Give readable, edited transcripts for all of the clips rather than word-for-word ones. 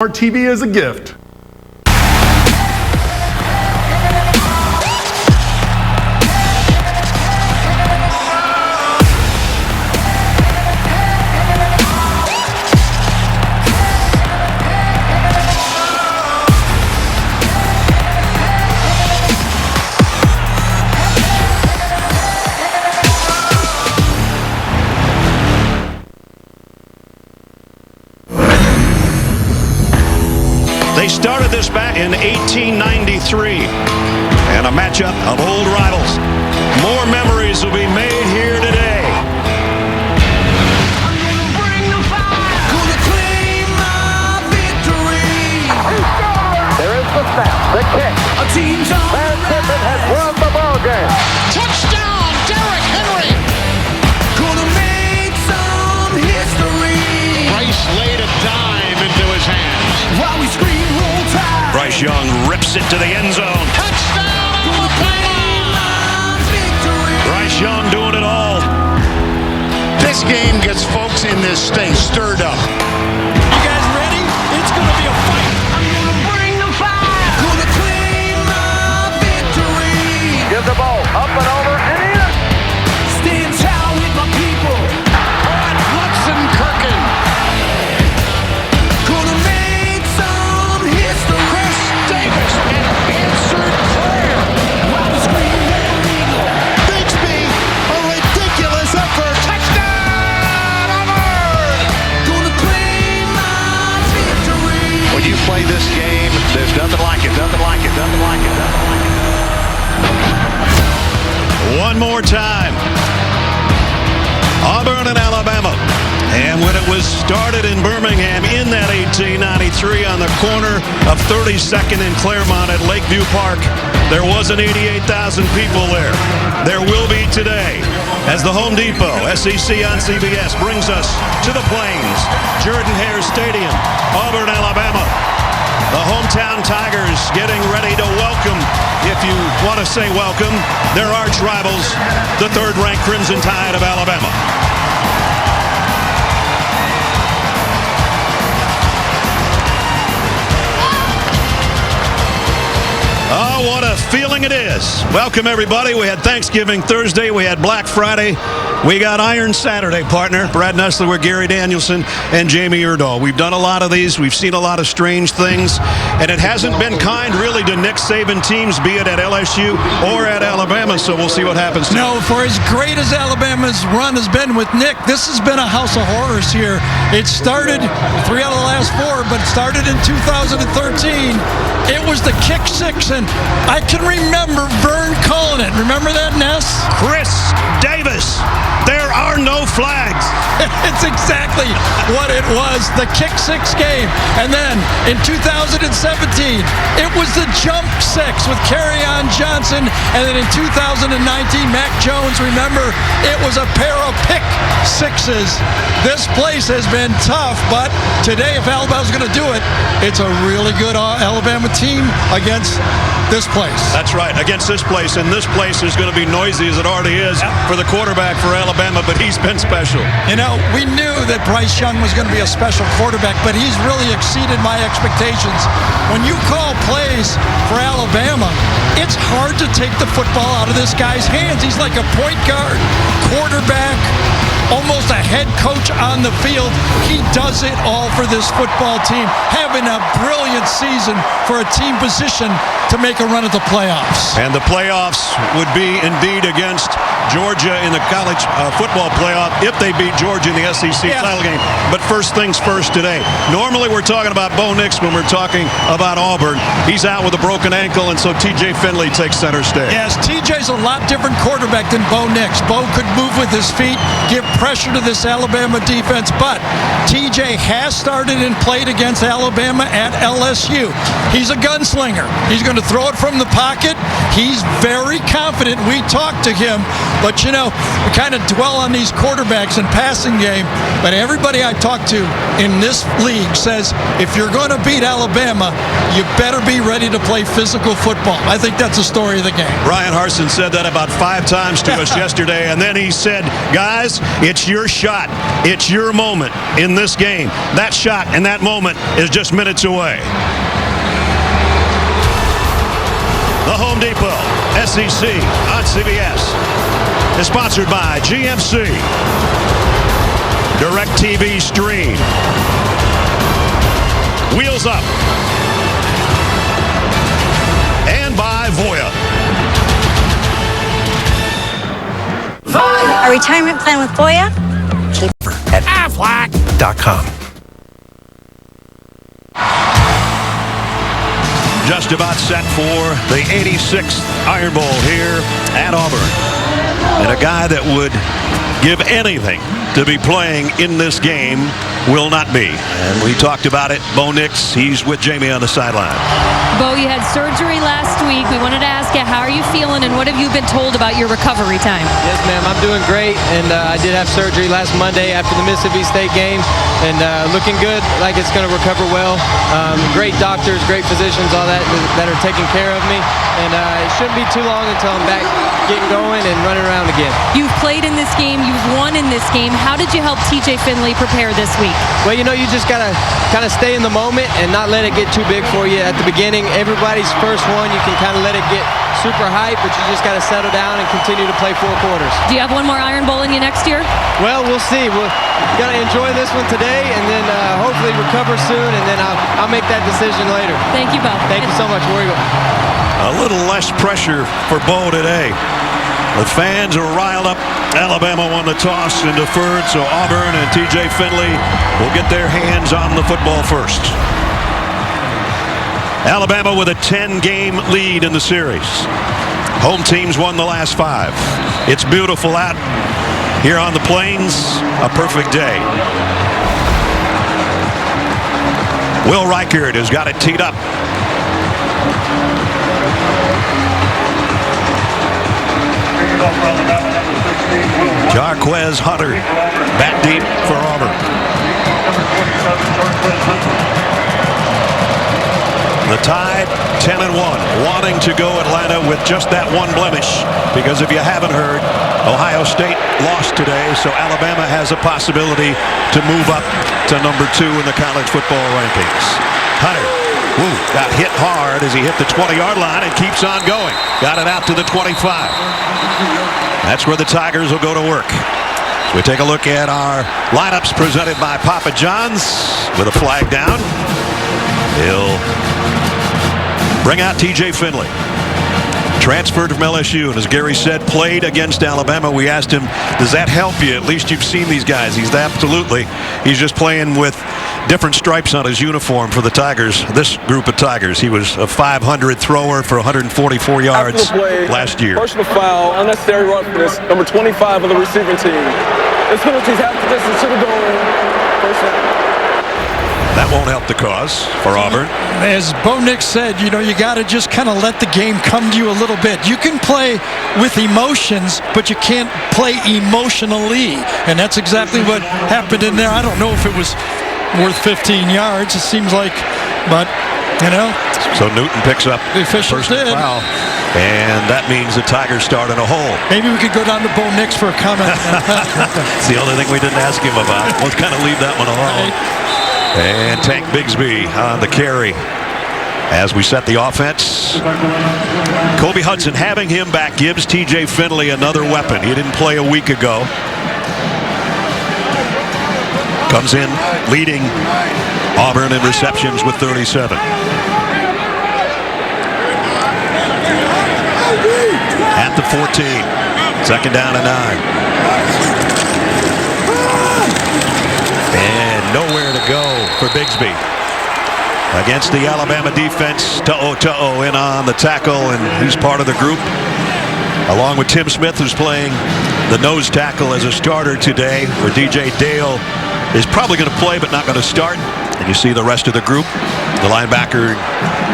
Smart TV is a gift. They started this back in 1893, and a matchup of old rivals. More memories will be made here today. I'm gonna bring the fire. Gonna claim my victory. There is the snap, the kick. A team's on Van Tippett has won the ball game. Touchdown, Derrick Henry. gonna make some history. Bryce laid a dime into his hands. While we scream, roll tide. Bryce Young rips it to the end zone. Touchdown, Gonna claim Alabama. my victory. Bryce Young doing it all. This game gets folks in this state stirred up. You guys ready? It's gonna be a fight. I'm gonna bring the fire. Gonna claim my victory. Give the ball up and over and in. Stand tall with my people. Hudson Kirkin. Gonna make some history. Chris Davis. An answered prayer. While we scream, roll eagle. Bixby. A ridiculous effort. Touchdown, Auburn. Gonna claim my victory. When you play this game, there's nothing like it, nothing like it, nothing like it, nothing like it. One more time. Auburn and Alabama. And when it was started in Birmingham in that 1893 on the corner of 32nd and Claremont at Lakeview Park, there wasn't 88,000 people there. There will be today as the Home Depot, SEC on CBS, brings us to the Plains, Jordan-Hare Stadium, Auburn, Alabama. The hometown Tigers getting ready to welcome, if you want to say welcome, their arch rivals, the third-ranked Crimson Tide of Alabama. Oh, what a feeling it is. Welcome, everybody. We had Thanksgiving Thursday. We had Black Friday. We got Iron Saturday, partner. Brad Nessler with Gary Danielson and Jamie Erdahl. We've done a lot of these. We've seen a lot of strange things. And it hasn't been kind, really, to Nick Saban teams, be it at LSU or at Alabama. So we'll see what happens. No, for as great as Alabama's run has been with Nick, this has been a house of horrors here. It started 3 out of the last 4, but it started in 2013. It was the kick six, and I can remember Vern calling it. Remember that, Ness? Chris Davis. There are no flags. It's exactly what it was, the kick six game. And then in 2017, it was the jump six with Kerryon Johnson. And then in 2019, Mac Jones, remember, it was a pair of pick sixes. This place has been tough, but today, if Alabama's going to do it, it's a really good Alabama team against this place. That's right, against this place. And this place is going to be noisy as it already is for the quarterback for Alabama, but he's been special. You know, we knew that Bryce Young was going to be a special quarterback, but he's really exceeded my expectations. When you call plays for Alabama, it's hard to take the football out of this guy's hands. He's like a point guard, quarterback, almost a head coach on the field. He does it all for this football team, having a brilliant season for a team position to make a run at the playoffs. And the playoffs would be indeed against Georgia in the college football playoff if they beat Georgia in the SEC title game. But first things first today. Normally we're talking about Bo Nix when we're talking about Auburn. He's out with a broken ankle, and so TJ Finley takes center stage. Yes, TJ's a lot different quarterback than Bo Nix. Bo could move with his feet, give pressure to this Alabama defense, but TJ has started and played against Alabama at LSU. He's a gunslinger. He's going to throw it from the pocket. He's very confident. We talked to him But, you know, we kind of dwell on these quarterbacks and passing game, but everybody I talk to in this league says if you're going to beat Alabama, you better be ready to play physical football. I think that's the story of the game. Ryan Harsin said that about 5 times to us yesterday, and then he said, guys, it's your shot. It's your moment in this game. That shot and that moment is just minutes away. The Home Depot SEC on CBS is sponsored by GMC, DirecTV Stream, Wheels Up, and by Voya. A retirement plan with Voya? At Aflac.com. Just about set for the 86th Iron Bowl here at Auburn. And a guy that would give anything to be playing in this game will not be. And we talked about it. Bo Nix, he's with Jamie on the sideline. Bo, you had surgery last week. We wanted to ask you, how are you feeling and what have you been told about your recovery time? Yes, ma'am, I'm doing great, and I did have surgery last Monday after the Mississippi State game, and looking good, like it's going to recover well. Great doctors, great physicians, all that are taking care of me, and it shouldn't be too long until I'm back getting going and running around again. You've played in this game, you've won in this game. How did you help TJ Finley prepare this week? Well, you know, you just got to kind of stay in the moment and not let it get too big for you. At the beginning, everybody's first one, you can kind of let it get super hype, but you just got to settle down and continue to play 4 quarters. Do you have one more Iron Bowl in you next year? Well, we'll see. We're going to enjoy this one today and then hopefully recover soon, and then I'll make that decision later. Thank you, Bo. Thank you so much. A little less pressure for Bo today. The fans are riled up. Alabama won the toss and deferred, so Auburn and TJ Finley will get their hands on the football first. Alabama with a 10-game lead in the series. Home teams won the last 5. It's beautiful out here on the plains. A perfect day. Will Reichard has got it teed up. Jarquez Hunter back deep for Auburn. The Tide 10-1, wanting to go Atlanta with just that one blemish, because if you haven't heard, Ohio State lost today, so Alabama has a possibility to move up to number 2 in the college football rankings. Hunter got hit hard as he hit the 20-yard line and keeps on going. Got it out to the 25. That's where the Tigers will go to work. So we take a look at our lineups presented by Papa John's with a flag down. He'll bring out TJ Finley. Transferred from LSU, and as Gary said, played against Alabama. We asked him, does that help you? At least you've seen these guys. He's absolutely. He's just playing with different stripes on his uniform for the Tigers, this group of Tigers. He was a 500 thrower for 144 yards last year. Personal foul, unnecessary roughness, number 25 of the receiving team. This penalty's half the distance to the goal. First down. That won't help the cause for Auburn. As Bo Nix said, you know, you got to just kind of let the game come to you a little bit. You can play with emotions, but you can't play emotionally. And that's exactly what happened in there. I don't know if it was worth 15 yards. It seems like, but, you know. So Newton picks up the officials did. Foul, and that means the Tigers start in a hole. Maybe we could go down to Bo Nix for a comment. It's the only thing we didn't ask him about. We'll kind of leave that one alone. And Tank Bigsby on the carry as we set the offense. Kobe Hudson, having him back, gives TJ Finley another weapon. He didn't play a week ago. Comes in leading Auburn in receptions with 37. At the 14. Second down and 9. And nowhere to go for Bigsby. Against the Alabama defense, To'o in on the tackle, and he's part of the group. Along with Tim Smith, who's playing the nose tackle as a starter today, where DJ Dale is probably going to play but not going to start. And you see the rest of the group, the linebacker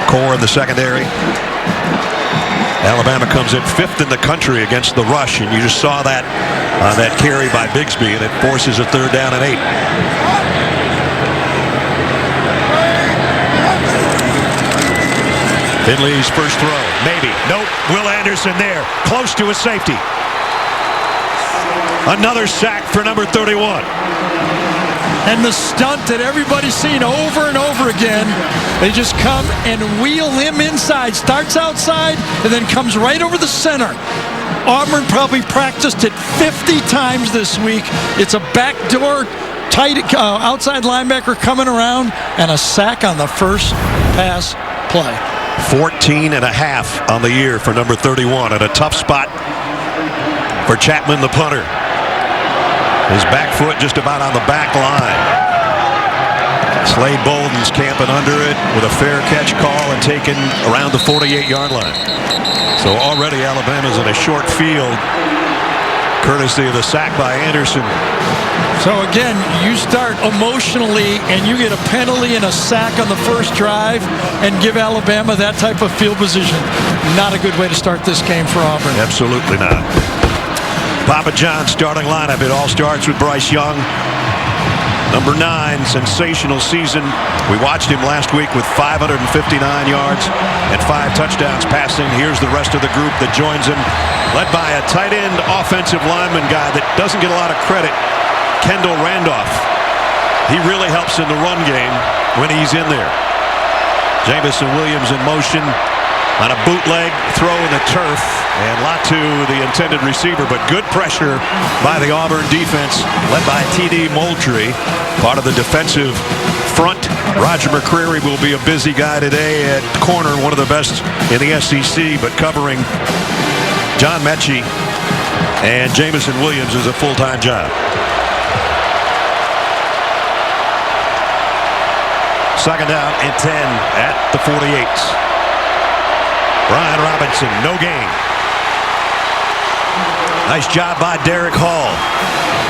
core in the secondary. Alabama comes in 5th in the country against the rush, and you just saw that on that carry by Bigsby, and it forces a 3rd down and 8. Finley's first throw, maybe. Nope. Will Anderson there, close to a safety. Another sack for number 31. And the stunt that everybody's seen over and over again, they just come and wheel him inside. Starts outside and then comes right over the center. Auburn probably practiced it 50 times this week. It's a backdoor tight outside linebacker coming around, and a sack on the first pass play. 14 and a half on the year for number 31 at a tough spot for Chapman, the punter. His back foot just about on the back line. Slade Bolden's camping under it with a fair catch call and taken around the 48-yard line. So already Alabama's in a short field, courtesy of the sack by Anderson. So again, you start emotionally and you get a penalty and a sack on the first drive and give Alabama that type of field position. Not a good way to start this game for Auburn. Absolutely not. Papa John's starting lineup. It all starts with Bryce Young. Number 9, sensational season. We watched him last week with 559 yards and 5 touchdowns passing. Here's the rest of the group that joins him, led by a tight end offensive lineman guy that doesn't get a lot of credit, Kendall Randolph. He really helps in the run game when he's in there. Jamison Williams in motion on a bootleg throw in the turf, and lot to the intended receiver, but good pressure by the Auburn defense, led by T.D. Moultrie, part of the defensive front. Roger McCreary will be a busy guy today at corner, one of the best in the SEC, but covering John Mechie and Jamison Williams is a full-time job. Second down and 10 at the 48. Brian Robinson, no gain. Nice job by Derek Hall.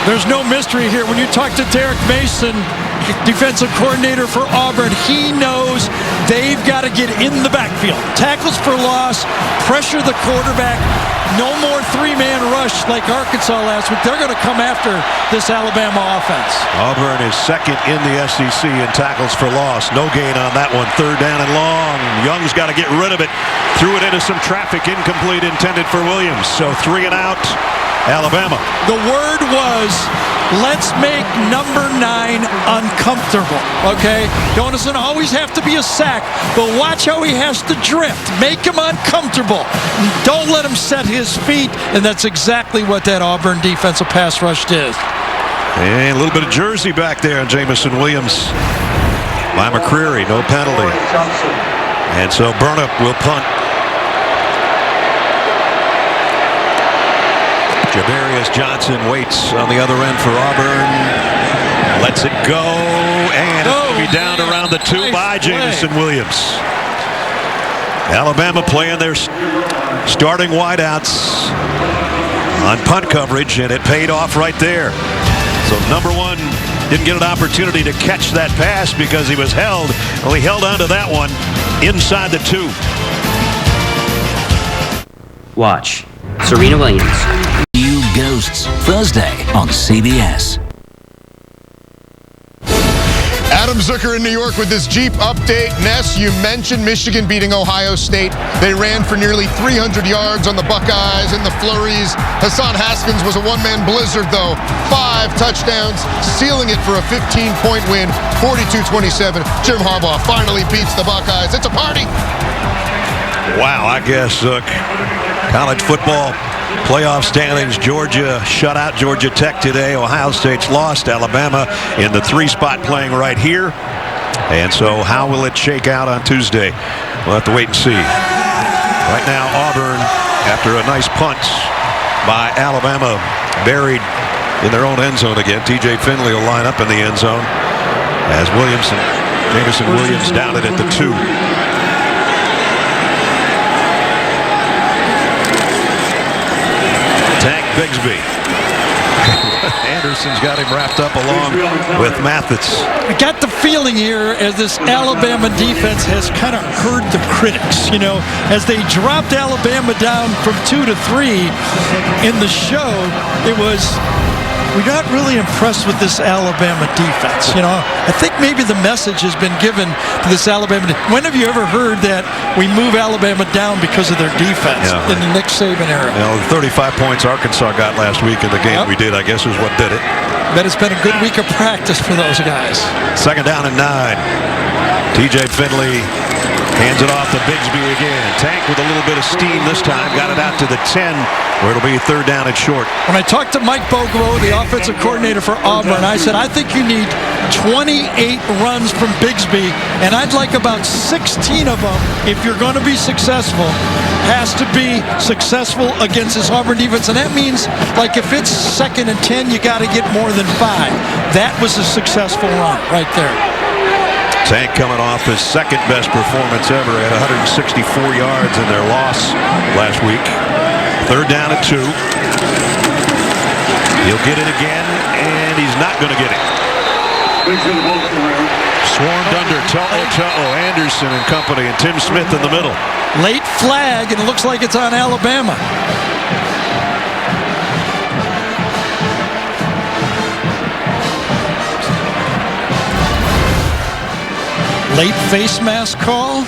There's no mystery here. When you talk to Derek Mason, defensive coordinator for Auburn, he knows they've got to get in the backfield. Tackles for loss, pressure the quarterback. No more 3-man rush like Arkansas last week. They're going to come after this Alabama offense. Auburn is second in the SEC in tackles for loss. No gain on that one. 3rd down and long. Young's got to get rid of it. Threw it into some traffic. Incomplete, intended for Williams. So 3 and out. Alabama. The word was, let's make number 9 uncomfortable, okay? Doesn't always have to be a sack, but watch how he has to drift. Make him uncomfortable. Don't let him set his feet, and that's exactly what that Auburn defensive pass rush did. And a little bit of jersey back there on Jamison Williams by McCreary. No penalty. And so Burnup will punt. Javarius Johnson waits on the other end for Auburn. Lets it go, and it'll be down around the 2 by Jamison Williams. Alabama playing their starting wideouts on punt coverage, and it paid off right there. So number 1 didn't get an opportunity to catch that pass because he was held. Well, he held onto that one inside the 2. Watch Serena Williams. New Ghosts, Thursday on CBS. Adam Zucker in New York with this Jeep update. Ness, you mentioned Michigan beating Ohio State. They ran for nearly 300 yards on the Buckeyes in the flurries. Hassan Haskins was a one-man blizzard, though. 5 touchdowns, sealing it for a 15-point win, 42-27. Jim Harbaugh finally beats the Buckeyes. It's a party. Wow, I guess college football playoff standings. Georgia shut out Georgia Tech today. Ohio State's lost. Alabama in the 3 spot playing right here. And so how will it shake out on Tuesday? We'll have to wait and see. Right now Auburn, after a nice punt by Alabama, buried in their own end zone again. TJ Finley will line up in the end zone as Jamison Williams down it at the 2. Bigsby. Anderson's got him wrapped up along with Mathis. I got the feeling here as this Alabama defense has kind of heard the critics, you know, as they dropped Alabama down from 2 to 3 in the show. It was, we got really impressed with this Alabama defense. You know, I think maybe the message has been given to this Alabama. When have you ever heard that we move Alabama down because of their defense in the Nick Saban era? You know, the 35 points Arkansas got last week in the game we did, I guess, is what did it. That has been a good week of practice for those guys. Second down and 9. TJ Finley hands it off to Bigsby again. Tank with a little bit of steam this time. Got it out to the 10, where it'll be third down and short. When I talked to Mike Bogle, the offensive coordinator for Auburn, I said, I think you need 28 runs from Bigsby, and I'd like about 16 of them, if you're going to be successful, has to be successful against this Auburn defense. And that means, like, if it's 2nd and 10, you got to get more than 5. That was a successful run right there. Tank coming off his second best performance ever at 164 yards in their loss last week. Third down and 2. He'll get it again, and he's not going to get it. Swarmed under Anderson and company, and Tim Smith in the middle. Late flag, and it looks like it's on Alabama. Late face mask call.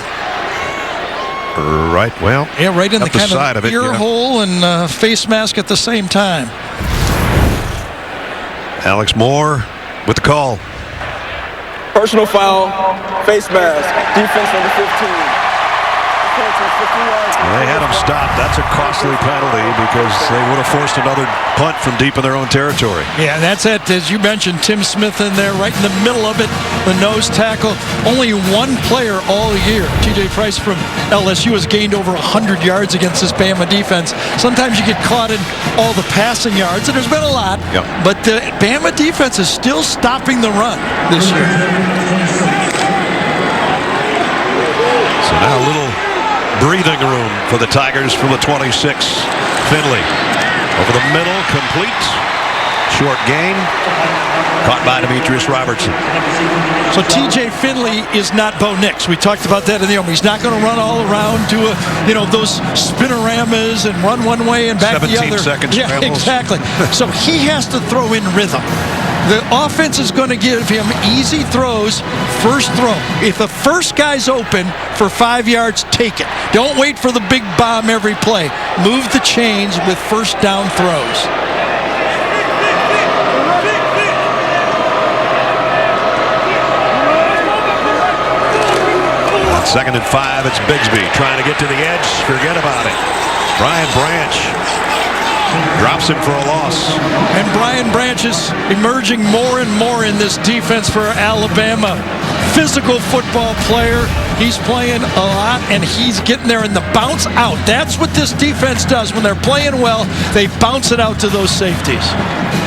Right, well, yeah, right in the kind of ear hole and face mask at the same time. Alex Moore with the call. Personal foul, face mask, defense number 15. They had him stopped. That's a costly penalty because they would have forced another punt from deep in their own territory. Yeah, and that's it. As you mentioned, Tim Smith in there right in the middle of it, the nose tackle. Only one player all year, TJ Price from LSU, has gained over 100 yards against this Bama defense. Sometimes you get caught in all the passing yards, and there's been a lot, but the Bama defense is still stopping the run this year. So now a little breathing room for the Tigers from the 26. Finley over the middle, complete. Short gain, caught by Demetrius Robertson. So TJ Finley is not Bo Nix. We talked about that in the open. He's not going to run all around, do those spinoramas and run one way and back the other. 17 seconds. Yeah, exactly. So he has to throw in rhythm. The offense is going to give him easy throws, first throw. If the first guy's open for 5 yards, take it. Don't wait for the big bomb every play. Move the chains with first down throws. On 2nd and 5, it's Bigsby trying to get to the edge. Forget about it. Brian Branch drops him for a loss. And Brian Branch is emerging more and more in this defense for Alabama. Physical football player. He's playing a lot, and he's getting there in the bounce out. That's what this defense does. When they're playing well, they bounce it out to those safeties.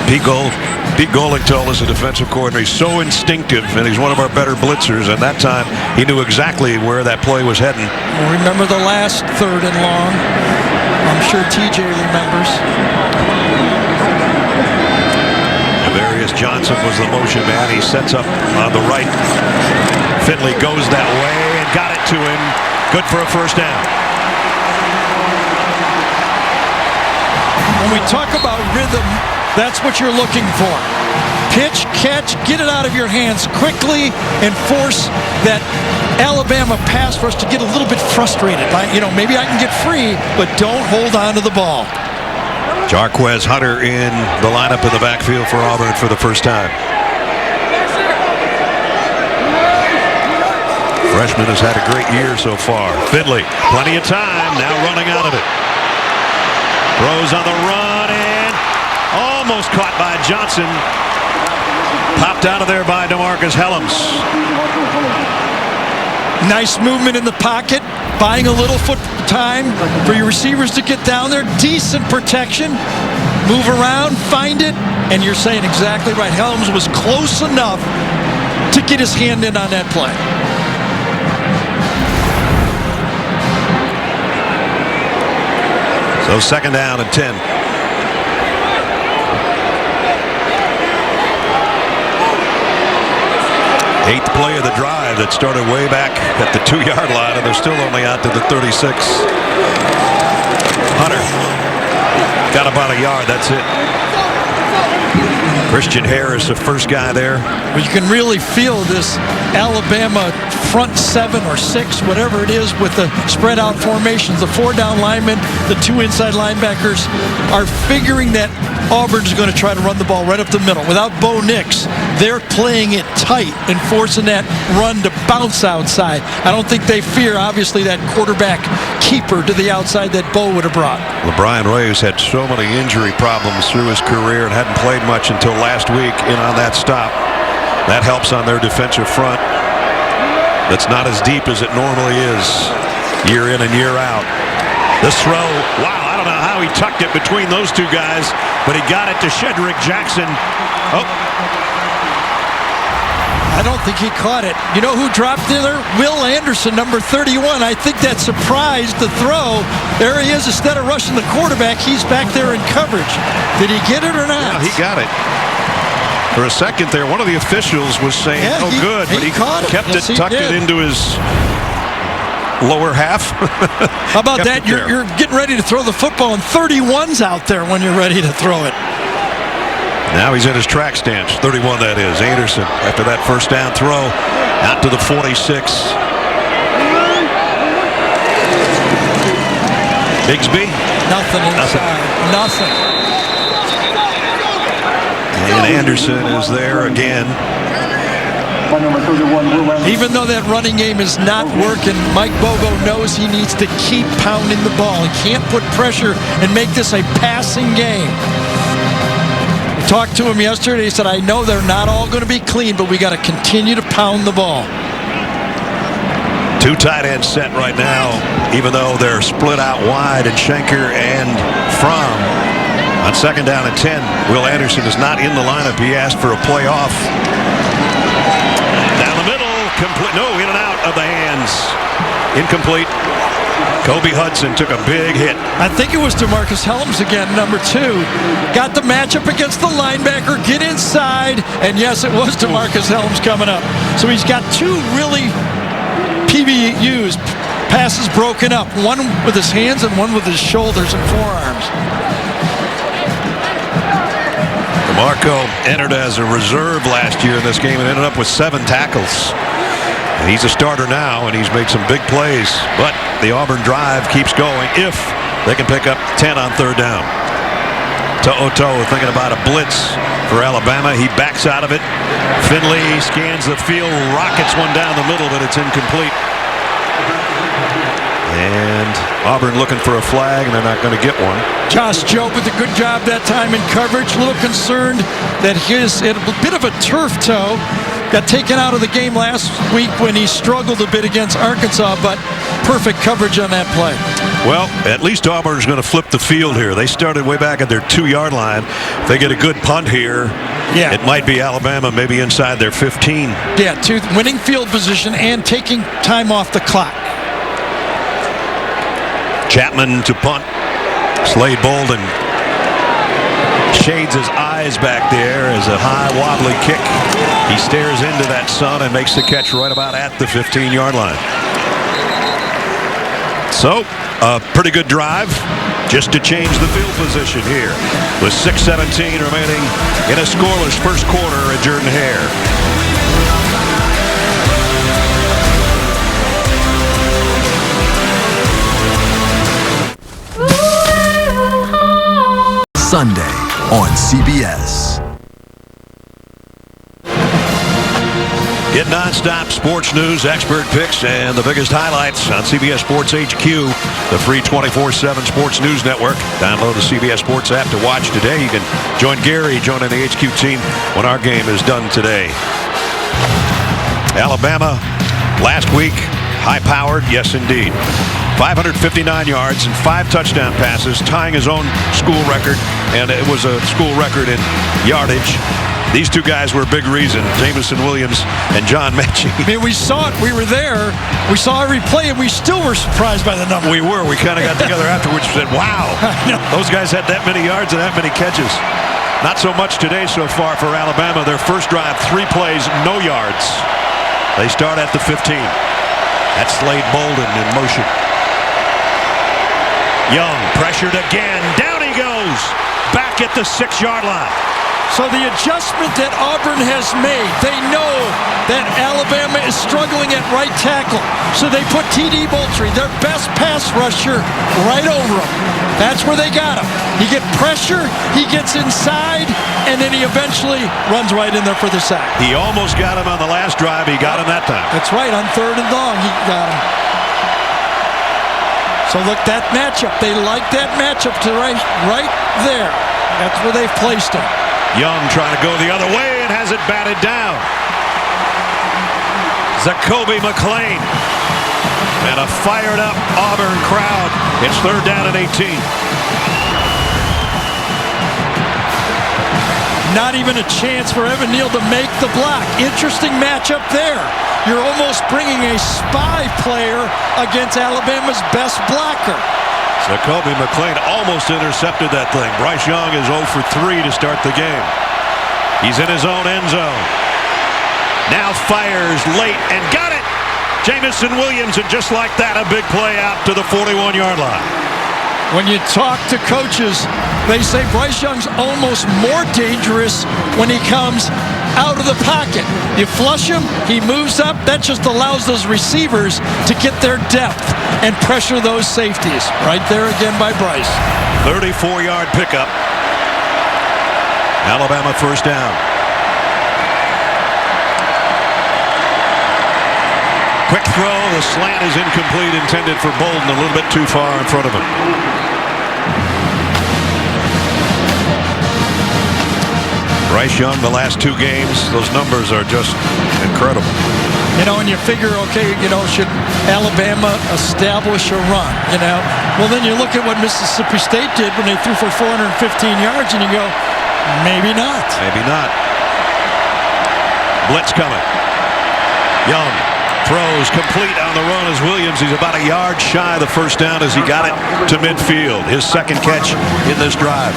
Pete Goling told us, a defensive coordinator, he's so instinctive, and he's one of our better blitzers. And that time, he knew exactly where that play was heading. Remember the last 3rd and long? I'm sure TJ remembers. Avarius Johnson was the motion man. He sets up on the right. Finley goes that way and got it to him. Good for a first down. When we talk about rhythm, that's what you're looking for. Pitch, catch, get it out of your hands quickly and force that Alabama pass rush to get a little bit frustrated. Maybe I can get free, but don't hold on to the ball. Jarquez Hunter in the lineup in the backfield for Auburn for the first time. Freshman has had a great year so far. Finley, plenty of time, now running out of it. Throws on the run and almost caught by Johnson. Popped out of there by DeMarcus Helms. Nice movement in the pocket, buying a little foot time for your receivers to get down there. Decent protection. Move around, find it, and you're saying exactly right. Helms was close enough to get his hand in on that play. So 2nd down and 10. 8th play of the drive that started way back at the 2-yard line, and they're still only out to the 36. Hunter got about a yard. That's it. Christian Harris, the first guy there. But you can really feel this Alabama front 7 or 6, whatever it is, with the spread out formations. The 4 down linemen, the 2 inside linebackers are figuring that Auburn's going to try to run the ball right up the middle. Without Bo Nix, they're playing it tight and forcing that run to bounce outside. I don't think they fear, obviously, that quarterback keeper to the outside that Bo would have brought. LeBron Reyes had so many injury problems through his career and hadn't played much until last week in on that stop. That helps on their defensive front. That's not as deep as it normally is year in and year out. This throw, wow, I don't know how he tucked it between those 2 guys, but he got it to Shedrick Jackson. Oh. I don't think he caught it. You know who dropped in there? Will Anderson, number 31. I think that surprised the throw. There he is. Instead of rushing the quarterback, he's back there in coverage. Did he get it or not? Yeah, he got it. For a second there, one of the officials was saying, good, but he kept it, tucked it into his lower half. How about that? You're getting ready to throw the football, and 31's out there when you're ready to throw it. Now he's in his track stance. 31, that is. Anderson, after that first down throw, out to the 46. Bigsby? Nothing inside. Nothing. And Anderson is there again. Even though that running game is not working, Mike Bogo knows he needs to keep pounding the ball. He can't put pressure and make this a passing game. I talked to him yesterday. He said, I know they're not all going to be clean, but we got to continue to pound the ball. 2 tight ends set right now, even though they're split out wide, and Schenker and Fromm. On 2nd down and 10, Will Anderson is not in the lineup. He asked for a playoff. Down the middle, complete. No, in and out of the hands. Incomplete. Kobe Hudson took a big hit. I think it was DeMarcus Helms again, number 2. Got the matchup against the linebacker, get inside, and yes, it was DeMarcus Helms coming up. So he's got 2 really PBUs, passes broken up, one with his hands and one with his shoulders and forearms. DeMarco entered as a reserve last year in this game and ended up with 7 tackles. And he's a starter now, and he's made some big plays. But the Auburn drive keeps going if they can pick up 10 on 3rd down. To'oto thinking about a blitz for Alabama. He backs out of it. Finley scans the field, rockets one down the middle, but it's incomplete. And Auburn looking for a flag, and they're not going to get one. Josh Jobe with a good job that time in coverage. A little concerned that his a bit of a turf toe. Got taken out of the game last week when he struggled a bit against Arkansas, but perfect coverage on that play. Well, at least Auburn's going to flip the field here. They started way back at their 2-yard line. If they get a good punt here, it might be Alabama maybe inside their 15. Yeah, to winning field position and taking time off the clock. Chapman to punt. Slade Bolden shades his eyes back there as a high wobbly kick. He stares into that sun and makes the catch right about at the 15-yard line. So, a pretty good drive just to change the field position here with 6:17 remaining in a scoreless first quarter at Jordan-Hare. Sunday on CBS. Get non-stop sports news, expert picks, and the biggest highlights on CBS Sports HQ, the free 24/7 sports news network. Download the CBS Sports app to watch today. You can join Gary joining the HQ team when our game is done today. Alabama last week, high-powered, yes indeed. 559 yards and 5 touchdown passes, tying his own school record, and it was a school record in yardage. These 2 guys were a big reason, Jamison Williams and John Mechie. I mean, we saw it. We were there. We saw every play, and we still were surprised by the number. We were. We kind of got together afterwards and said, wow, those guys had that many yards and that many catches. Not so much today so far for Alabama. Their first drive, 3 plays, no yards. They start at the 15. That's Slade Bolden in motion. Young pressured again. Down he goes. Back at the 6-yard line. So the adjustment that Auburn has made, they know that Alabama is struggling at right tackle. So they put T.D. Moultrie, their best pass rusher, right over him. That's where they got him. He gets pressure, he gets inside, and then he eventually runs right in there for the sack. He almost got him on the last drive. He got him that time. That's right. On 3rd and long, he got him. So look, that matchup. They like that matchup to right there. That's where they've placed him. Young trying to go the other way and has it batted down. Zacoby McClain. And a fired up Auburn crowd. It's 3rd down and 18. Not even a chance for Evan Neal to make the block. Interesting matchup there. You're almost bringing a spy player against Alabama's best blocker. Zacoby McClain almost intercepted that thing. Bryce Young is 0 for 3 to start the game. He's in his own end zone. Now fires late and got it. Jamison Williams, and just like that, a big play out to the 41-yard line. When you talk to coaches, they say Bryce Young's almost more dangerous when he comes out of the pocket. You flush him, he moves up. That just allows those receivers to get their depth and pressure those safeties. Right there again by Bryce. 34-yard pickup. Alabama 1st down. Quick throw. The slant is incomplete, intended for Bolden, a little bit too far in front of him. Bryce Young, the last 2 games, those numbers are just incredible. You know, and you figure, okay, you know, should Alabama establish a run, you know? Well, then you look at what Mississippi State did when they threw for 415 yards, and you go, maybe not. Maybe not. Blitz coming. Young throws complete on the run as Williams. He's about a yard shy of the 1st down as he got it to midfield. His 2nd catch in this drive.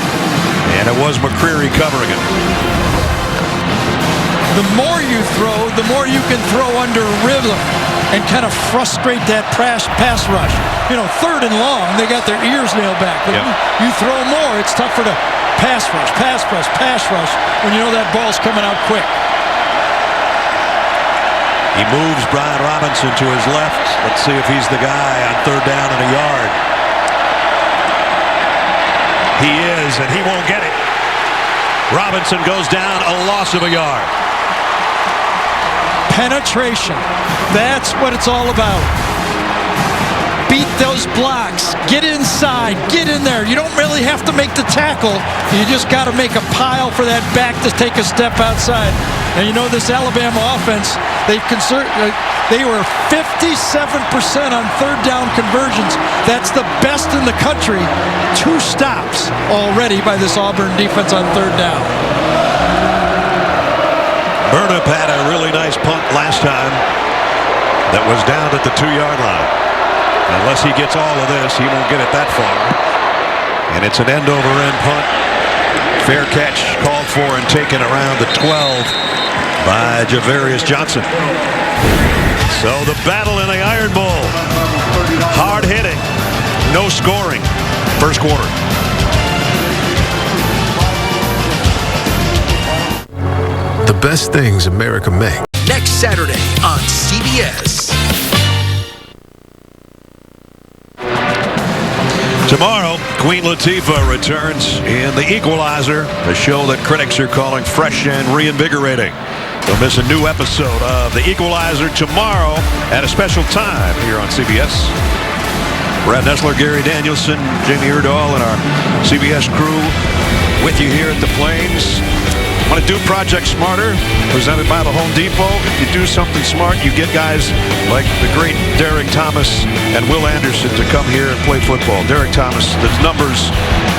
And it was McCreary covering it. The more you throw, the more you can throw under rhythm and kind of frustrate that pass rush. You know, 3rd and long, they got their ears nailed back. But you throw more, it's tougher to pass rush when you know that ball's coming out quick. He moves Brian Robinson to his left. Let's see if he's the guy on 3rd down and a yard. He is, and he won't get it. Robinson goes down, a loss of a yard. Penetration. That's what it's all about. Beat those blocks. Get inside. Get in there. You don't really have to make the tackle. You just got to make a pile for that back to take a step outside. And you know this Alabama offense, they were 57% on 3rd down conversions. That's the best in the country. 2 stops already by this Auburn defense on 3rd down. Burnip had a really nice punt last time that was down at the 2-yard line. Unless he gets all of this, he won't get it that far. And it's an end-over-end punt. Fair catch called for and taken around the 12 by Javarius Johnson. So the battle in the Iron Bowl. Hard hitting. No scoring. 1st quarter. The best things America makes. Next Saturday on CBS. Tomorrow, Queen Latifah returns in The Equalizer, a show that critics are calling fresh and reinvigorating. Don't miss a new episode of The Equalizer tomorrow at a special time here on CBS. Brad Nessler, Gary Danielson, Jamie Erdahl, and our CBS crew with you here at the Plains. Want to do Project Smarter, presented by the Home Depot. If you do something smart, you get guys like the great Derek Thomas and Will Anderson to come here and play football. Derek Thomas, the numbers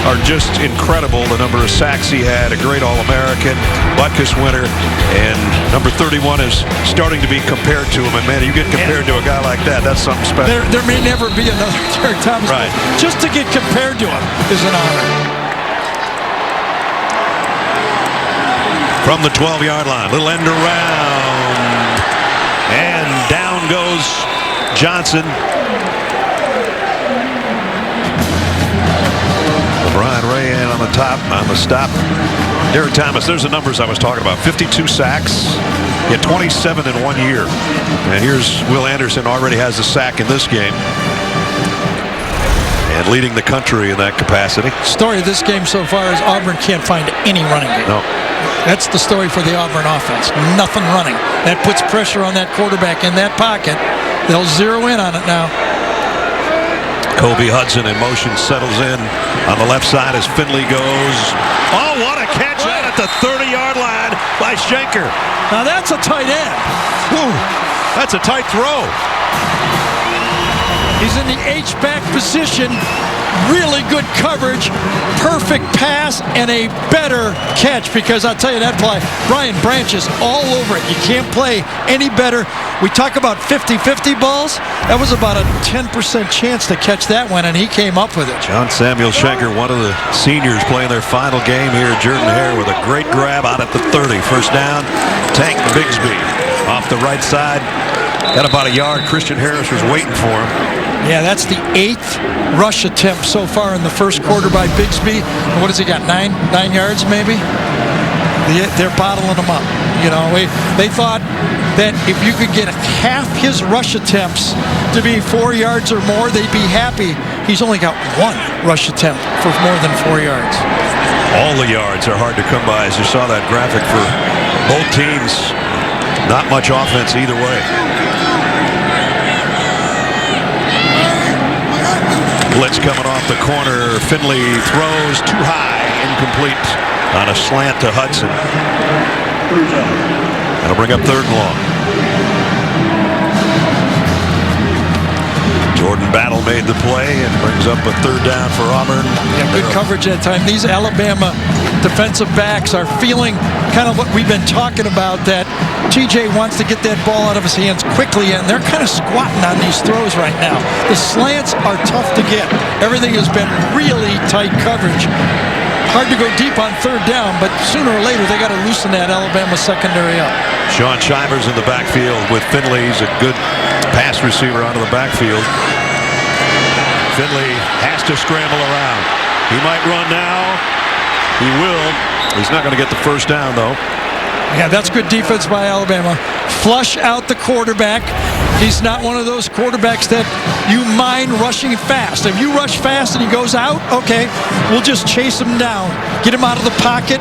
are just incredible. The number of sacks he had, a great All-American, Butkus winner, and number 31 is starting to be compared to him. And man, you get compared to a guy like that, that's something special. There may never be another Derek Thomas. Right. Just to get compared to him is an honor. From the 12-yard line, little end around. And down goes Johnson. Brian Ray in on the top, on the stop. Derek Thomas, there's the numbers I was talking about. 52 sacks. He had 27 in 1 year. And here's Will Anderson, already has a sack in this game. And leading the country in that capacity. Story of this game so far is Auburn can't find any running game. No. That's the story for the Auburn offense. Nothing running. That puts pressure on that quarterback in that pocket. They'll zero in on it now. Kobe Hudson in motion, settles in on the left side as Finley goes. Oh, what a catch out at the 30-yard line by Schenker. Now that's a tight end. Whew, that's a tight throw. He's in the H-back position. Really good coverage, perfect pass, and a better catch, because I'll tell you that play, Brian Branch is all over it. You can't play any better. We talk about 50-50 balls. That was about a 10% chance to catch that one, and he came up with it. John Samuel Schenker, one of the seniors playing their final game here at Jordan-Hare, with a great grab out at the 30. First down, Tank Bigsby off the right side. Got about a yard. Christian Harris was waiting for him. Yeah, that's the 8th rush attempt so far in the first quarter by Bigsby. What has he got, 9 yards maybe? They're bottling him up. You know, they thought that if you could get half his rush attempts to be 4 yards or more, they'd be happy. He's only got 1 rush attempt for more than 4 yards. All the yards are hard to come by, as you saw that graphic for both teams. Not much offense either way. Blitz coming off the corner. Finley throws too high, incomplete on a slant to Hudson. That'll bring up 3rd and long. Jordan Battle made the play and brings up a 3rd down for Auburn. Yeah, good coverage that time. These Alabama defensive backs are feeling kind of what we've been talking about, that TJ wants to get that ball out of his hands quickly, and they're kind of squatting on these throws right now. The slants are tough to get. Everything has been really tight coverage. Hard to go deep on 3rd down, but sooner or later they got to loosen that Alabama secondary up. Sean Shivers in the backfield with Finley. He's a good pass receiver out of the backfield. Finley has to scramble around. He might run now. He will. He's not going to get the first down, though. Yeah, that's good defense by Alabama. Flush out the quarterback. He's not one of those quarterbacks that you mind rushing fast. If you rush fast and he goes out, okay, we'll just chase him down, get him out of the pocket,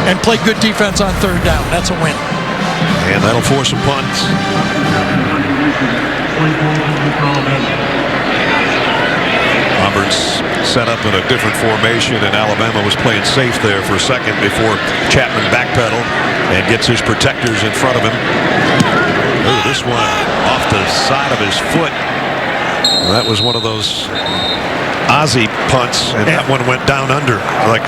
and play good defense on 3rd down. That's a win. And that'll force a punt. Auburn's set up in a different formation, and Alabama was playing safe there for a second before Chapman backpedaled and gets his protectors in front of him. Oh, this one off the side of his foot. That was one of those Ozzie punts, and that one went down under, like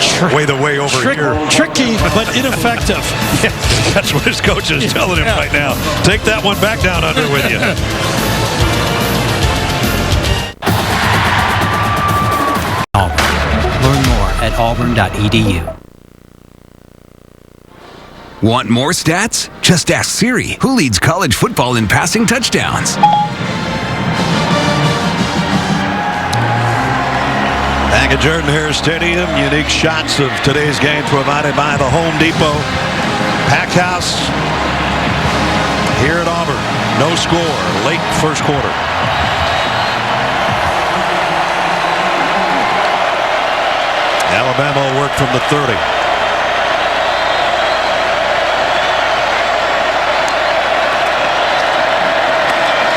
way over here. Tricky, but ineffective. Yeah, that's what his coach is telling him right now. Take that one back down under with you. Learn more at auburn.edu. Want more stats? Just ask Siri, who leads college football in passing touchdowns. Back at Jordan-Hare Stadium, unique shots of today's game provided by the Home Depot. Packed house here at Auburn. No score, late first quarter. Alabama will work from the 30.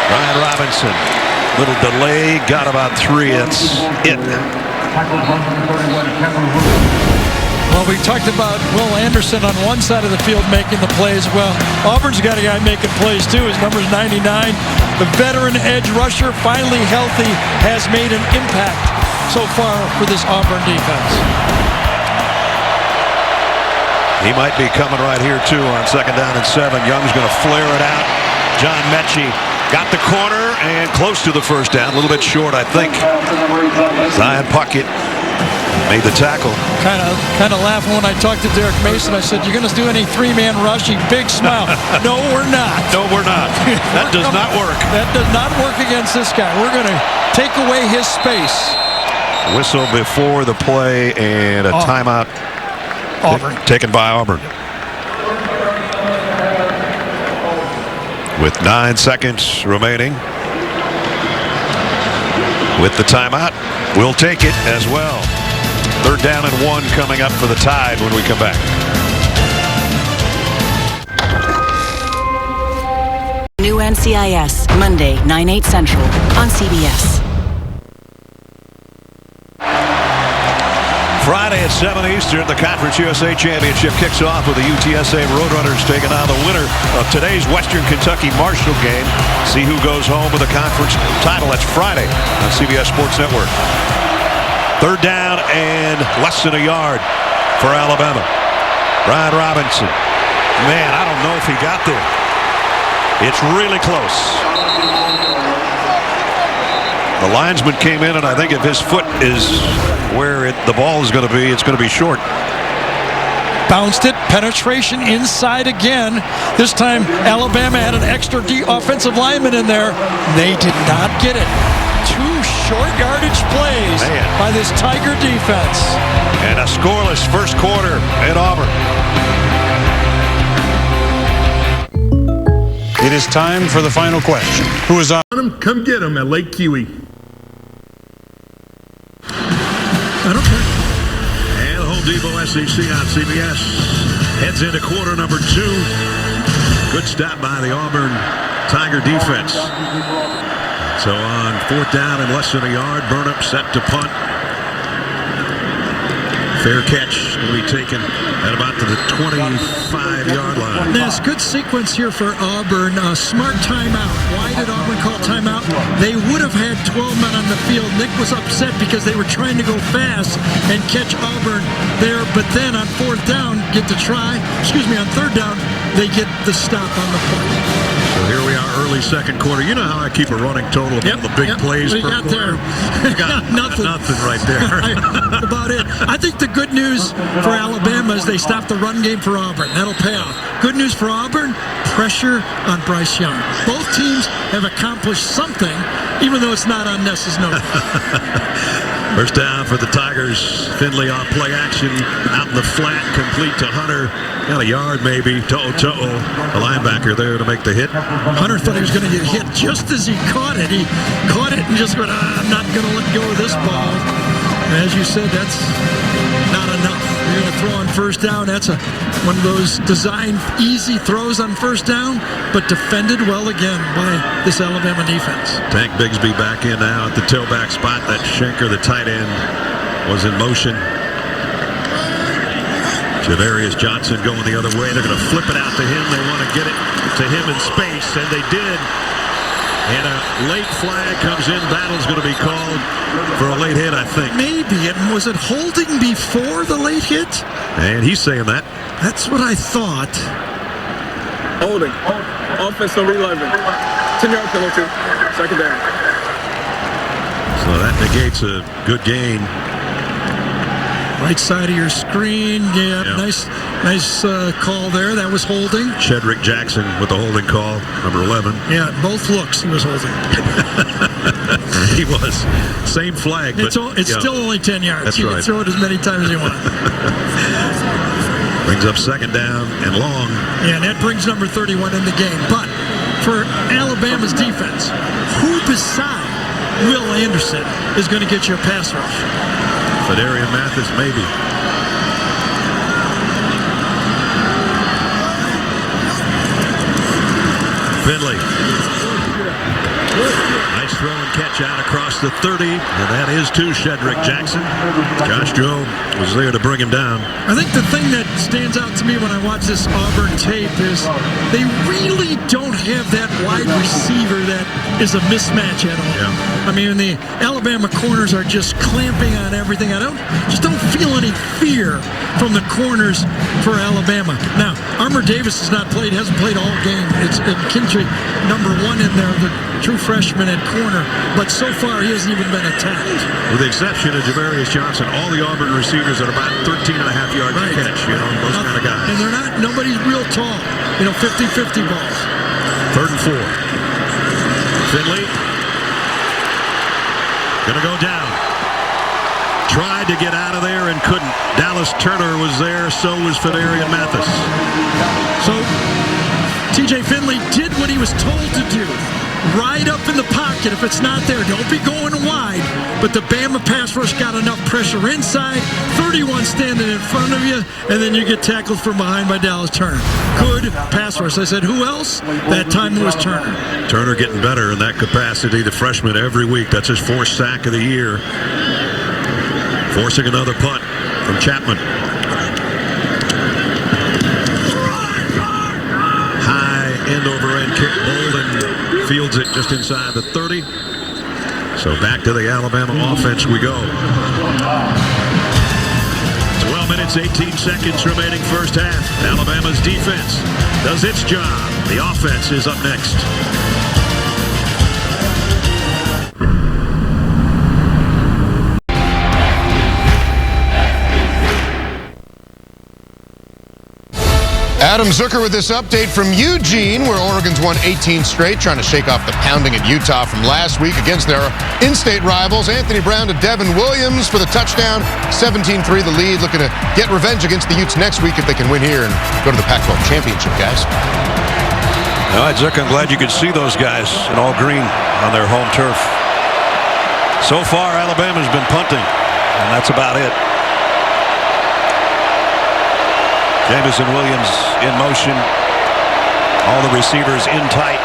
Ryan Robinson, little delay, got about 3. That's it. Well, we talked about Will Anderson on one side of the field making the plays. Well, Auburn's got a guy making plays too. His number's 99. The veteran edge rusher, finally healthy, has made an impact so far for this Auburn defense. He might be coming right here too on 2nd down and 7. Young's going to flare it out. John Mechie got the corner and close to the first down. A little bit short, I think. Zion Puckett made the tackle. Kind of laughing when I talked to Derek Mason. I said, "You're going to do any three-man rushing?" Big smile. No, we're not. No, we're not. That does not work. That does not work against this guy. We're going to take away his space. Whistle before the play and a timeout. Auburn. Taken by Auburn. With 9 seconds remaining. With the timeout, we'll take it as well. 3rd down and 1 coming up for the Tide when we come back. New NCIS, Monday, 9/8 Central on CBS. Friday at 7 Eastern, the Conference USA Championship kicks off with the UTSA Roadrunners taking on the winner of today's Western Kentucky Marshall game. See who goes home with the conference title. That's Friday on CBS Sports Network. 3rd down and less than a yard for Alabama. Brian Robinson. Man, I don't know if he got there. It's really close. The linesman came in, and I think if his foot is where the ball is going to be, it's going to be short. Bounced it, penetration inside again. This time Alabama had an extra offensive lineman in there. They did not get it. 2 short yardage plays by this Tiger defense. And a scoreless first quarter at Auburn. It is time for the final question. Who is on him? Come get him at Lake Kiwi. I don't care. And Home Depot SEC on CBS heads into quarter number 2. Good stop by the Auburn Tiger defense. So on 4th down and less than a yard, Burnham set to punt. Fair catch will be taken at about to the 25-yard line. Yes, good sequence here for Auburn. Smart timeout. Why did Auburn call timeout? They would have had 12 men on the field. Nick was upset because they were trying to go fast and catch Auburn there. But then on 4th down, on 3rd down, they get the stop on the play. So here we are, early second quarter. You know how I keep a running total of all the big plays per quarter? Got nothing right there. About it. I think the good news for Alabama is they stopped the run game for Auburn. That'll pay off. Good news for Auburn, pressure on Bryce Young. Both teams have accomplished something, even though it's not on Ness's note. First down for the Tigers. Finley on play action. Out in the flat, complete to Hunter. Got a yard maybe. To'o, the linebacker there to make the hit. Hunter thought he was going to get hit just as he caught it. He caught it and just went, I'm not going to let go of this ball. As you said, that's not enough. You're going to throw on first down. That's one of those designed easy throws on first down, but defended well again by this Alabama defense. Tank Bigsby back in now at the tailback spot. That Schenker, the tight end, was in motion. Javarius Johnson going the other way. They're going to flip it out to him. They want to get it to him in space, and they did. And a late flag comes in. Battle's going to be called for a late hit, I think. Maybe. And was it holding before the late hit? And he's saying that. That's what I thought. Holding. Offense number 11. 10-yard penalty. 2nd down. So that negates a good gain. Right side of your screen. Yeah. Nice call there. That was holding. Shedrick Jackson with the holding call, number 11. Yeah, both looks he was holding. He was. Same flag. It's still only 10 yards. That's You right. can throw it as many times as you want. Brings up 2nd down and long. Yeah, and that brings number 31 in the game. But for Alabama's defense, who beside Will Anderson is going to get you a pass rush? Fedarian Mathis, maybe. Finley. Nice throw and catch out across the 30, and that is to Shedrick Jackson. Josh Joe was there to bring him down. I think the thing that stands out to me when I watch this Auburn tape is they really don't have that wide receiver that is a mismatch at all. Yeah. I mean, the Alabama corners are just clamping on everything. I just don't feel any fear from the corners for Alabama. Now, Armour Davis hasn't played all game. It's McKinstry, number 1 in there, the true freshman at corner. corner, but so far he hasn't even been attacked. With the exception of Javarius Johnson, all the Auburn receivers are about 13.5 yards to catch, those kind of guys. And nobody's real tall, 50-50 balls. 3rd and 4. Finley gonna go down. Tried to get out of there and couldn't. Dallas Turner was there, so was Fedarian Mathis. So TJ Finley did what he was told to do. Ride up in the pocket if it's not there. Don't be going wide. But the Bama pass rush got enough pressure inside. 31 standing in front of you, and then you get tackled from behind by Dallas Turner. Good pass rush. I said, who else? That time it was Turner. Turner getting better in that capacity. The freshman every week. That's his 4th sack of the year. Forcing another punt from Chapman. High end-over-end kick. Bolden fields it just inside the 30. So back to the Alabama offense we go. 12 minutes, 18 seconds remaining first half. Alabama's defense does its job. The offense is up next. Adam Zucker with this update from Eugene, where Oregon's won 18 straight, trying to shake off the pounding at Utah from last week against their in-state rivals. Anthony Brown to Devin Williams for the touchdown. 17-3 the lead, looking to get revenge against the Utes next week if they can win here and go to the Pac-12 championship, guys. All right, Zucker, I'm glad you could see those guys in all green on their home turf. So far, Alabama's been punting, and that's about it. Jamison Williams in motion. All the receivers in tight.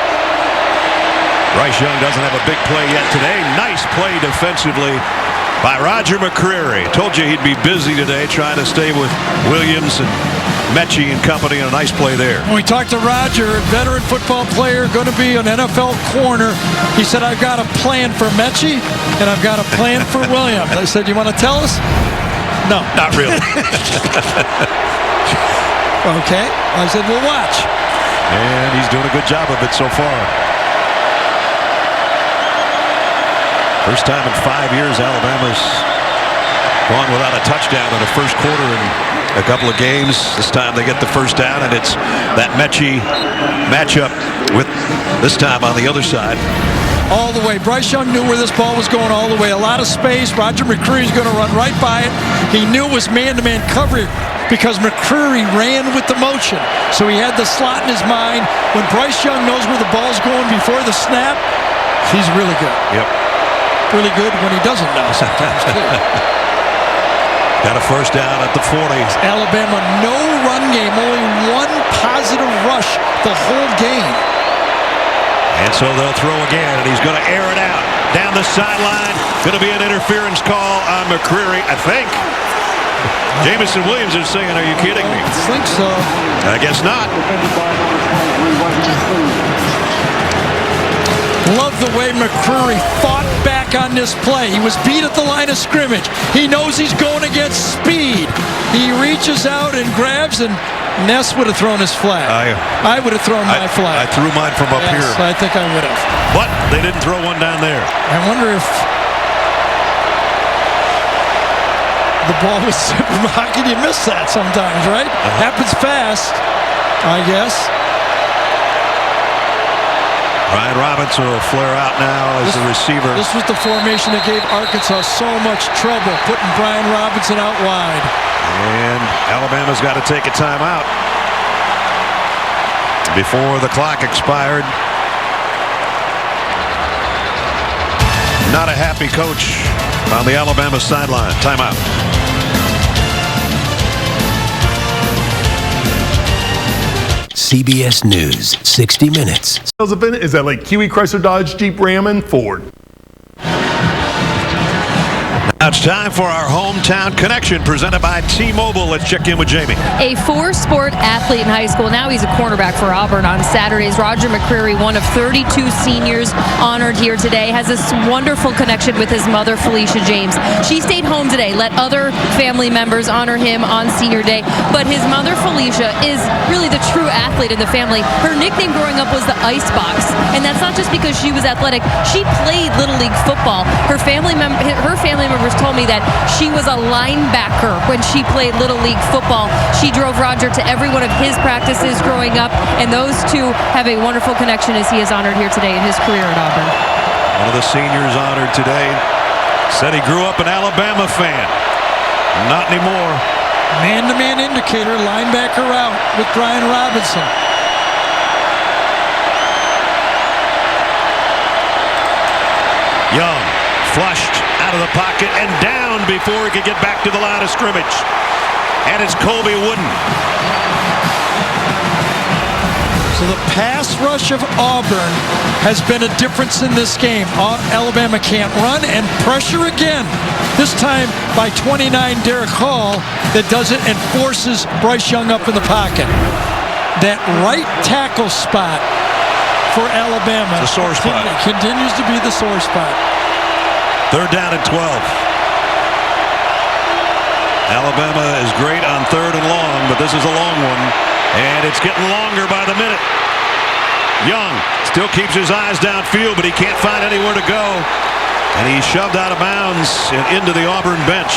Bryce Young doesn't have a big play yet today. Nice play defensively by Roger McCreary. Told you he'd be busy today trying to stay with Williams and Mechie and company, and a nice play there. When we talked to Roger, veteran football player, going to be an NFL corner. He said, I've got a plan for Mechie and I've got a plan for Williams. I said, you want to tell us? No. Not really. Okay. I said, we'll watch. And he's doing a good job of it so far. First time in 5 years Alabama's gone without a touchdown in the first quarter in a couple of games. This time they get the first down, and it's that Mechie matchup with this time on the other side. All the way. Bryce Young knew where this ball was going all the way. A lot of space. Roger McCreary's going to run right by it. He knew it was man-to-man coverage because McCreary ran with the motion. So he had the slot in his mind. When Bryce Young knows where the ball's going before the snap, he's really good. Yep. Really good when he doesn't know sometimes, too. Got a first down at the 40. Alabama, no run game. Only one positive rush the whole game. And so they'll throw again, and he's going to air it out. Down the sideline. Going to be an interference call on McCreary, I think. Jamison Williams is saying, are you kidding me? I think so. I guess not. Love the way McCreary fought back on this play. He was beat at the line of scrimmage. He knows he's going against speed. He reaches out and grabs, and Ness would have thrown his flag. I would have thrown my flag. I threw mine from up here. I think I would have. But they didn't throw one down there. I wonder if the ball was... How can you miss that sometimes, right? Happens fast, I guess. Ryan Robinson will flare out now as the receiver. This was the formation that gave Arkansas so much trouble, putting Brian Robinson out wide. And Alabama's got to take a timeout before the clock expired. Not a happy coach on the Alabama sideline. Timeout. CBS News, 60 Minutes. Sales event is at Lake Kiwi, Chrysler, Dodge, Jeep, Ram, and Ford. Now it's time for our hometown connection presented by T-Mobile. Let's check in with Jamie. A four-sport athlete in high school. Now he's a cornerback for Auburn on Saturdays. Roger McCreary, one of 32 seniors honored here today, has this wonderful connection with his mother, Felicia James. She stayed home today, let other family members honor him on senior day. But his mother, Felicia, is really the true athlete in the family. Her nickname growing up was the Icebox. And that's not just because she was athletic. She played Little League football. Her family members told me that she was a linebacker when she played Little League football. She drove Roger to every one of his practices growing up, and those two have a wonderful connection as he is honored here today in his career at Auburn. One of the seniors honored today said he grew up an Alabama fan. Not anymore. Man-to-man indicator, linebacker out with Brian Robinson. Young flushed out of the pocket and down before he could get back to the line of scrimmage. And it's Colby Wooden. So the pass rush of Auburn has been a difference in this game. Alabama can't run and pressure again. This time by 29 Derek Hall that does it and forces Bryce Young up in the pocket. That right tackle spot for Alabama the sore spot. Continues to be the sore spot. Third down and 12. Alabama is great on third and long, but this is a long one, and it's getting longer by the minute. Young still keeps his eyes downfield, but he can't find anywhere to go, and he's shoved out of bounds and into the Auburn bench.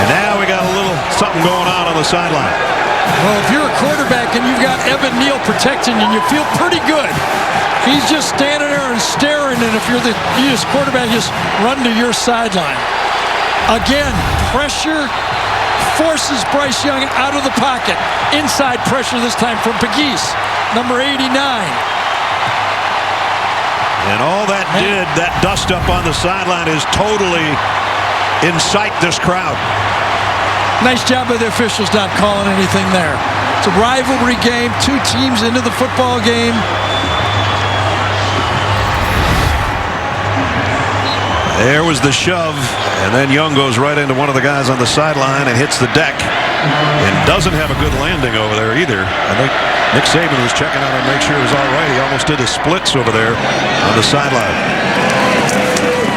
And now we got a little something going on the sideline. Well, if you're a quarterback and you've got Evan Neal protecting you, you feel pretty good. He's just standing there and staring, and if you're the quarterback, just run to your sideline. Again, pressure forces Bryce Young out of the pocket. Inside pressure this time from Pegues, number 89. And all that did, that dust up on the sideline, is totally incite this crowd. Nice job by the officials not calling anything there. It's a rivalry game, two teams into the football game. There was the shove, and then Young goes right into one of the guys on the sideline and hits the deck and doesn't have a good landing over there either. I think Nick Saban was checking out and make sure it was all right. He almost did the splits over there on the sideline.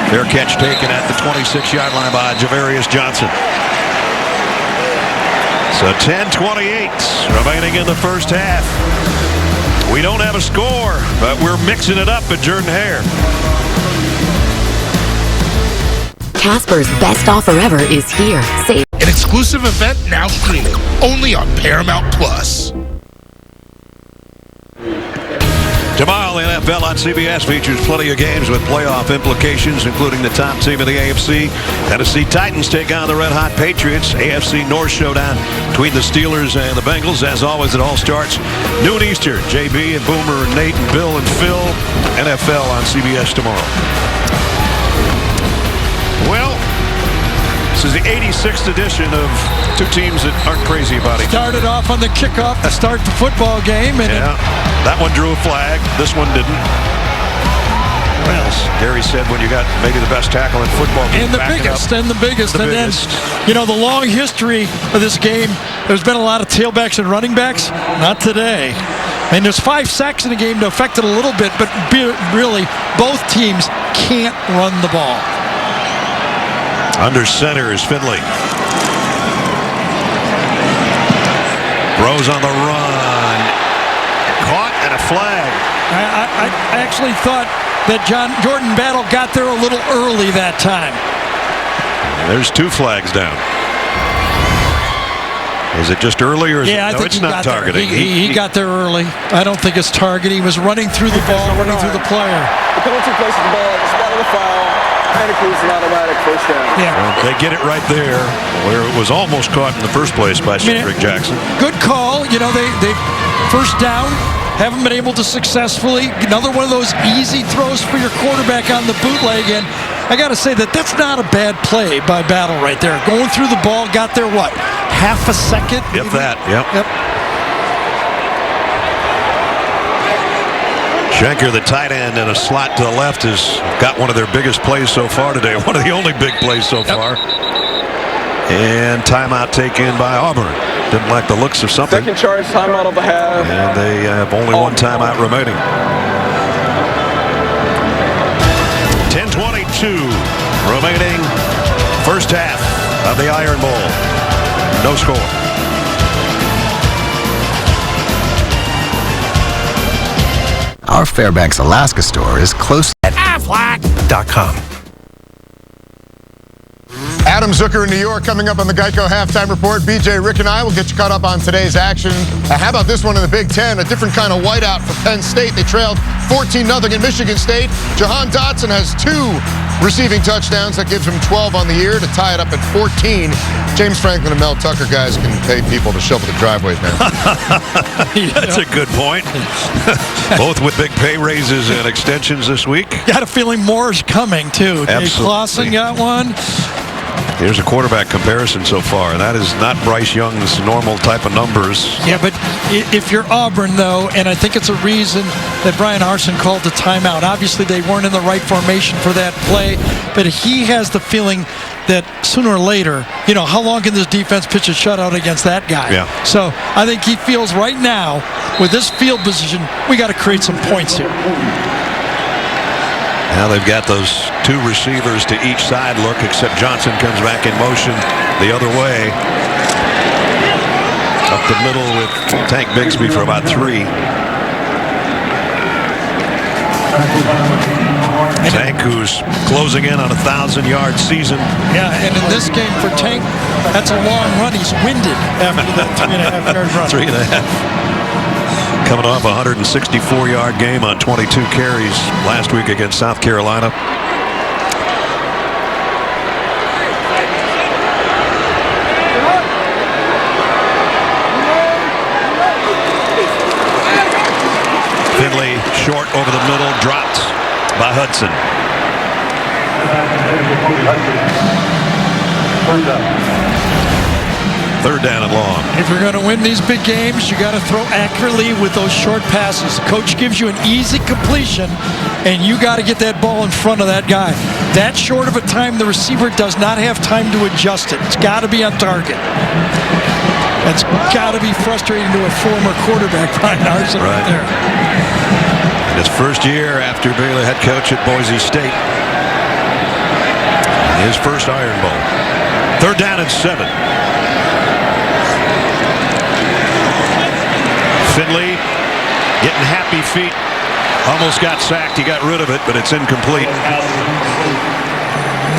Fair catch taken at the 26-yard line by Javarius Johnson. So 10:28 remaining in the first half. We don't have a score, but we're mixing it up at Jordan Hare. Casper's best offer ever is here. Save an exclusive event now streaming only on Paramount Plus. Tomorrow, the NFL on CBS features plenty of games with playoff implications, including the top team in the AFC. Tennessee Titans take on the red-hot Patriots. AFC North showdown between the Steelers and the Bengals. As always, it all starts noon Eastern. JB and Boomer and Nate and Bill and Phil. NFL on CBS tomorrow. Well, this is the 86th edition of two teams that aren't crazy about it. Started off on the kickoff to start the football game. And that one drew a flag. This one didn't. Well, as Gary said, when you got maybe the best tackle in football. And the biggest. And the biggest. And then, the long history of this game, there's been a lot of tailbacks and running backs. Not today. And there's 5 sacks in the game to affect it a little bit, but really, both teams can't run the ball. Under center is Finley. Rose on the run. Caught and a flag. I actually thought that Jordan Battle got there a little early that time. There's 2 flags down. Is it just early or is it? I think it's not targeting. He got there early. I don't think it's targeting. He was running through the ball, running through the player. The penalty places the ball at the spot of the foul. And it proves an automatic first down. Yeah. Well, they get it right there where it was almost caught in the first place by Cedric Jackson. Good call. They first down, haven't been able to successfully. Another one of those easy throws for your quarterback on the bootleg. And I got to say that's not a bad play by Battle right there. Going through the ball, got there, what, half a second? Yep, that. Yep. Schenker, the tight end, in a slot to the left, has got one of their biggest plays so far today. One of the only big plays so far. And timeout taken by Auburn. Didn't like the looks of something. Second charge, timeout of the half. And they have only one timeout remaining. 10:22 remaining. First half of the Iron Bowl. No score. Our Fairbanks, Alaska store is close at Aflac.com. Adam Zucker in New York coming up on the Geico Halftime Report. BJ, Rick, and I will get you caught up on today's action. How about this one in the Big Ten? A different kind of whiteout for Penn State. They trailed 14-0 in Michigan State. Jahan Dotson has 2 receiving touchdowns. That gives him 12 on the year to tie it up at 14. James Franklin and Mel Tucker guys can pay people to shovel the driveways now. That's a good point. Both with big pay raises and extensions this week. Got a feeling more is coming, too. Dave Absolutely. Clausen got one. Here's a quarterback comparison so far, and that is not Bryce Young's normal type of numbers. Yeah, but if you're Auburn, though, and I think it's a reason that Brian Harsin called the timeout. Obviously, they weren't in the right formation for that play, but he has the feeling that sooner or later, how long can this defense pitch a shutout against that guy? Yeah. So I think he feels right now, with this field position, we got to create some points here. Now they've got those 2 receivers to each side look, except Johnson comes back in motion the other way. Up the middle with Tank Bigsby for about 3. Tank, who's closing in on a 1,000-yard season. Yeah, and in this game for Tank, that's a long run. He's winded after that 3.5-yard run. 3.5. Coming off a 164-yard game on 22 carries last week against South Carolina. Finley short over the middle, dropped by Hudson. Third down and long. If you're going to win these big games, you got to throw accurately with those short passes. Coach gives you an easy completion, and you got to get that ball in front of that guy. That short of a time, the receiver does not have time to adjust it. It's got to be on target. That's got to be frustrating to a former quarterback, Brian Harsin, right there. In his first year after being the head coach at Boise State. His first Iron Bowl. Third down and 7. Finley getting happy feet. Almost got sacked. He got rid of it, but it's incomplete.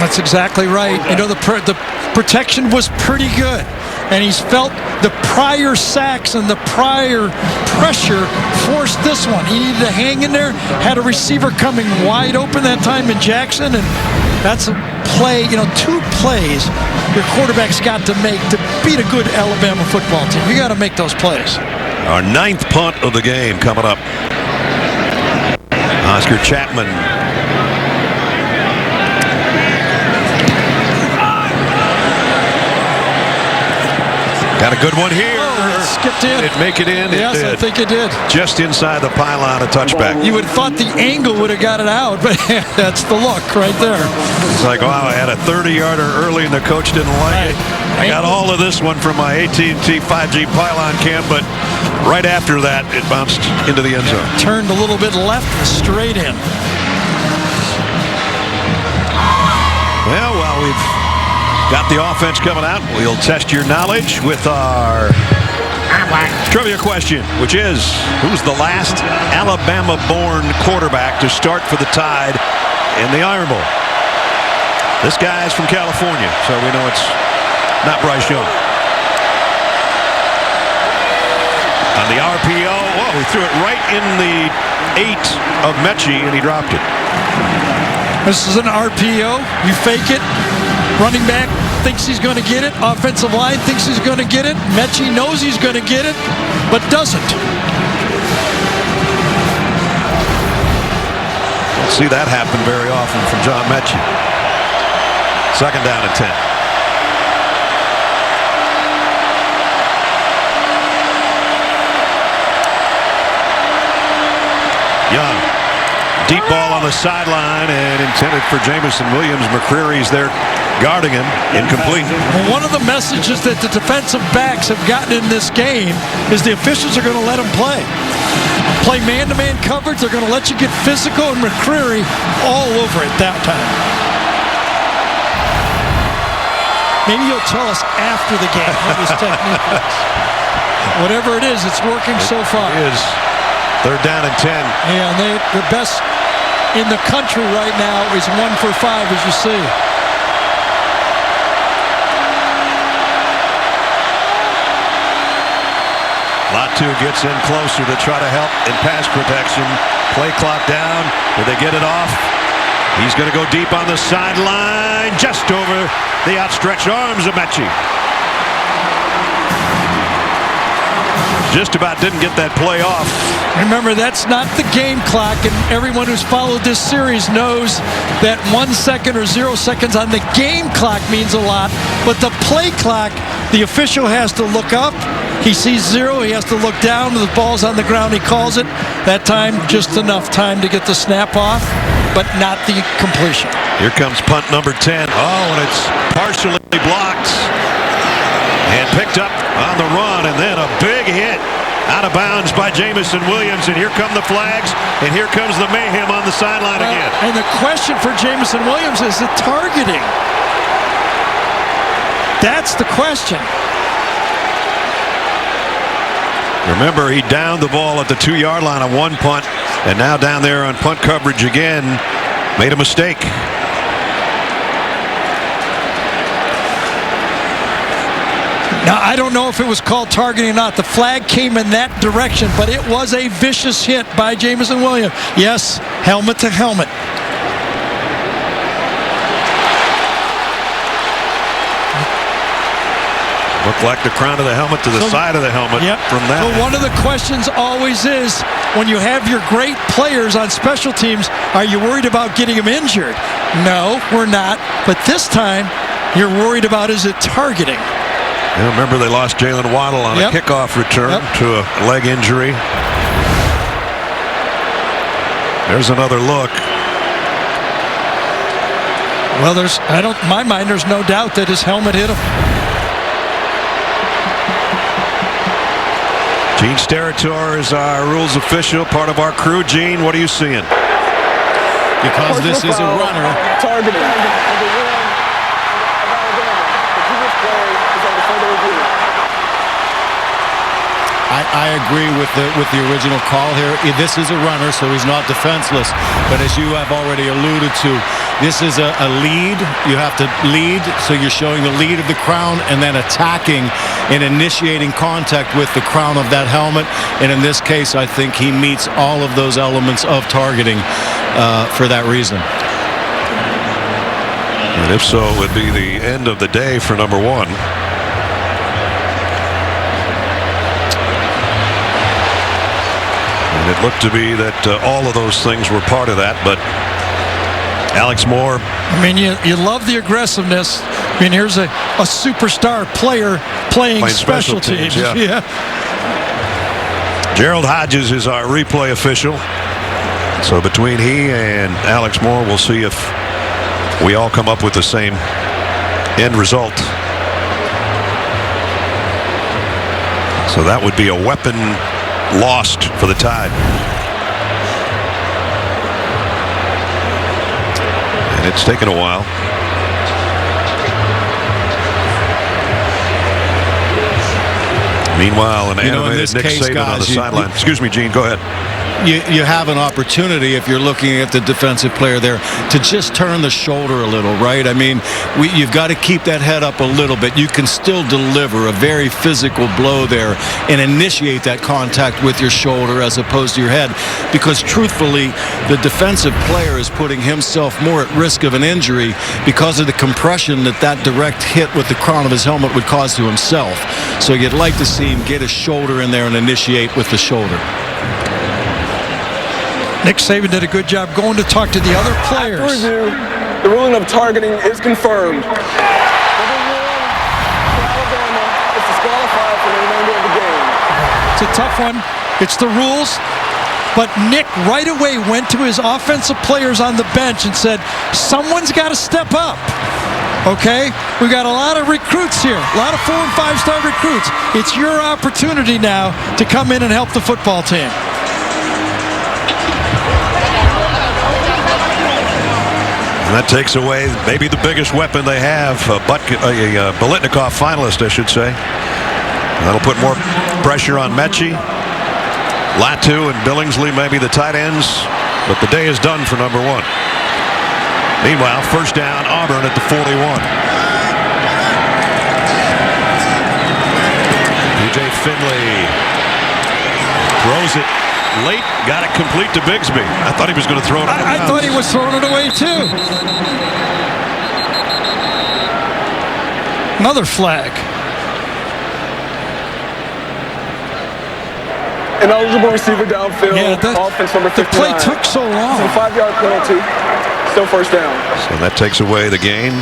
That's exactly right. The protection was pretty good. And he's felt the prior sacks and the prior pressure forced this one. He needed to hang in there. Had a receiver coming wide open that time in Jackson. And that's a play, 2 plays your quarterback's got to make to beat a good Alabama football team. You got to make those plays. Our 9th punt of the game coming up. Oscar Chapman. Got a good one here. Oh, it skipped in. Did it make it in? Yes, I think it did. Just inside the pylon, a touchback. You would have thought the angle would have got it out, but that's the look right there. It's like, wow, I had a 30-yarder early and the coach didn't like it. I got all of this one from my AT&T 5G pylon cam, but right after that, it bounced into the end zone. Turned a little bit left and straight in. Well, while we've got the offense coming out, we'll test your knowledge with our trivia question, which is, who's the last Alabama-born quarterback to start for the Tide in the Iron Bowl? This guy's from California, so we know it's not Bryce Young. On the RPO, he threw it right in the 8 of Mechie, and he dropped it. This is an RPO. You fake it. Running back thinks he's going to get it. Offensive line thinks he's going to get it. Mechie knows he's going to get it, but doesn't. Don't see that happen very often from John Mechie. Second down and 10. Young Deep ball on the sideline and intended for Jamison Williams. McCreary's there guarding him. Incomplete. Well, one of the messages that the defensive backs have gotten in this game is the officials are going to let them play. Play man-to-man coverage. They're going to let you get physical, and McCreary all over it that time. Maybe you'll tell us after the game what his technique is. Whatever it is, it's working so far. It is. Third down and 10. Yeah, and the best in the country right now is 1 for 5, as you see. Latu gets in closer to try to help in pass protection. Play clock down. Will they get it off? He's going to go deep on the sideline, just over the outstretched arms of Mechie. Just about didn't get that play off. Remember, that's not the game clock, and everyone who's followed this series knows that 1 second or 0 seconds on the game clock means a lot, but the play clock, the official has to look up. He sees 0, he has to look down, the ball's on the ground, he calls it. That time, just enough time to get the snap off, but not the completion. Here comes punt number 10. Oh, and it's partially blocked and picked up on the run, and then a big hit out of bounds by Jamison Williams, and here come the flags, and here comes the mayhem on the sideline again. And the question for Jamison Williams is the targeting. That's the question. Remember, he downed the ball at the 2-yard line on one punt, and now down there on punt coverage again, made a mistake. Now, I don't know if it was called targeting or not. The flag came in that direction, but it was a vicious hit by Jamison Williams. Yes, helmet to helmet. Looked like the crown of the helmet to the side of the helmet from that. So one of the questions always is, when you have your great players on special teams, are you worried about getting them injured? No, we're not. But this time, you're worried about, is it targeting? Yeah, remember, they lost Jalen Waddle on a kickoff return to a leg injury. There's another look. Well, in my mind, there's no doubt that his helmet hit him. Gene Steratore is our rules official, part of our crew. Gene, what are you seeing? Because this is a runner. Targeting. I agree with the original call here. This is a runner, so he's not defenseless. But as you have already alluded to, this is a lead. You have to lead, so you're showing the lead of the crown and then attacking and initiating contact with the crown of that helmet. And in this case, I think he meets all of those elements of targeting for that reason. And if so, it would be the end of the day for number 1. And it looked to be that all of those things were part of that, but Alex Moore. I mean, you love the aggressiveness. I mean, here's a superstar player playing special teams. Yeah. Gerald Hodges is our replay official. So between he and Alex Moore, we'll see if we all come up with the same end result. So that would be a weapon lost for the Tide. And it's taken a while. Meanwhile, an animated Nick Saban on the sideline. Excuse me, Gene, go ahead. You have an opportunity, if you're looking at the defensive player there, to just turn the shoulder a little, right? I mean, you've got to keep that head up a little bit. You can still deliver a very physical blow there and initiate that contact with your shoulder as opposed to your head, because truthfully, the defensive player is putting himself more at risk of an injury because of the compression that direct hit with the crown of his helmet would cause to himself. So you'd like to see him get his shoulder in there and initiate with the shoulder. Nick Saban did a good job going to talk to the other players. After review, the ruling of targeting is confirmed. Number 1 for Alabama is disqualified for the remainder of the game. It's a tough one. It's the rules. But Nick right away went to his offensive players on the bench and said, someone's got to step up. Okay? We've got a lot of recruits here, a lot of 4- and 5-star recruits. It's your opportunity now to come in and help the football team. And that takes away maybe the biggest weapon they have, a Biletnikoff finalist, I should say. That'll put more pressure on Mechie. Latu and Billingsley may be the tight ends, but the day is done for number 1. Meanwhile, first down, Auburn at the 41. TJ Finley throws it late, got it complete to Bigsby. I thought he was going to throw it out of bounds. I thought he was throwing it away too. Another flag. Ineligible receiver downfield. Yeah, offense number 59. The play took so long. It's a 5-yard penalty. Still first down. So that takes away the gain.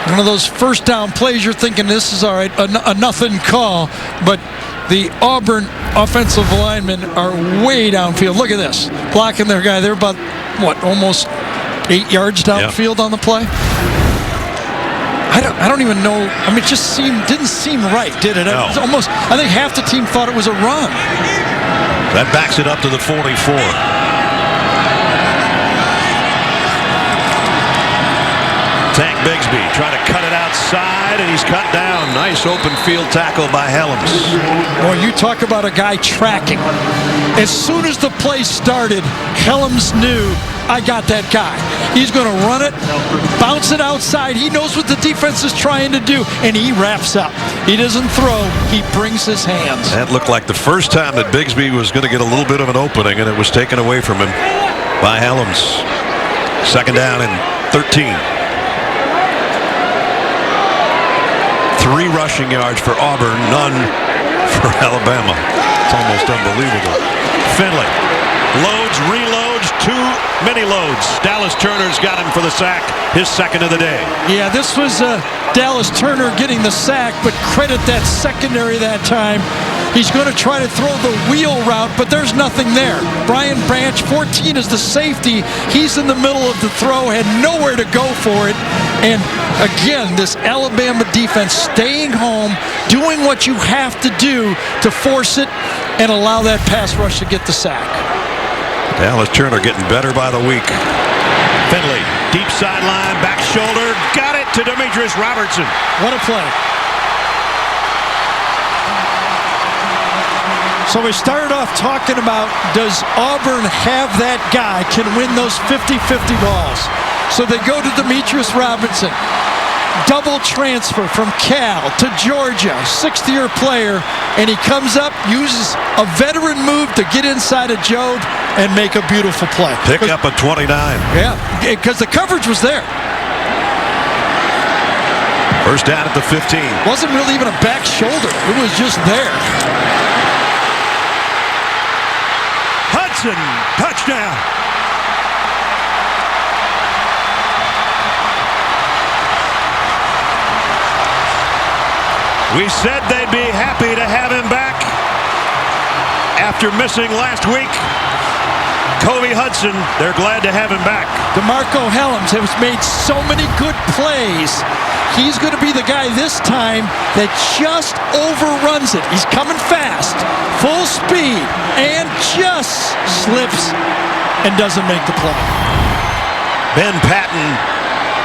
One of those first down plays you're thinking this is all right, a nothing call, but the Auburn offensive linemen are way downfield. Look at this, blocking their guy. They're about, what, almost 8 yards downfield on the play? I don't even know. I mean, it just didn't seem right, did it? No. It was almost, I think half the team thought it was a run. That backs it up to the 44. Tank Bigsby trying to cut it outside, and he's cut down. Nice open field tackle by Helms. Boy, you talk about a guy tracking. As soon as the play started, Helms knew, I got that guy. He's going to run it, bounce it outside. He knows what the defense is trying to do, and he wraps up. He doesn't throw. He brings his hands. That looked like the first time that Bigsby was going to get a little bit of an opening, and it was taken away from him by Helms. Second down and 13. 3 rushing yards for Auburn, none for Alabama. It's almost unbelievable. Finley loads, reloads, 2 mini loads. Dallas Turner's got him for the sack, his second of the day. Yeah, this was Dallas Turner getting the sack, but credit that secondary that time. He's going to try to throw the wheel route, but there's nothing there. Brian Branch, 14, is the safety. He's in the middle of the throw, had nowhere to go for it. And again, this Alabama defense staying home, doing what you have to do to force it and allow that pass rush to get the sack. Dallas Turner getting better by the week. Finley, deep sideline, back shoulder, got it to Demetrius Robertson. What a play. So we started off talking about, does Auburn have that guy, can win those 50-50 balls? So they go to Demetrius Robinson. Double transfer from Cal to Georgia, 6th-year player, and he comes up, uses a veteran move to get inside of Jobe and make a beautiful play. Pick up a 29. Yeah, because the coverage was there. First down at the 15. Wasn't really even a back shoulder. It was just there. Hudson, touchdown. We said they'd be happy to have him back after missing last week. Kobe Hudson, they're glad to have him back. DeMarco Helms has made so many good plays. He's going to be the guy this time that just overruns it. He's coming fast, full speed, and just slips and doesn't make the play. Ben Patton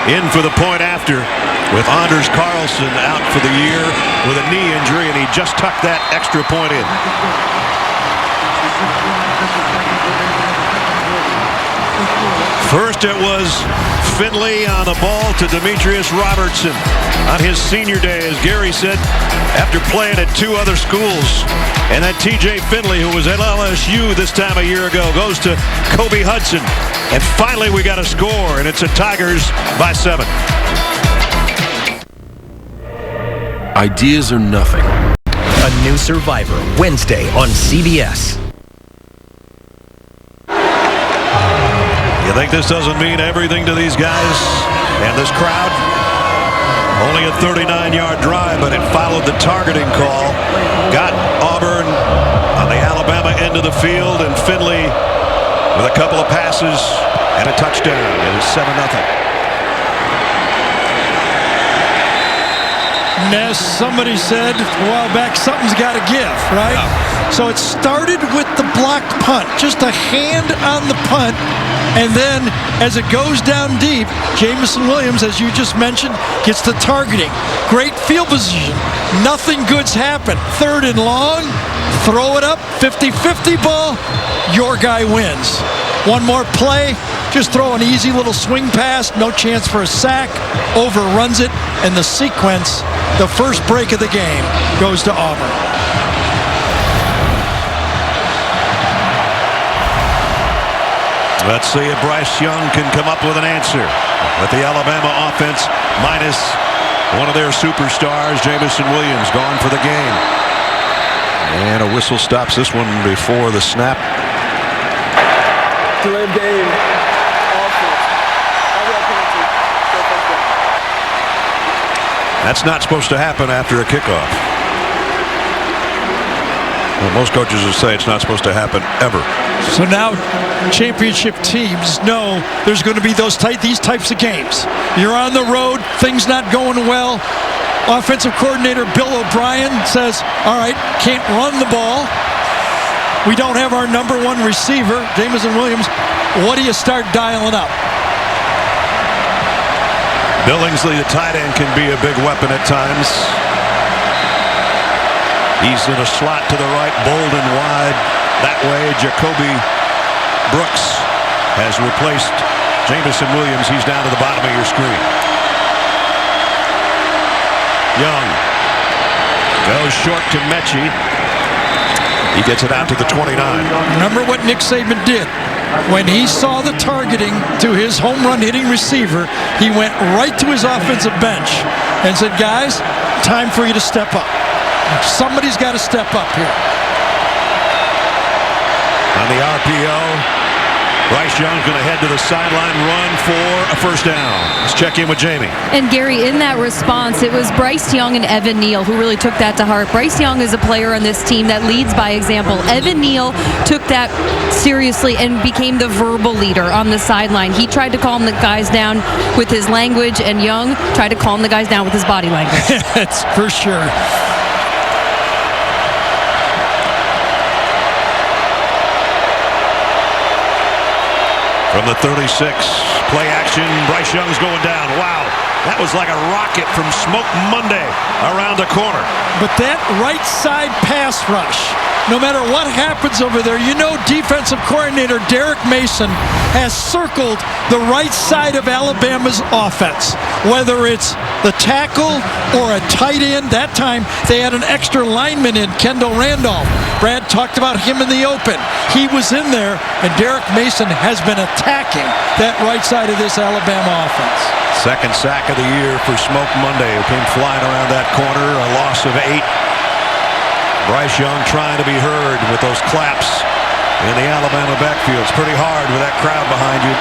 in for the point after, with Anders Carlson out for the year with a knee injury, and he just tucked that extra point in. First it was Finley on the ball to Demetrius Robertson on his senior day, as Gary said, after playing at 2 other schools. And then TJ Finley, who was at LSU this time a year ago, goes to Kobe Hudson. And finally we got a score, and it's the Tigers by 7. Ideas are nothing. A new Survivor, Wednesday on CBS. You think this doesn't mean everything to these guys and this crowd? Only a 39-yard drive, but it followed the targeting call. Got Auburn on the Alabama into the field, and Finley with a couple of passes and a touchdown. It is 7-0. Ness, somebody said a while back, something's got to give, right? Yeah. So it started with the block punt, just a hand on the punt, and then as it goes down deep, Jameson Williams, as you just mentioned, gets the targeting. Great field position. Nothing good's happened. 3rd and long, throw it up, 50-50 ball, your guy wins. One more play, just throw an easy little swing pass, no chance for a sack, overruns it, and the sequence, the first break of the game, goes to Auburn. Let's see if Bryce Young can come up with an answer. With the Alabama offense minus one of their superstars, Jameson Williams, gone for the game. And a whistle stops this one before the snap. Delay of game. That's not supposed to happen after a kickoff. Well, most coaches would say it's not supposed to happen ever. So now championship teams know there's going to be these types of games. You're on the road, things not going well. Offensive coordinator Bill O'Brien says, all right, can't run the ball. We don't have our number one receiver, Jameson Williams. What do you start dialing up? Billingsley, the tight end, can be a big weapon at times. He's in a slot to the right, Bolden wide that way. Jacoby Brooks has replaced Jameson Williams. He's down to the bottom of your screen. Young goes short to Mechie. He gets it out to the 29. Remember what Nick Saban did? When he saw the targeting to his home run hitting receiver, he went right to his offensive bench and said, guys, time for you to step up. Somebody's got to step up here. On the RPO, Bryce Young's going to head to the sideline, run for a first down. Let's check in with Jamie. And Gary, in that response, it was Bryce Young and Evan Neal who really took that to heart. Bryce Young is a player on this team that leads by example. Evan Neal took that seriously and became the verbal leader on the sideline. He tried to calm the guys down with his language, and Young tried to calm the guys down with his body language. That's for sure. From the 36, play action, Bryce Young's going down. Wow, that was like a rocket from Smoke Monday around the corner. But that right side pass rush, no matter what happens over there, you know defensive coordinator Derek Mason has circled the right side of Alabama's offense. Whether it's the tackle or a tight end, that time they had an extra lineman in, Kendall Randolph. Brad talked about him in the open. He was in there, and Derek Mason has been attacking that right side of this Alabama offense. Second sack of the year for Smoke Monday, who came flying around that corner, a loss of 8. Bryce Young trying to be heard with those claps in the Alabama backfield. It's pretty hard with that crowd behind you.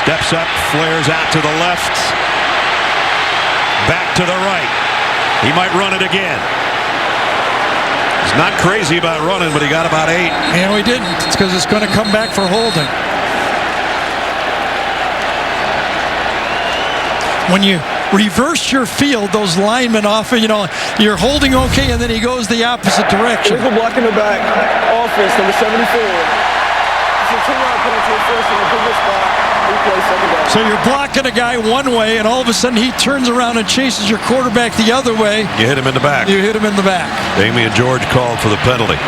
Steps up, flares out to the left. Back to the right. He might run it again. He's not crazy about running, but he got about 8. And we didn't. It's because it's going to come back for holding. When you reverse your field, those linemen off, you're holding okay, and then he goes the opposite direction. Illegal block in the back. Offense, number 74. It's a 2-yard penalty, first in the biggest spot. So you're blocking a guy one way, and all of a sudden he turns around and chases your quarterback the other way. You hit him in the back. You hit him in the back. Damian George called for the penalty.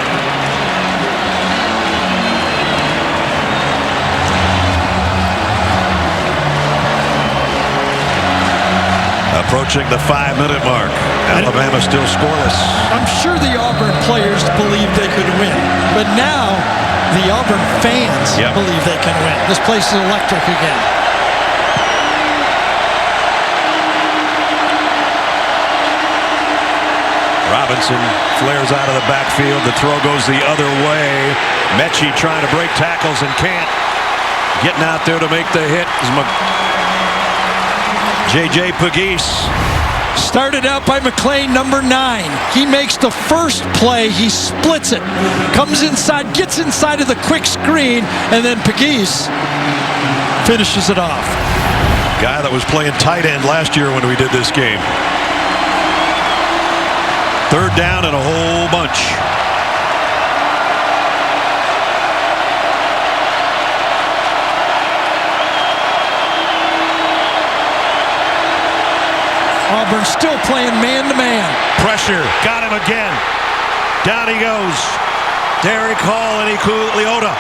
Approaching the 5-minute mark. Alabama still scoreless. I'm sure the Auburn players believed they could win, but now the Auburn fans believe they can win. This place is electric again. Robinson flares out of the backfield. The throw goes the other way. Mechie trying to break tackles and can't. Getting out there to make the hit is J.J. Pegues. Started out by McLean, number 9. He makes the first play. He splits it. Comes inside, gets inside of the quick screen, and then Pegues finishes it off. Guy that was playing tight end last year when we did this game. Third down and a whole bunch. Auburn still playing man-to-man. Pressure. Got him again. Down he goes. Derek Hall and Iku Leota.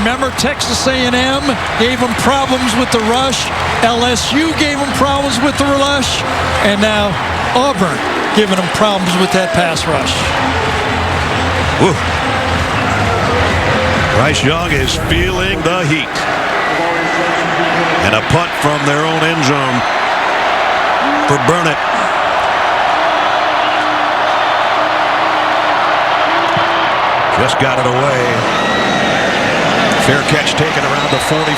Remember, Texas A&M gave them problems with the rush. LSU gave them problems with the rush. And now Auburn giving them problems with that pass rush. Woo. Bryce Young is feeling the heat. And a punt from their own end zone for Burnett. Just got it away. Fair catch taken around the 45.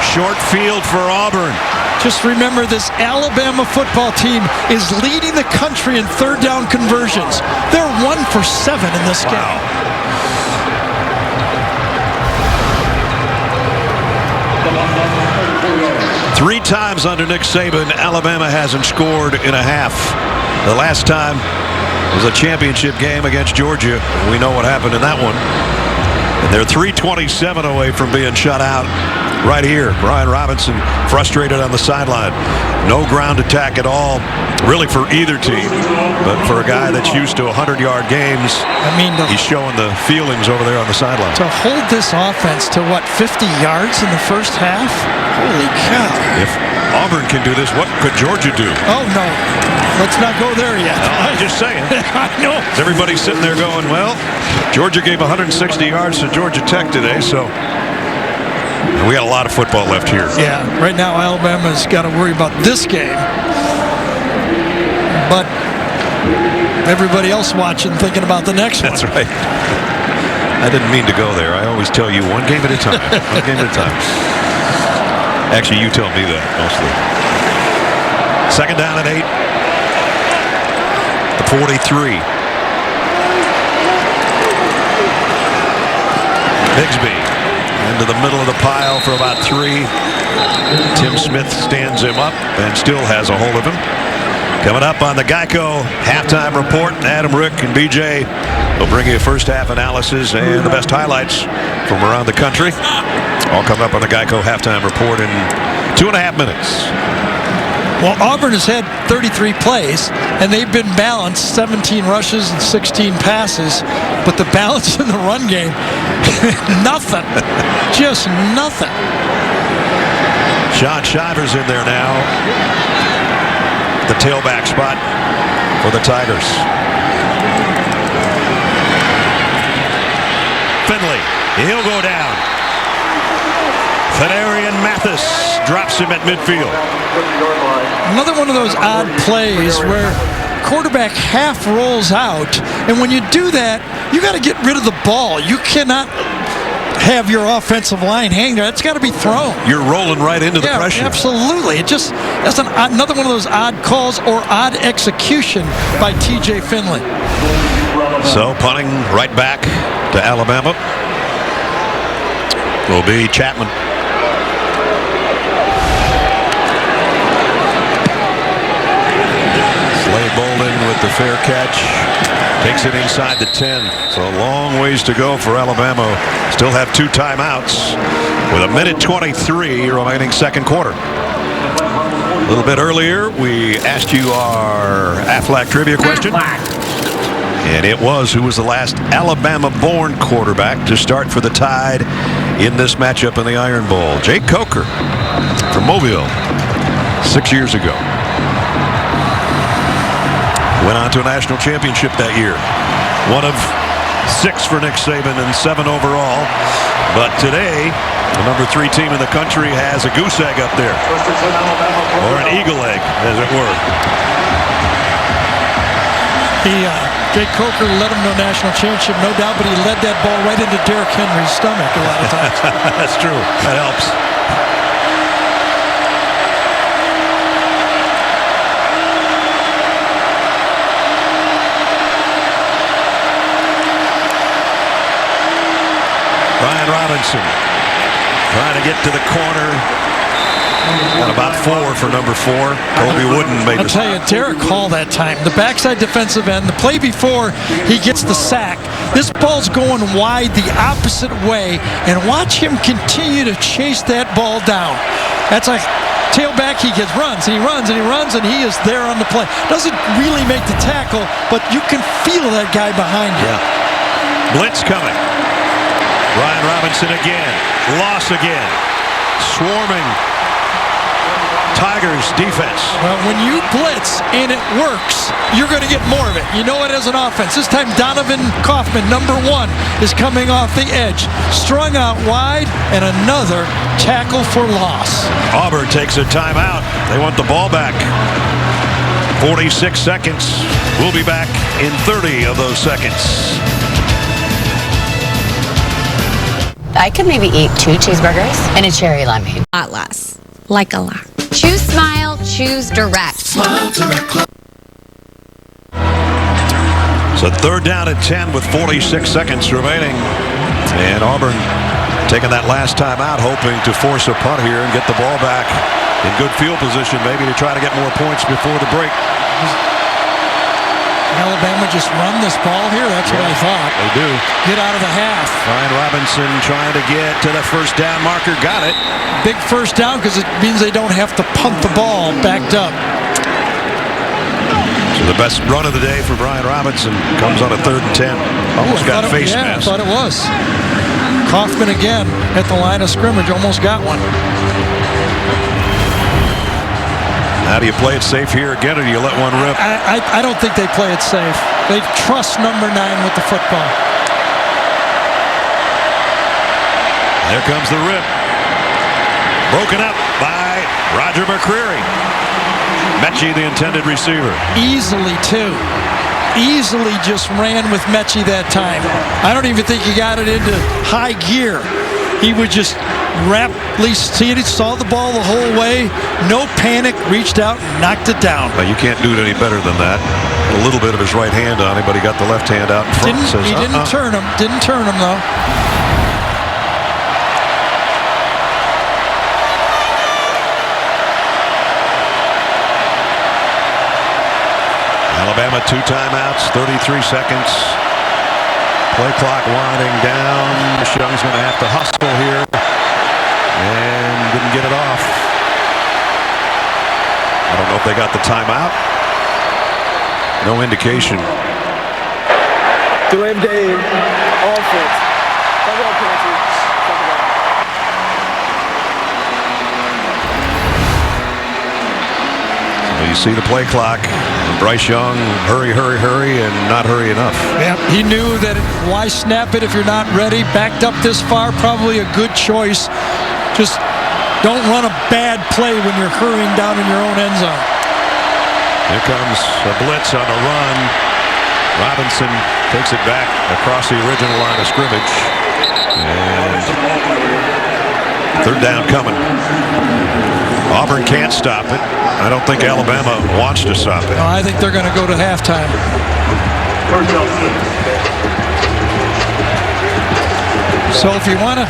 Short field for Auburn. Just remember, this Alabama football team is leading the country in third down conversions. They're 1 for 7 in this game. 3 times under Nick Saban, Alabama hasn't scored in a half. The last time was a championship game against Georgia. We know what happened in that one. And they're 3:27 away from being shut out right here. Brian Robinson frustrated on the sideline. No ground attack at all, really, for either team. But for a guy that's used to 100-yard games, I mean, he's showing the feelings over there on the sideline. To hold this offense to, what, 50 yards in the first half? Holy cow. If Auburn can do this, what could Georgia do? Oh, no. Let's not go there yet. I'm just saying. I know. Everybody's sitting there going, well, Georgia gave 160 yards to Georgia Tech today, so we got a lot of football left here. Yeah, right now Alabama's got to worry about this game. But everybody else watching thinking about the next one. That's right. I didn't mean to go there. I always tell you one game at a time. One game at a time. Actually, you tell me that mostly. Second down and 8. The 43. Bigsby into the middle of the pile for about 3. Tim Smith stands him up and still has a hold of him. Coming up on the Geico halftime report, Adam, Rick, and BJ will bring you a first half analysis and the best highlights from around the country. All coming up on the Geico halftime report in 2.5 minutes. Well, Auburn has had 33 plays, and they've been balanced, 17 rushes and 16 passes. But the balance in the run game, nothing. Just nothing. Sean Shivers in there now. The tailback spot for the Tigers. Finley, he'll go down. Fedarian Mathis drops him at midfield. Another one of those odd plays where quarterback half rolls out, and when you do that, you got to get rid of the ball. You cannot have your offensive line hang there. It's got to be thrown. You're rolling right into the pressure. Absolutely. That's another one of those odd calls or odd execution by TJ Finley. So punting right back to Alabama will be Chapman. Slade Bolden with the fair catch. Takes it inside the 10. So a long ways to go for Alabama. Still have 2 timeouts with 1:23 remaining second quarter. A little bit earlier, we asked you our Aflac trivia question. And it was, who was the last Alabama-born quarterback to start for the Tide in this matchup in the Iron Bowl? Jake Coker from Mobile 6 years ago. Went on to a national championship that year. One of 6 for Nick Saban and 7 overall. But today, the number 3 team in the country has a goose egg up there. Or an eagle egg, as it were. Jake Coker led him to a national championship, no doubt, but he led that ball right into Derrick Henry's stomach a lot of times. That's true. That helps. Brian Robinson trying to get to the corner. Got about 4 for number 4. Kobe Wooden made I'll tell you, Derek Hall that time, the backside defensive end, the play before he gets the sack, this ball's going wide the opposite way, and watch him continue to chase that ball down. That's like tailback, he runs, and he runs, and he runs, and he is there on the play. Doesn't really make the tackle, but you can feel that guy behind you. Yeah. Blitz coming. Brian Robinson again. Loss again. Swarming Tigers defense. Well, when you blitz and it works, you're going to get more of it. You know it as an offense. This time Donovan Kaufman, number 1, is coming off the edge. Strung out wide, and another tackle for loss. Auburn takes a timeout. They want the ball back. 46 seconds. We'll be back in 30 of those seconds. I could maybe eat 2 cheeseburgers and a cherry limeade. A lot less. Like a lot. Choose Smile, choose Direct. Smile Direct Club. So 3rd down and 10 with 46 seconds remaining. And Auburn taking that last time out, hoping to force a punt here and get the ball back in good field position, maybe to try to get more points before the break. Alabama just run this ball here? That's what I thought. They do. Get out of the half. Brian Robinson trying to get to the first down marker. Got it. Big first down because it means they don't have to punt the ball backed up. So the best run of the day for Brian Robinson comes on a 3rd and 10. Almost got face mask. I thought it was. Kaufman again at the line of scrimmage. Almost got one. How do you play it safe here again, or do you let one rip? I don't think they play it safe. They trust number 9 with the football. There comes the rip. Broken up by Roger McCreary. Mechie, the intended receiver. Easily, too. Easily just ran with Mechie that time. I don't even think he got it into high gear. He would just rapidly see it. He saw the ball the whole way. No panic. Reached out and knocked it down. Well, you can't do it any better than that. A little bit of his right hand on it, but he got the left hand out in front. He didn't turn him. Didn't turn him, though. Alabama 2 timeouts, 33 seconds. Play clock winding down. Young's going to have to hustle here. And didn't get it off. I don't know if they got the timeout. No indication. Delay of game. Offense. You see the play clock. Bryce Young, hurry, hurry, hurry, and not hurry enough. Yeah, he knew that why snap it if you're not ready. Backed up this far, probably a good choice. Just don't run a bad play when you're hurrying down in your own end zone. Here comes a blitz on a run. Robinson takes it back across the original line of scrimmage. And 3rd down coming. Auburn can't stop it. I don't think Alabama wants to stop it. No, I think they're going to go to halftime. So if you want to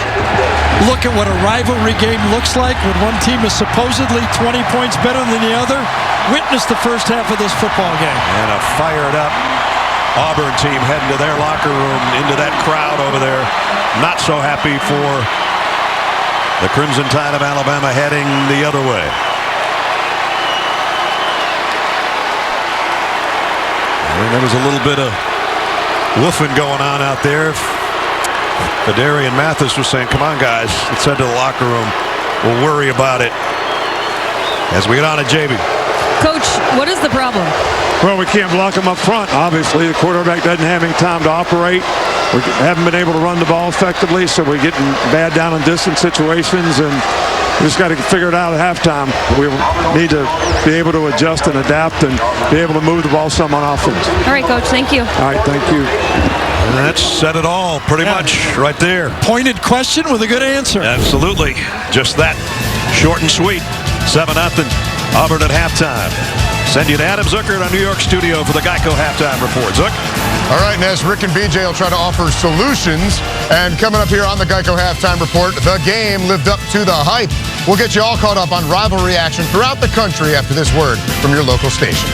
look at what a rivalry game looks like when one team is supposedly 20 points better than the other, witness the first half of this football game. And a fired up Auburn team heading to their locker room, into that crowd over there. Not so happy for the Crimson Tide of Alabama heading the other way. I mean, there was a little bit of woofing going on out there. Fedarian Mathis was saying, come on, guys, let's head to the locker room. We'll worry about it as we get on to JB. Coach, what is the problem? Well, we can't block him up front. Obviously, the quarterback doesn't have any time to operate. We haven't been able to run the ball effectively, so we're getting bad down and distance situations. And We just got to figure it out at halftime. We need to be able to adjust and adapt and be able to move the ball some on offense. All right, Coach. Thank you. All right, thank you. And that said it all, pretty much, right there. Pointed question with a good answer. Absolutely. Just that. Short and sweet. 7-0. Auburn at halftime. Send you to Adam Zucker in our New York studio for the Geico halftime report. Zuck. All right, Ness, Rick and BJ will try to offer solutions. And coming up here on the Geico halftime report, the game lived up to the hype. We'll get you all caught up on rivalry action throughout the country after this word from your local station.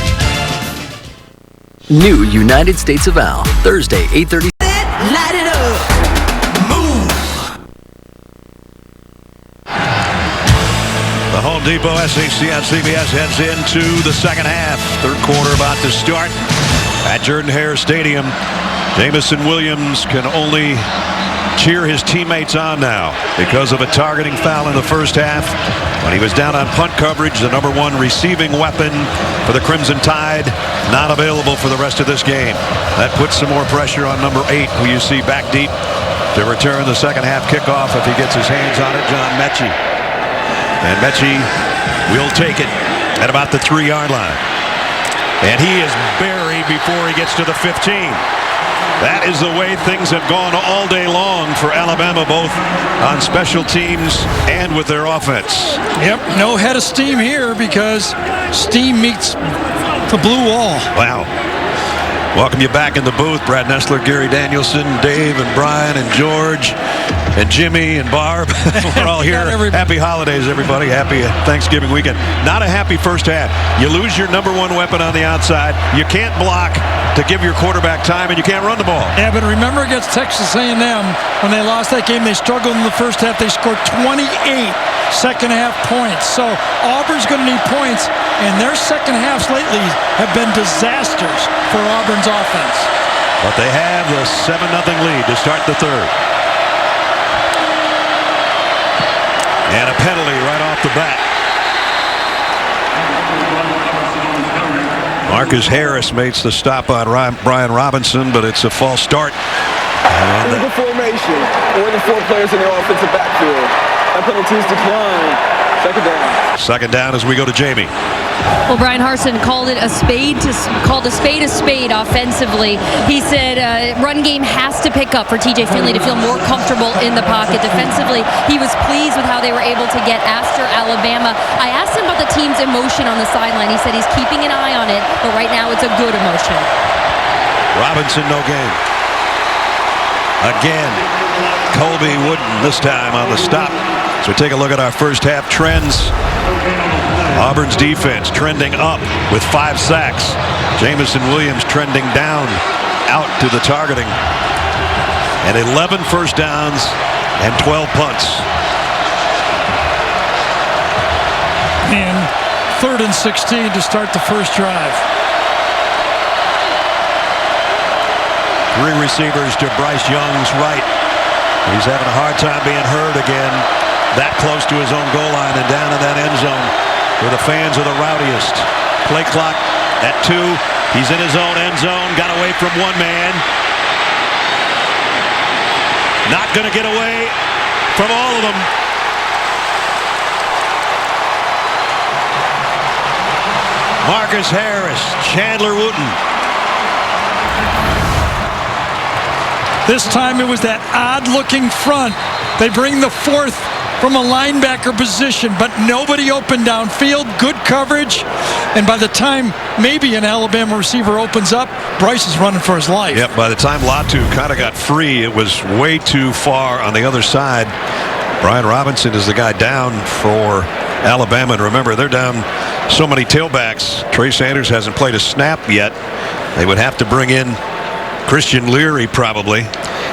New United States of Al, Thursday, 8:30. Light it up. Move. The Home Depot SEC on CBS heads into the second half. Third quarter about to start at Jordan-Hare Stadium. Jamison Williams can only cheer his teammates on now because of a targeting foul in the first half when he was down on punt coverage, the #1 receiving weapon for the Crimson Tide, not available for the rest of this game. That puts some more pressure on number 8, who you see back deep to return the second half kickoff if he gets his hands on it, John Mechie. And Mechie will take it at about the 3-yard line. And he is buried before he gets to the 15. That is the way things have gone all day long for Alabama, both on special teams and with their offense. Yep, no head of steam here because steam meets the blue wall. Wow. Welcome you back in the booth, Brad Nessler, Gary Danielson, Dave and Brian and George and Jimmy and Barb. We're all here. Happy holidays, everybody. Happy Thanksgiving weekend. Not a happy first half. You lose your #1 weapon on the outside. You can't block to give your quarterback time, and you can't run the ball. Yeah, but remember against Texas A&M, when they lost that game, they struggled in the first half. They scored 28 second half points. So Auburn's going to need points, and their second halves lately have been disasters for Auburn's offense. But they have the 7-0 lead to start the third. And a penalty right off the bat. Marcus Harris makes the stop on Brian Robinson, but it's a false start. In the formation, or the 4 players in the offensive backfield. That penalty's declined. Second down. Second down as we go to Jamie. Well, Brian Harsin called a spade a spade offensively. He said run game has to pick up for TJ Finley to feel more comfortable in the pocket. Defensively, he was pleased with how they were able to get after Alabama. I asked him about the team's emotion on the sideline. He said he's keeping an eye on it, but right now it's a good emotion. Robinson, no gain. Again, Colby Wooden this time on the stop. So take a look at our first half trends. Auburn's defense trending up with 5 sacks. Jamison Williams trending down, out to the targeting. And 11 first downs and 12 punts. And 3rd and 16 to start the first drive. 3 receivers to Bryce Young's right. He's having a hard time being heard again. That close to his own goal line and down in that end zone where the fans are the rowdiest. Play clock at 2. He's in his own end zone. Got away from 1 man. Not going to get away from all of them. Marcus Harris, Chandler Wooten. This time it was that odd-looking front. They bring the 4th from a linebacker position, but nobody open downfield. Good coverage. And by the time maybe an Alabama receiver opens up, Bryce is running for his life. Yep, by the time Latu kind of got free, it was way too far on the other side. Brian Robinson is the guy down for Alabama. And remember, they're down so many tailbacks. Trey Sanders hasn't played a snap yet. They would have to bring in Christian Leary probably.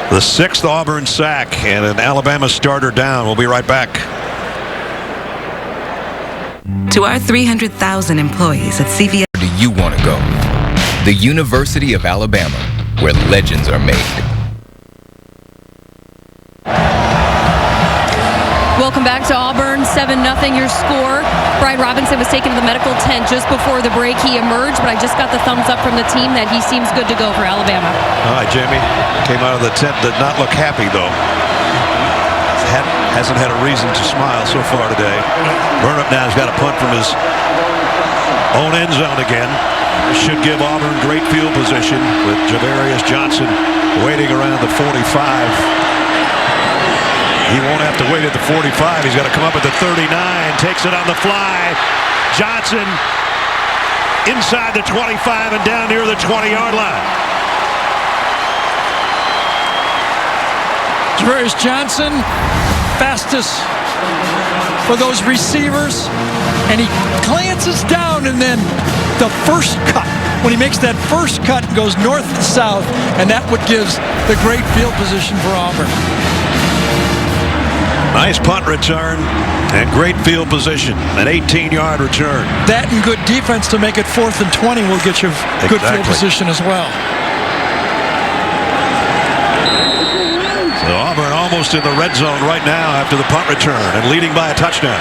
The 6th Auburn sack and an Alabama starter down. We'll be right back. To our 300,000 employees at CVS. Where do you want to go? The University of Alabama, where legends are made. Welcome back to Auburn. 7-0 your score. Brian Robinson was taken to the medical tent just before the break. He emerged, but I just got the thumbs up from the team that he seems good to go for Alabama. All right, Jamie. Came out of the tent, did not look happy, though. hasn't had a reason to smile so far today. Burnham now has got a punt from his own end zone again. Should give Auburn great field position with Javarius Johnson waiting around the 45. He won't have to wait at the 45. He's got to come up at the 39. Takes it on the fly. Johnson inside the 25 and down near the 20-yard line. Javarius Johnson, fastest for those receivers, and he glances down, and then the first cut. When he makes that first cut, goes north to south, and that what gives the great field position for Auburn. Nice punt return and great field position. An 18-yard return. That and good defense to make it 4th and 20 will get you good field position as well. So Auburn almost in the red zone right now after the punt return and leading by a touchdown.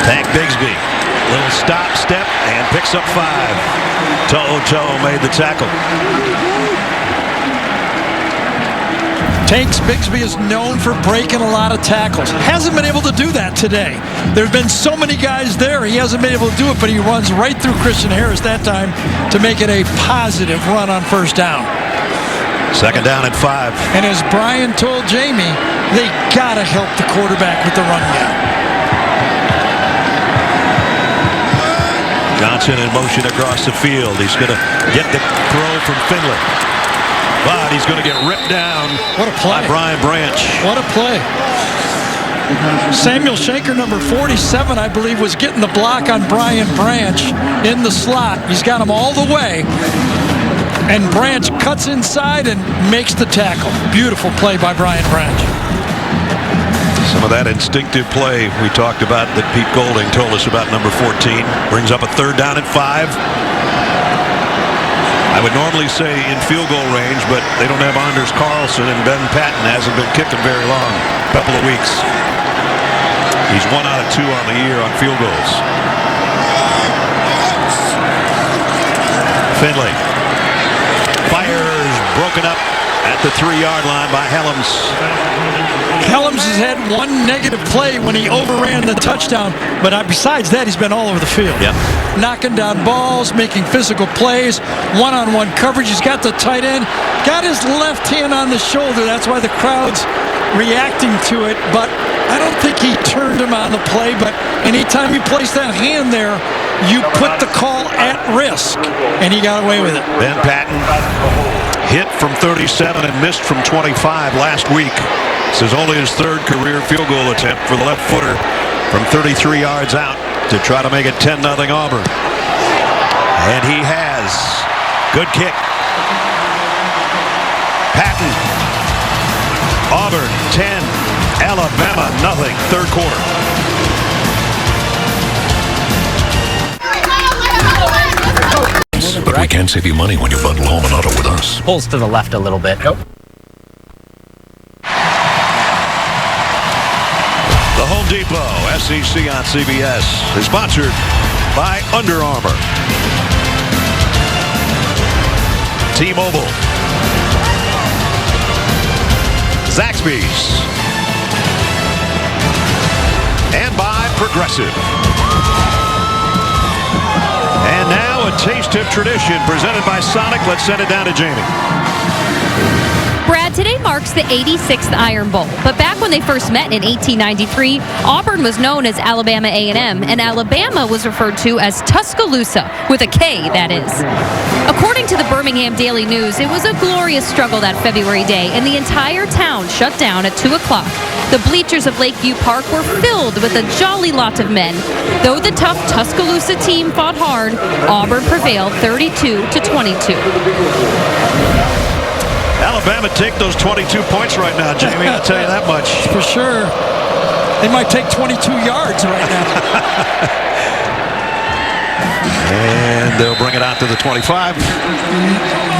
Tank Bigsby, little stop step and picks up 5. To'o made the tackle. Tanks Bigsby is known for breaking a lot of tackles. Hasn't been able to do that today. There have been so many guys there. He hasn't been able to do it, but he runs right through Christian Harris that time to make it a positive run on first down. Second down at 5. And as Brian told Jamie, they got to help the quarterback with the run game. Johnson in motion across the field. He's going to get the throw from Finley. But he's going to get ripped down what a play. By Brian Branch. What a play. Samuel Shanker, number 47, I believe, was getting the block on Brian Branch in the slot. He's got him all the way. And Branch cuts inside and makes the tackle. Beautiful play by Brian Branch. Some of that instinctive play we talked about that Pete Golding told us about, number 14. Brings up a third down at 5. I would normally say in field goal range, but they don't have Anders Carlson, and Ben Patton hasn't been kicking very long. A couple of weeks. He's 1 out of 2 on the year on field goals. Finley fires, broken up at the 3-yard line by Helms. Helms has had one negative play when he overran the touchdown, but besides that, he's been all over the field. Yep. Knocking down balls, making physical plays, one-on-one coverage. He's got the tight end, got his left hand on the shoulder. That's why the crowd's reacting to it, but I don't think he turned him on the play, but anytime you place that hand there, you put the call at risk, and he got away with it. Ben Patton hit from 37 and missed from 25 last week. This is only his 3rd career field goal attempt for the left footer from 33 yards out to try to make it 10-0 Auburn. And he has. Good kick. Patton. Auburn 10, Alabama nothing. 3rd quarter. But we can save you money when you bundle home and auto with us. Pulls to the left a little bit. The Home Depot SEC on CBS is sponsored by Under Armour, T-Mobile, Zaxby's, and by Progressive. And now a taste of tradition presented by Sonic. Let's send it down to Jamie. Brad, today marks the 86th Iron Bowl, but back when they first met in 1893, Auburn was known as Alabama A&M, and Alabama was referred to as Tuscaloosa, with a K, that is. According to the Birmingham Daily News, it was a glorious struggle that February day, and the entire town shut down at 2 o'clock. The bleachers of Lakeview Park were filled with a jolly lot of men. Though the tough Tuscaloosa team fought hard, Auburn prevailed 32-22. Alabama take those 22 points right now, Jamie. I'll tell you that much. For sure. They might take 22 yards right now. And they'll bring it out to the 25.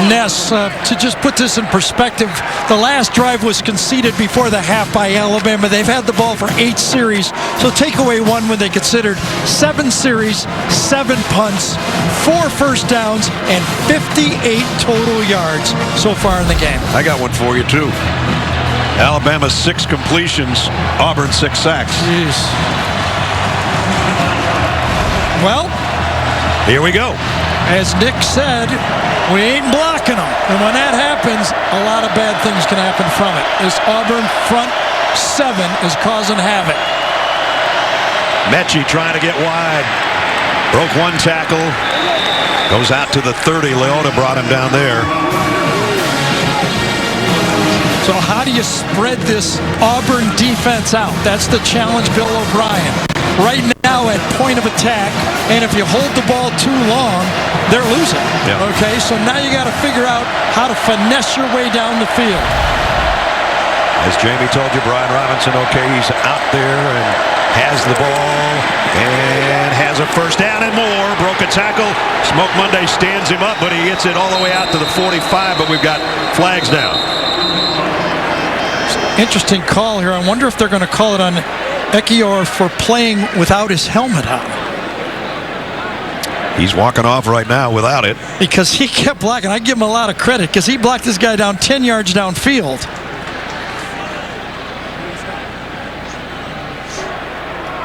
Ness, to just put this in perspective, the last drive was conceded before the half by Alabama. They've had the ball for 8 series, so take away 1 when they considered 7 series, 7 punts, 4 first downs, and 58 total yards so far in the game. I got one for you, too. Alabama 6 completions, Auburn 6 sacks. Jeez. Well, here we go. As Nick said, we ain't blocking them. And when that happens, a lot of bad things can happen from it. This Auburn front 7 is causing havoc. Mechie trying to get wide. Broke 1 tackle. Goes out to the 30. Leota brought him down there. So how do you spread this Auburn defense out? That's the challenge, Bill O'Brien. Right now at point of attack, and if you hold the ball too long, they're losing. Yeah. Okay, so now you got to figure out how to finesse your way down the field. As Jamie told you, Brian Robinson, okay, he's out there and has the ball and has a first down and more. Broke a tackle. Smoke Monday stands him up, but he gets it all the way out to the 45, but we've got flags down. Interesting call here. I wonder if they're going to call it on Ekiyor for playing without his helmet on. He's walking off right now without it. Because he kept blocking. I give him a lot of credit because he blocked this guy down 10 yards downfield.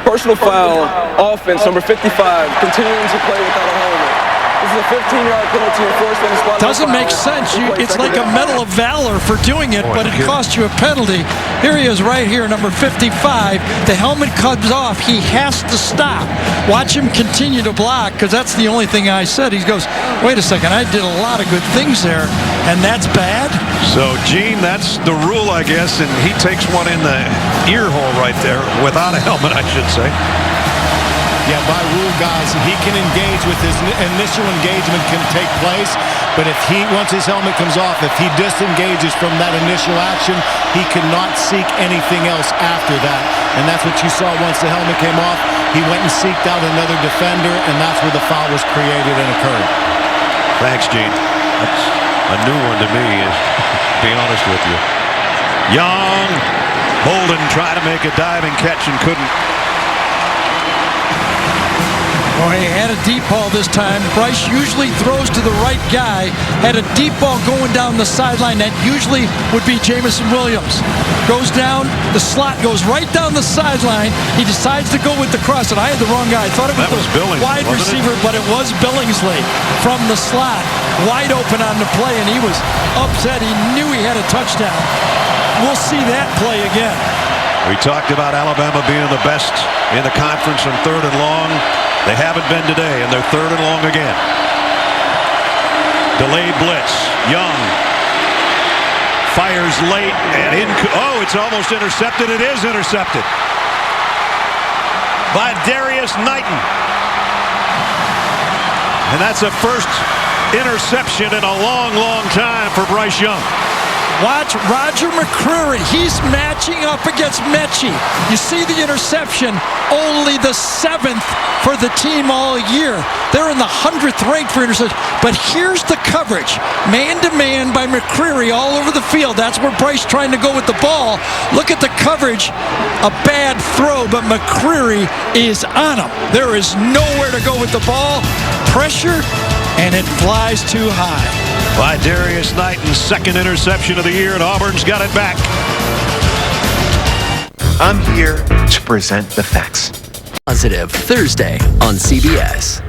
Personal foul, offense, number 55, continuing to play without a helmet. This is a 15-yard penalty enforced on the spot. Doesn't make sense. It's like a Medal of Valor for doing it, but it cost you a penalty. Here he is right here, number 55. The helmet comes off. He has to stop. Watch him continue to block, because that's the only thing I said. He goes, wait a second, I did a lot of good things there, and that's bad? So, Gene, that's the rule, I guess, and he takes one in the ear hole right there, without a helmet, I should say. Yeah, by rule, guys, he can engage with his initial engagement can take place, but if once his helmet comes off, if he disengages from that initial action, he cannot seek anything else after that. And that's what you saw once the helmet came off. He went and seeked out another defender, and that's where the foul was created and occurred. Thanks, Gene. That's a new one to me, to be honest with you. Young, Holden tried to make a diving catch and couldn't. Oh, he had a deep ball this time. Bryce usually throws to the right guy. Had a deep ball going down the sideline. That usually would be Jamison Williams. Goes down, the slot goes right down the sideline. He decides to go with the cross, and I had the wrong guy. I thought it was the wide receiver, but it was Billingsley from the slot. Wide open on the play, and he was upset. He knew he had a touchdown. We'll see that play again. We talked about Alabama being the best in the conference on 3rd and long. They haven't been today, and they're 3rd and long again. Delayed blitz. Young fires late, and it's almost intercepted. It is intercepted by Darius Knighton. And that's a first interception in a long, long time for Bryce Young. Watch Roger McCreary. He's matching up against Mechie. You see the interception, only the 7th for the team all year. They're in the 100th rank for interception. But here's the coverage. Man-to-man by McCreary all over the field. That's where Bryce trying to go with the ball. Look at the coverage. A bad throw, but McCreary is on him. There is nowhere to go with the ball. Pressure, and it flies too high. By Darius Knighton's 2nd interception of the year, and Auburn's got it back. I'm here to present the facts. Positive Thursday on CBS.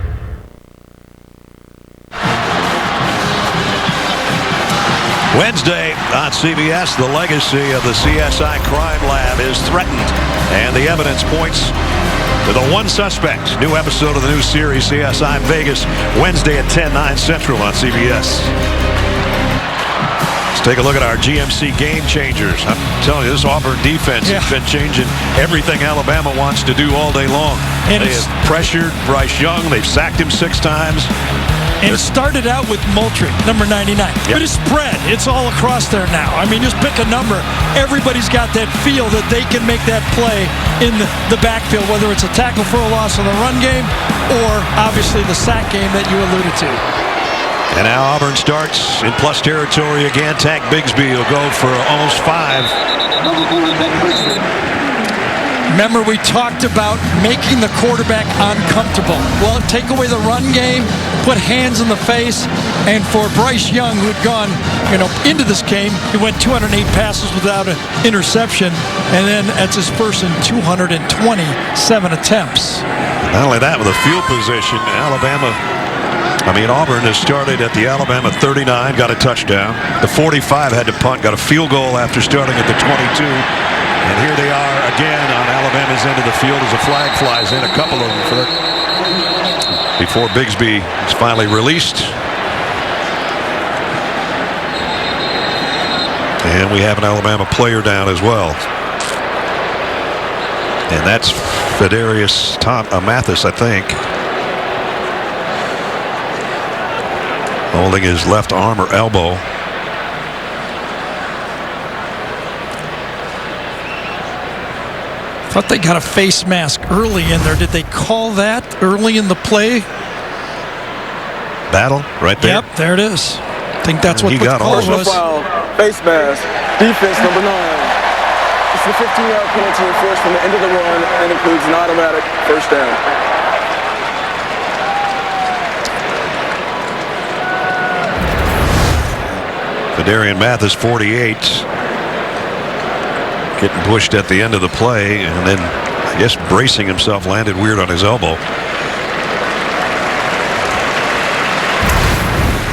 Wednesday on CBS, the legacy of the CSI Crime Lab is threatened, and the evidence points to the one suspect. New episode of the new series, CSI Vegas, Wednesday at 10/9 Central on CBS. Let's take a look at our GMC game changers. I'm telling you, this Auburn defense has been changing everything Alabama wants to do all day long. And they have pressured Bryce Young. They've sacked him 6 times. And started out with Moultrie, number 99. But it's spread. It's all across there now. I mean, just pick a number. Everybody's got that feel that they can make that play in the backfield, whether it's a tackle for a loss in the run game or, obviously, the sack game that you alluded to. And now Auburn starts in plus territory again. Tank Bigsby will go for almost 5. Remember, we talked about making the quarterback uncomfortable. Well, take away the run game, put hands in the face, and for Bryce Young, who had gone, into this game, he went 208 passes without an interception, and then that's his first in 227 attempts. Not only that, with a field position, Auburn has started at the Alabama 39, got a touchdown. The 45 had to punt, got a field goal after starting at the 22. And here they are again on Alabama's end of the field as a flag flies in, a couple of them for before Bigsby is finally released. And we have an Alabama player down as well. And that's Fedarius Mathis, I think. Holding his left arm or elbow. Thought they got a face mask early in there. Did they call that early in the play? Battle right there. Yep, there it is. I think that's what the call was. Foul, face mask, defense number 9. It's the 15-yard penalty enforced from the end of the run and includes an automatic first down. Fedarian Mathis, 48. Getting pushed at the end of the play, and then I guess bracing himself, landed weird on his elbow.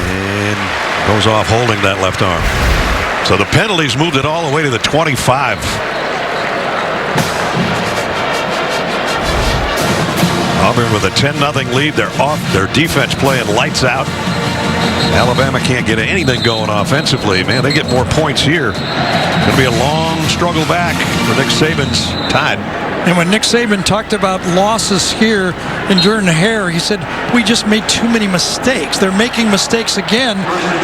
And goes off holding that left arm. So the penalties moved it all the way to the 25. Auburn with a 10-0 lead. They're off. Their defense playing lights out. Alabama can't get anything going offensively. Man, they get more points here. It's going to be a long struggle back for Nick Saban's Tide. And when Nick Saban talked about losses here in Jordan-Hare, he said, we just made too many mistakes. They're making mistakes again,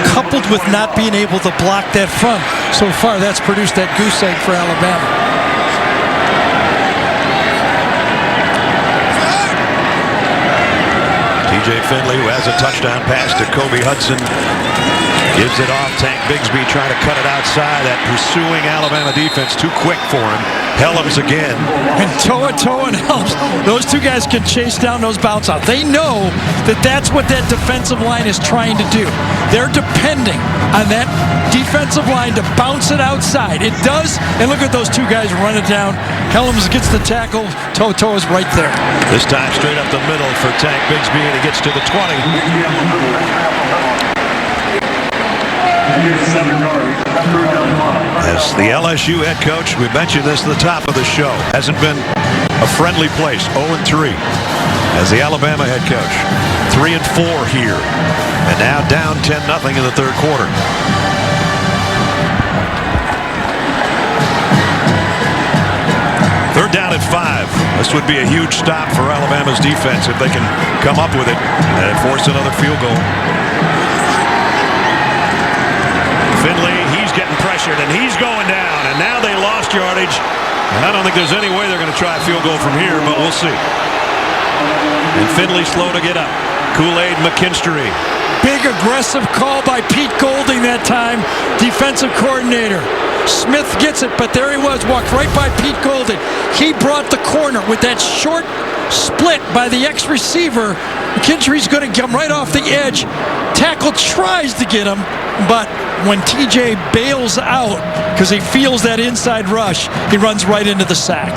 coupled with not being able to block that front. So far, that's produced that goose egg for Alabama. TJ Finley, who has a touchdown pass to Kobe Hudson, gives it off. Tank Bigsby trying to cut it outside. That pursuing Alabama defense too quick for him. Helms again. And Toa and Helms, those two guys can chase down those bounce outs. They know that that's what that defensive line is trying to do. They're depending on that defensive line to bounce it outside. It does, and look at those two guys run it down. Helms gets the tackle. Toa's right there. This time straight up the middle for Tank Bigsby, and he gets to the 20. As the LSU head coach, we mentioned this at the top of the show, hasn't been a friendly place. 0-3 as the Alabama head coach. 3-4 here, and now down 10-0 in the third quarter. Third down at 5. This would be a huge stop for Alabama's defense if they can come up with it and force another field goal. Finley, he's getting pressured, and he's going down, and now they lost yardage, and I don't think there's any way they're going to try a field goal from here, but we'll see. And Finley slow to get up. Kool-Aid McKinstry. Big aggressive call by Pete Golding that time, defensive coordinator. Smith gets it, but there he was, walked right by Pete Golding. He brought the corner with that short split by the ex-receiver. McKinstry's going to come right off the edge. Tackle tries to get him, but when TJ bails out because he feels that inside rush, he runs right into the sack.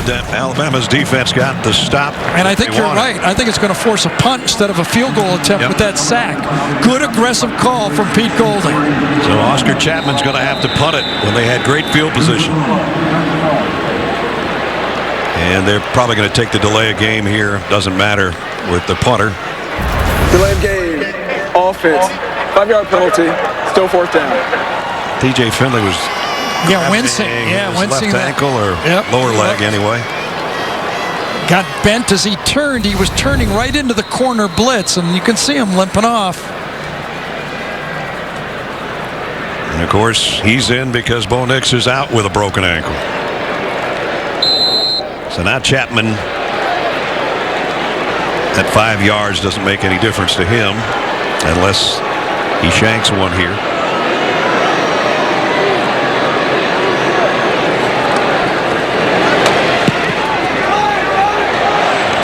Alabama's defense got the stop. And I think you're right. I think it's going to force a punt instead of a field goal attempt with that sack. Good aggressive call from Pete Golding. So Oscar Chapman's going to have to punt it when they had great field position. And they're probably going to take the delay of game here. Doesn't matter with the punter. Delay of game, offense, 5-yard penalty, still fourth down. TJ Finley was wincing. Yeah, wincing. Left ankle or lower leg anyway. got bent as he turned. He was turning right into the corner blitz, and you can see him limping off. And of course, he's in because Bo Nix is out with a broken ankle. So now Chapman at 5 yards doesn't make any difference to him unless he shanks one here.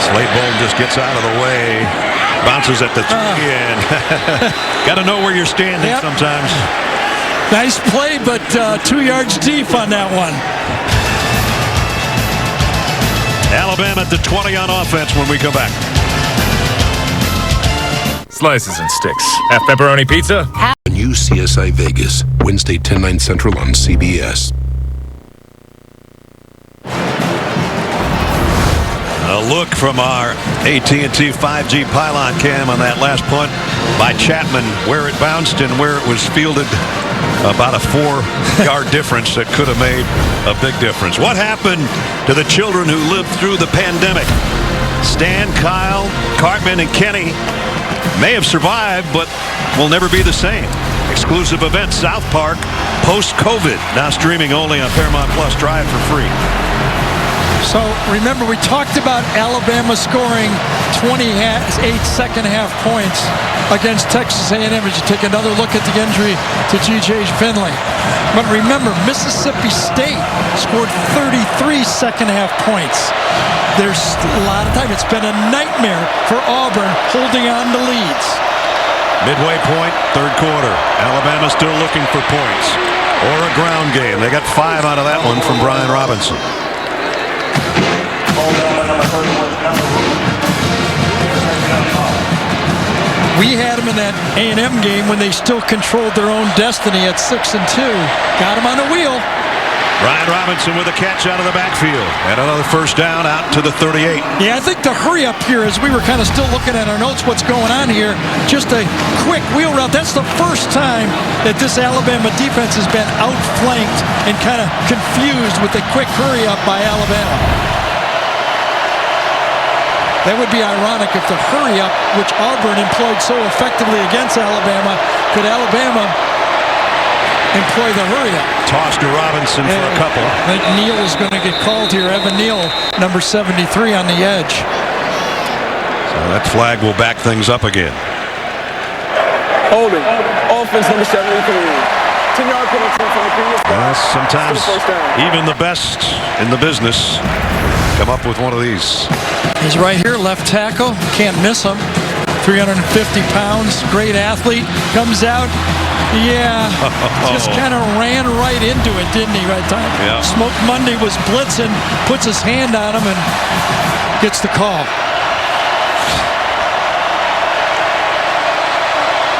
Slade Bolden just gets out of the way, bounces at the 3 and got to know where you're standing sometimes. Nice play, but 2 yards deep on that one. Alabama at the 20 on offense when we come back. Slices and sticks. Half pepperoni pizza. New CSI Vegas, Wednesday 10/9 Central on CBS. A look from our AT&T 5G pylon cam on that last punt by Chapman, where it bounced and where it was fielded. About a 4-yard difference that could have made a big difference. What happened to the children who lived through the pandemic? Stan, Kyle, Cartman, and Kenny may have survived, but will never be the same. Exclusive event, South Park, post-COVID, now streaming only on Paramount Plus. Try it for free. So remember, we talked about Alabama scoring 28 second-half points against Texas A&M as you take another look at the injury to G.J. Finley. But remember, Mississippi State scored 33 second-half points. There's a lot of time. It's been a nightmare for Auburn holding on to leads. Midway point, third quarter. Alabama still looking for points or a ground game. They got 5 out of that one from Brian Robinson. We had them in that A&M game when they still controlled their own destiny at 6-2. Got them on the wheel. Brian Robinson with a catch out of the backfield. And another first down out to the 38. Yeah, I think the hurry up here, as we were kind of still looking at our notes, what's going on here, just a quick wheel route. That's the first time that this Alabama defense has been outflanked and kind of confused with the quick hurry up by Alabama. That would be ironic if the hurry up, which Auburn employed so effectively against Alabama, could Alabama employ the hurry up. Toss to Robinson for a couple. I think Neal is going to get called here. Evan Neal, number 73 on the edge. So that flag will back things up again. Holding. Offense number 73. 10-yard penalty from the previous play. Sometimes even the best in the business come up with one of these. He's right here, left tackle. Can't miss him. 350 pounds, great athlete. Comes out. Yeah, just kind of ran right into it, didn't he, right time? Yeah. Smoke Monday was blitzing, puts his hand on him and gets the call.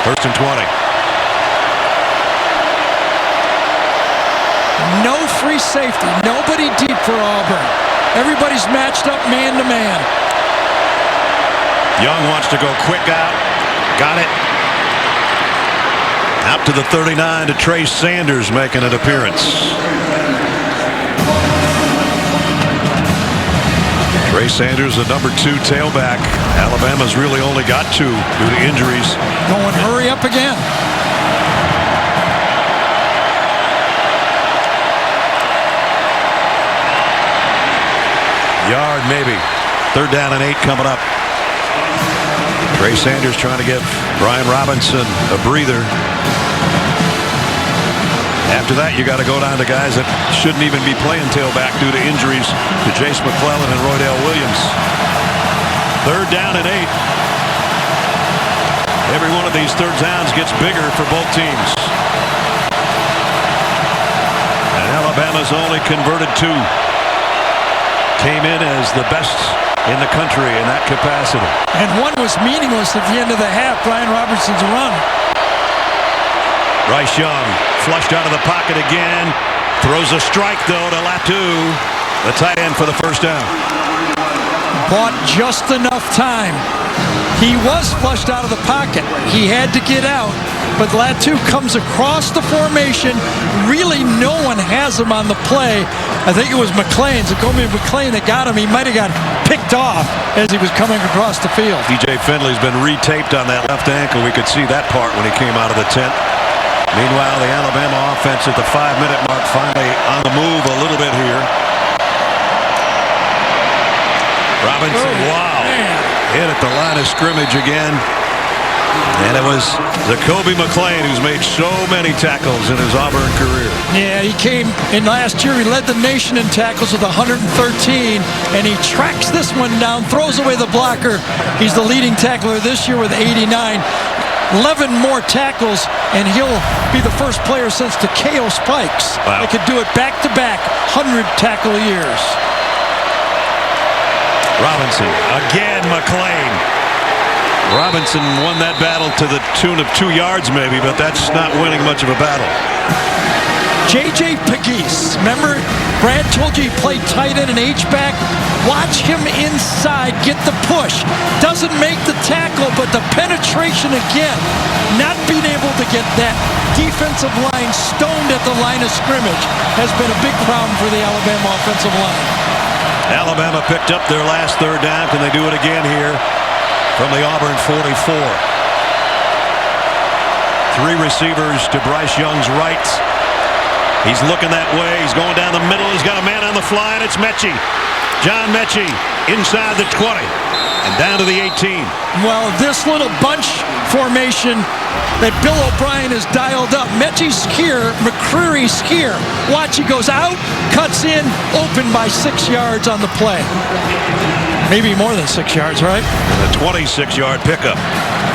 First and 20. No free safety, nobody deep for Auburn. Everybody's matched up man to man. Young wants to go quick out. Got it. Out to the 39 to Trey Sanders making an appearance. Trey Sanders, the number 2 tailback. Alabama's really only got 2 due to injuries. Going hurry up again. Yard maybe. Third down and 8 coming up. Trey Sanders trying to give Brian Robinson a breather. After that, you got to go down to guys that shouldn't even be playing tailback due to injuries to Jace McClellan and Roydell Williams. Third down and 8. Every one of these third downs gets bigger for both teams. And Alabama's only converted 2. Came in as the best in the country in that capacity. And one was meaningless at the end of the half, Brian Robinson's run. Bryce Young flushed out of the pocket again. Throws a strike, though, to Latu, the tight end for the first down. Bought just enough time. He was flushed out of the pocket. He had to get out, but Latu comes across the formation. Really, no one has him on the play. I think it was McLean, Zakomi McLean, that got him. He might have got picked off as he was coming across the field. DJ Finley's been retaped on that left ankle. We could see that part when he came out of the tent. Meanwhile, the Alabama offense at the 5-minute mark finally on the move a little bit here. Robinson, wow. Man. Hit at the line of scrimmage again. And it was Zakoby McLean who's made so many tackles in his Auburn career. Yeah, he came in last year. He led the nation in tackles with 113, and he tracks this one down, throws away the blocker. He's the leading tackler this year with 89. 11 more tackles, and he'll be the first player since Takeo Spikes that could do it back-to-back, 100 tackle years. Robinson, again McLean. Robinson won that battle to the tune of 2 yards maybe, but that's not winning much of a battle. J.J. Pegues, remember Brad told you he played tight end and H-back? Watch him inside, get the push. Doesn't make the tackle, but the penetration again. Not being able to get that defensive line stoned at the line of scrimmage has been a big problem for the Alabama offensive line. Alabama picked up their last third down. Can they do it again here from the Auburn 44? 3 receivers to Bryce Young's right. He's looking that way. He's going down the middle. He's got a man on the fly, and it's Mechie. John Mechie inside the 20 and down to the 18. Well, this little bunch formation that Bill O'Brien has dialed up. Mechie's here, McCreary's here. Watch, he goes out, cuts in, open by 6 yards on the play. Maybe more than 6 yards, right? And a 26-yard pickup.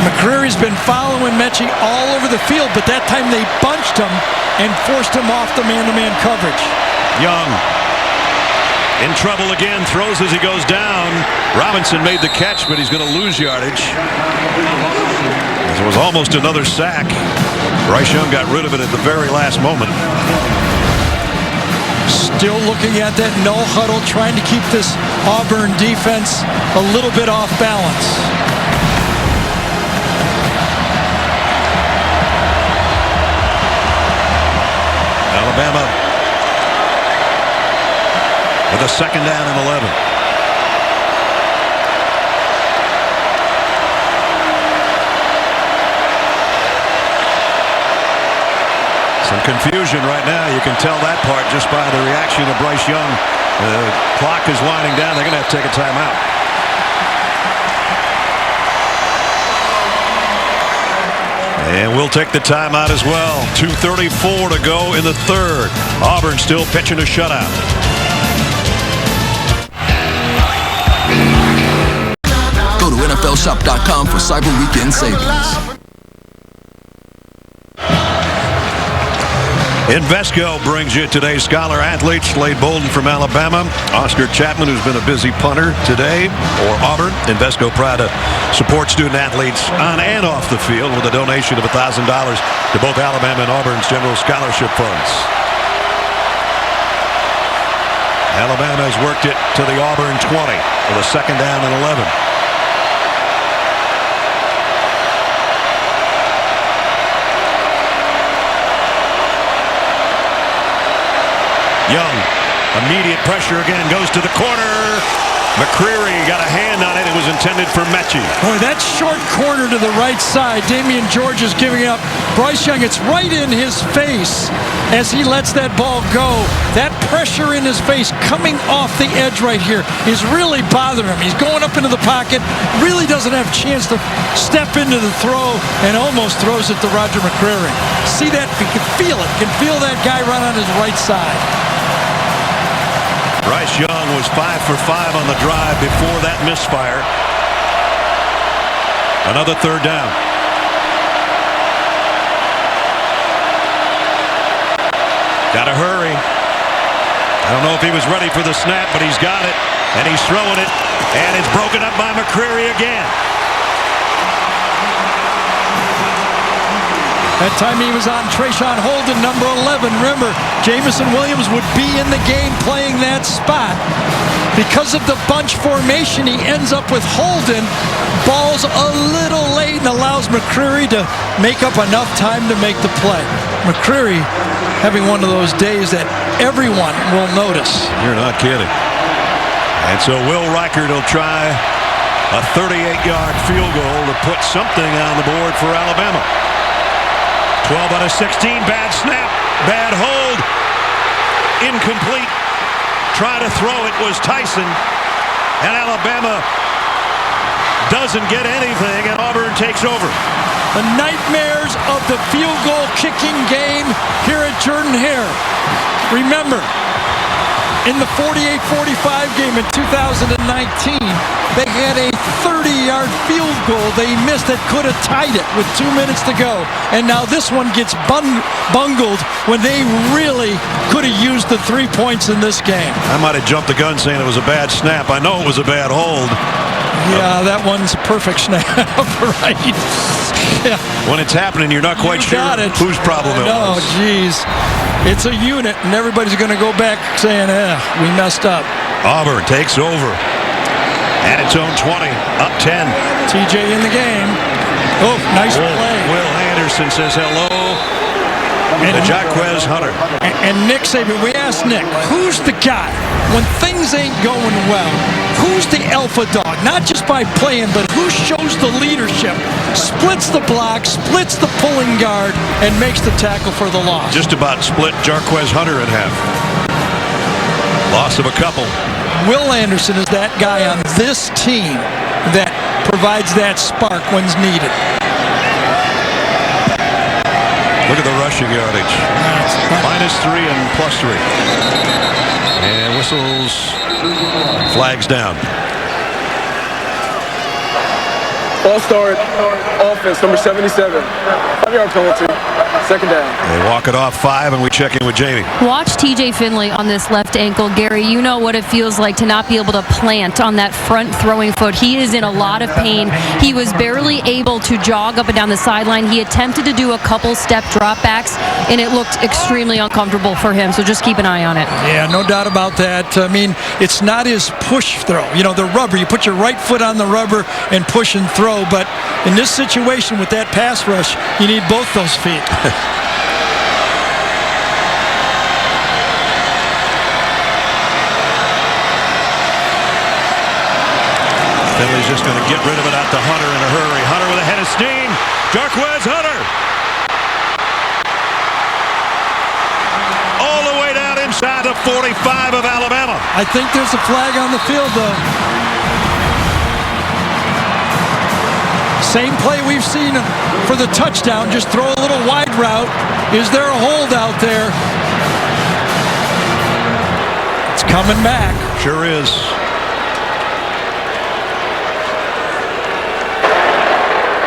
McCreary's been following Mechie all over the field, but that time they bunched him and forced him off the man-to-man coverage. Young in trouble again, throws as he goes down. Robinson made the catch, but he's going to lose yardage. It was almost another sack. Bryce Young got rid of it at the very last moment. Still looking at that no huddle, trying to keep this Auburn defense a little bit off balance. Alabama with a second down and 11. Some confusion right now. You can tell that part just by the reaction of Bryce Young. The clock is winding down. They're going to have to take a timeout. And we'll take the timeout as well. 2:34 to go in the third. Auburn still pitching a shutout. Go to NFLShop.com for Cyber Weekend savings. Invesco brings you today's Scholar Athletes. Slade Bolden from Alabama. Oscar Chapman, who's been a busy punter today for Auburn. Invesco proud to support student athletes on and off the field with a donation of $1,000 to both Alabama and Auburn's general scholarship funds. Alabama has worked it to the Auburn 20 with a second down and 11. Young, immediate pressure again, goes to the corner. McCreary got a hand on it. It was intended for Mechie. Boy, that short corner to the right side. Damian George is giving up. Bryce Young, it's right in his face as he lets that ball go. That pressure in his face coming off the edge right here is really bothering him. He's going up into the pocket, really doesn't have a chance to step into the throw, and almost throws it to Roger McCreary. See that? You can feel it. You can feel that guy run on his right side. Bryce Young was 5 for 5 on the drive before that misfire. Another third down. Gotta hurry. I don't know if he was ready for the snap, but he's got it, and he's throwing it, and it's broken up by McCreary again. That time he was on Trayshawn Holden, number 11. Remember, Jamison Williams would be in the game playing that spot. Because of the bunch formation, he ends up with Holden. Ball's a little late and allows McCreary to make up enough time to make the play. McCreary having one of those days that everyone will notice. You're not kidding. And so Will Reichert will try a 38-yard field goal to put something on the board for Alabama. 12 out of 16, bad snap, bad hold, incomplete. Try to throw it was Tyson, and Alabama doesn't get anything, and Auburn takes over. The nightmares of the field goal kicking game here at Jordan-Hare. Remember, in the 48-45 game in 2019, they had a 30-yard field goal they missed that could have tied it with 2 minutes to go. And now this one gets bungled when they really could have used the 3 points in this game. I might have jumped the gun saying it was a bad snap. I know it was a bad hold. Yeah, that one's a perfect snap, right? Yeah. When it's happening, you're not quite sure whose problem it was. Oh, geez. It's a unit, and everybody's going to go back saying, we messed up. Auburn takes over. At its own 20, up 10. TJ in the game. Oh, nice play. Will Anderson says hello. And Jaquez Hunter. And Nick Saban, we asked Nick, who's the guy when things ain't going well? Who's the alpha dog? Not just by playing, but who shows the leadership, splits the block, splits the pulling guard, and makes the tackle for the loss. Just about split Jaquez Hunter in half. Loss of a couple. Will Anderson is that guy on this team that provides that spark when's needed. Look at the rushing yardage. -3 and +3. And whistles, flags down. Ball start, offense, number 77. 5-yard penalty, second down. They walk it off 5, and we check in with Jamie. Watch TJ Finley on this left ankle. Gary, you know what it feels like to not be able to plant on that front throwing foot. He is in a lot of pain. He was barely able to jog up and down the sideline. He attempted to do a couple step dropbacks, and it looked extremely uncomfortable for him, so just keep an eye on it. Yeah, no doubt about that. I mean, it's not his push throw. You know, the rubber, you put your right foot on the rubber and push and throw, but in this situation with that pass rush, you need both those feet. Finley's just going to get rid of it out to Hunter in a hurry. Hunter with a head of steam. Jarquez Hunter. All the way down inside the 45 of Alabama. I think there's a flag on the field, though. Same play we've seen for the touchdown. Just throw a little wide route. Is there a hold out there? It's coming back. Sure is.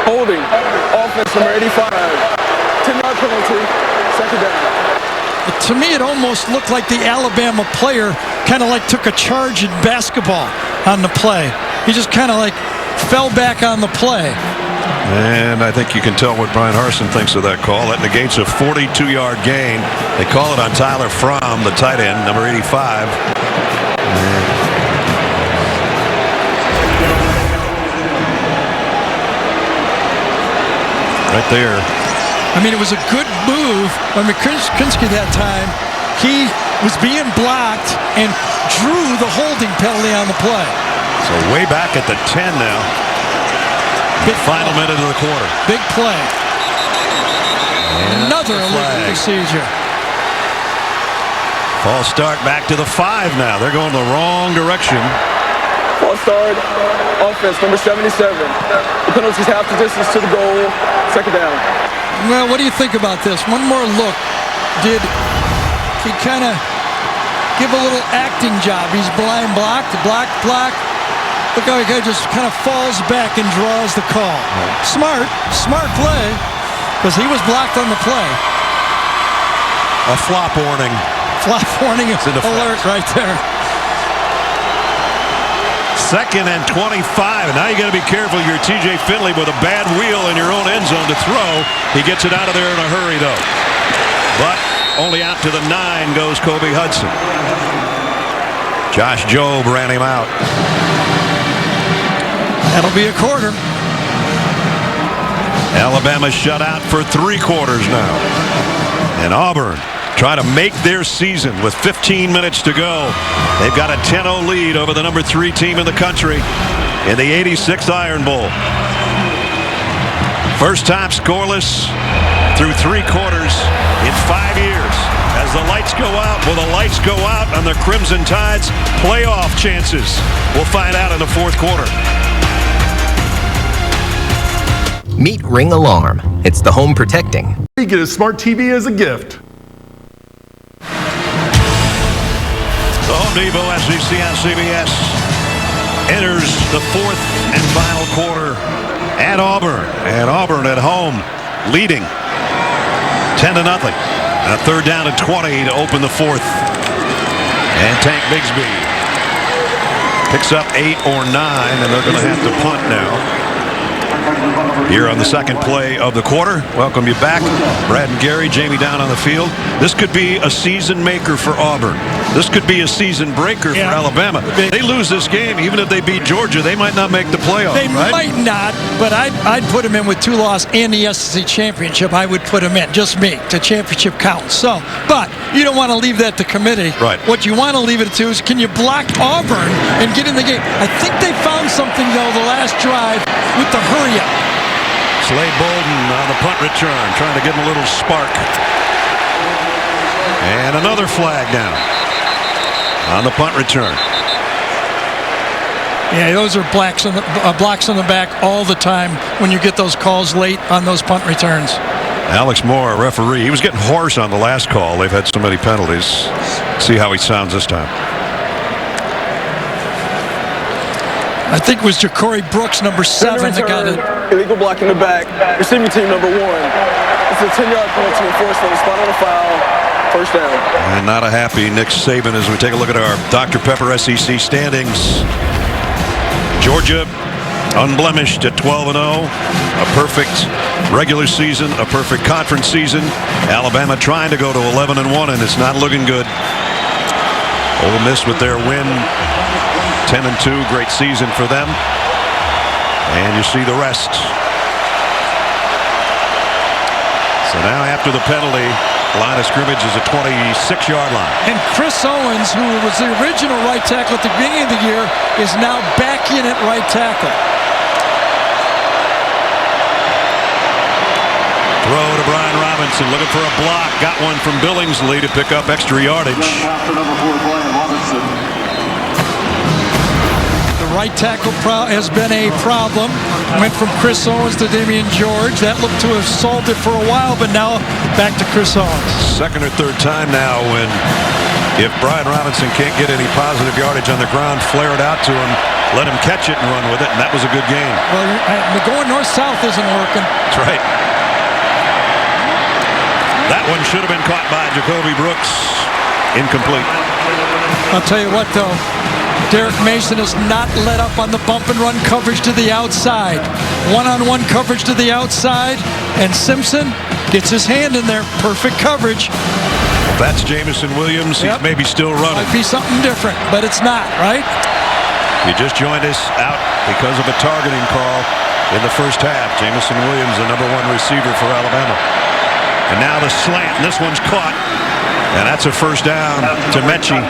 Holding, offense, number 85. 10-yard penalty, second down. To me, it almost looked like the Alabama player kind of like took a charge in basketball on the play. He just kind of like fell back on the play. And I think you can tell what Brian Harsin thinks of that call. That negates a 42-yard gain. They call it on Tyler Fromm, the tight end, number 85. Right there. I mean, it was a good move by McKinsky that time. He was being blocked and drew the holding penalty on the play. So way back at the 10 now. Big final minute of the quarter. Big play. And another illegal procedure. False start back to the 5 now. They're going the wrong direction. False start, offense, number 77. The penalty's half the distance to the goal, second down. Well, what do you think about this? One more look. Did he kind of give a little acting job? He's blind blocked, block. Look how he just kind of falls back and draws the call. Smart play, because he was blocked on the play. A flop warning. Flop warning alert right there. 2nd and 25. And now you got to be careful. You're TJ Finley with a bad wheel in your own end zone to throw. He gets it out of there in a hurry, though. But only out to the 9 goes Kobe Hudson. Josh Jobe ran him out. That'll be a quarter. Alabama shut out for 3 quarters now. And Auburn trying to make their season with 15 minutes to go. They've got a 10-0 lead over the number 3 team in the country in the 86th Iron Bowl. First time scoreless through 3 quarters in 5 years. As the lights go out, will the lights go out on the Crimson Tide's playoff chances? We'll find out in the 4th quarter. Meet Ring Alarm. It's the home protecting. You get a smart TV as a gift. The Home Depot SEC on CBS enters the 4th and final quarter at Auburn. And Auburn at home leading 10-0. A 3rd down and 20 to open the 4th. And Tank Bigsby picks up 8 or 9, and they're going to have to punt now. Here on the 2nd play of the quarter. Welcome you back. Brad and Gary, Jamie down on the field. This could be a season maker for Auburn. This could be a season breaker for Alabama. They lose this game, even if they beat Georgia, they might not make the playoffs. They might not, but I'd put them in with 2 losses and the SEC championship. I would put them in, just me. The championship counts. So, but you don't want to leave that to committee. Right. What you want to leave it to is, can you block Auburn and get in the game? I think they found something, though, the last drive with the hurry-up. Slade Bolden on the punt return, trying to give him a little spark. And another flag down on the punt return. Yeah, those are blocks on the back all the time when you get those calls late on those punt returns. Alex Moore, referee. He was getting hoarse on the last call. They've had so many penalties. See how he sounds this time. I think it was Ja'Cory Brooks, number 7, that got it. Illegal block in the back. Receiving team number 1. It's a 10-yard penalty enforcement. Spot on the foul. First down. And not a happy Nick Saban as we take a look at our Dr. Pepper SEC standings. Georgia unblemished at 12-0. A perfect regular season, a perfect conference season. Alabama trying to go to 11-1, and it's not looking good. Ole Miss with their win. 10-2, great season for them. And you see the rest. So now after the penalty, line of scrimmage is a 26-yard line. And Chris Owens, who was the original right tackle at the beginning of the year, is now back in at right tackle. Throw to Brian Robinson, looking for a block. Got one from Billingsley to pick up extra yardage. Right tackle has been a problem. Went from Chris Owens to Damian George. That looked to have solved it for a while, but now back to Chris Owens. 2nd or 3rd time now when, if Brian Robinson can't get any positive yardage on the ground, flare it out to him, let him catch it and run with it, and that was a good game. Well, going north-south isn't working. That's right. That one should have been caught by Jacoby Brooks. Incomplete. I'll tell you what, though. Derek Mason has not let up on the bump and run coverage to the outside. One-on-one coverage to the outside, and Simpson gets his hand in there. Perfect coverage. If that's Jamison Williams, he's maybe still running. Might be something different, but it's not, right? You just joined us out because of a targeting call in the first half. Jamison Williams, the number 1 receiver for Alabama. And now the slant, and this one's caught. And that's a first down to Mechie.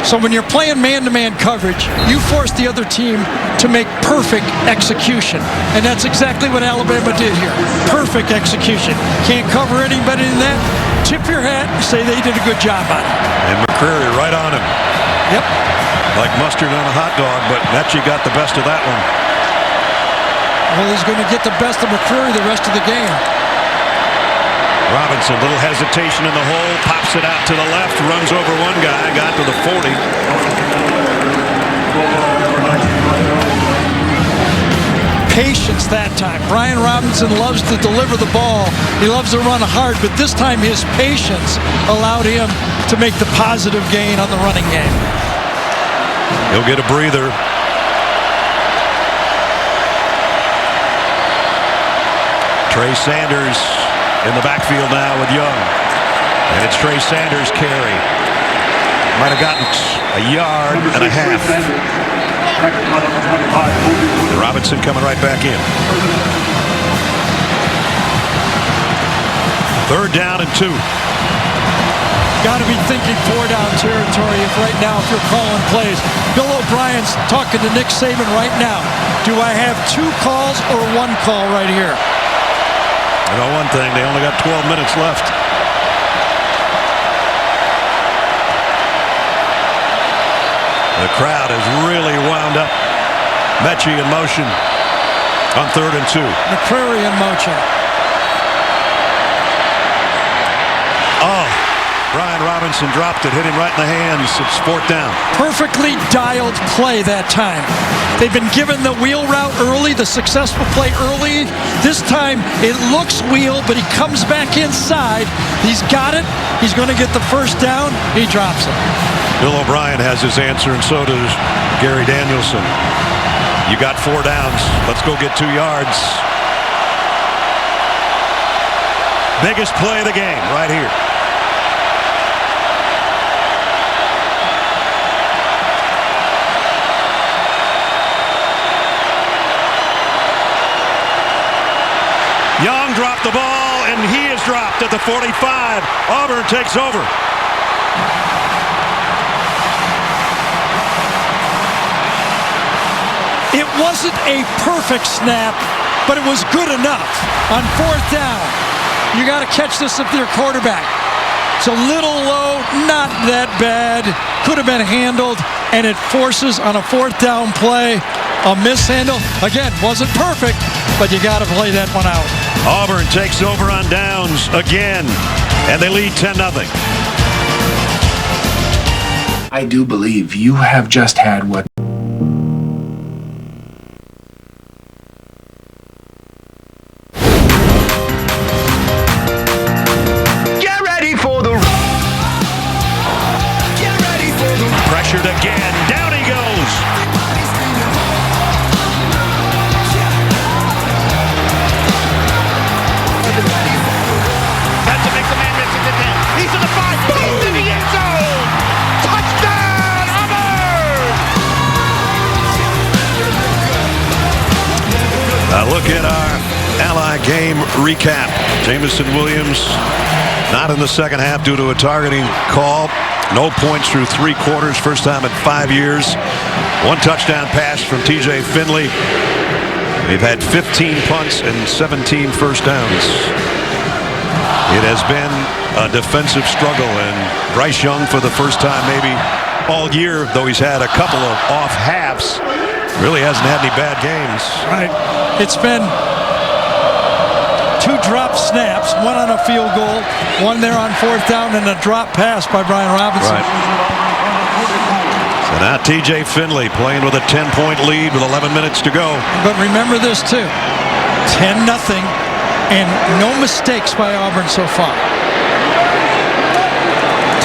So when you're playing man-to-man coverage, you force the other team to make perfect execution. And that's exactly what Alabama did here. Perfect execution. Can't cover anybody in that. Tip your hat and say they did a good job on it. And McCreary right on him. Yep. Like mustard on a hot dog, but Mechie got the best of that one. Well, he's going to get the best of McCreary the rest of the game. Robinson, little hesitation in the hole, pops it out to the left, runs over one guy, got to the 40. Patience that time. Brian Robinson loves to deliver the ball. He loves to run hard, but this time his patience allowed him to make the positive gain on the running game. He'll get a breather. Trey Sanders in the backfield now with Young. And it's Trey Sanders' carry. Might have gotten a yard and a half. Robinson coming right back in. 3rd down and 2. Got to be thinking 4-down territory right now if you're calling plays. Bill O'Brien's talking to Nick Saban right now. Do I have 2 calls or 1 call right here? I know one thing, they only got 12 minutes left. The crowd is really wound up. Mechie in motion on 3rd and 2. McCreary in motion. Oh, Brian Robinson dropped it, hit him right in the hands. It's 4th down. Perfectly dialed play that time. They've been given the wheel route early, the successful play early. This time it looks wheel, but he comes back inside. He's got it. He's going to get the 1st down. He drops it. Bill O'Brien has his answer, and so does Gary Danielson. You got 4 downs. Let's go get 2 yards. Biggest play of the game right here. Young dropped the ball, and he is dropped at the 45. Auburn takes over. It wasn't a perfect snap, but it was good enough. On 4th down, you got to catch this if you're quarterback. It's a little low, not that bad. Could have been handled, and it forces on a 4th down play a mishandle. Again, wasn't perfect, but you got to play that one out. Auburn takes over on downs again, and they lead 10-0. I do believe you have just had what pressured again. Down he goes. Has to make the man miss it again. He's in the 5. He's in the end zone. Touchdown, Auburn! Look at our Ally game recap. Jamison Williams not in the 2nd half due to a targeting call. No points through 3 quarters. First time in 5 years. 1 touchdown pass from TJ Finley. They've had 15 punts and 17 first downs. It has been a defensive struggle, and Bryce Young, for the first time maybe all year, though he's had a couple of off halves, really hasn't had any bad games. Right. It's been 2 drop snaps, 1 on a field goal, 1 there on 4th down, and a drop pass by Brian Robinson. Right. So now TJ Finley playing with a 10-point lead with 11 minutes to go. But remember this too, 10-0, and no mistakes by Auburn so far.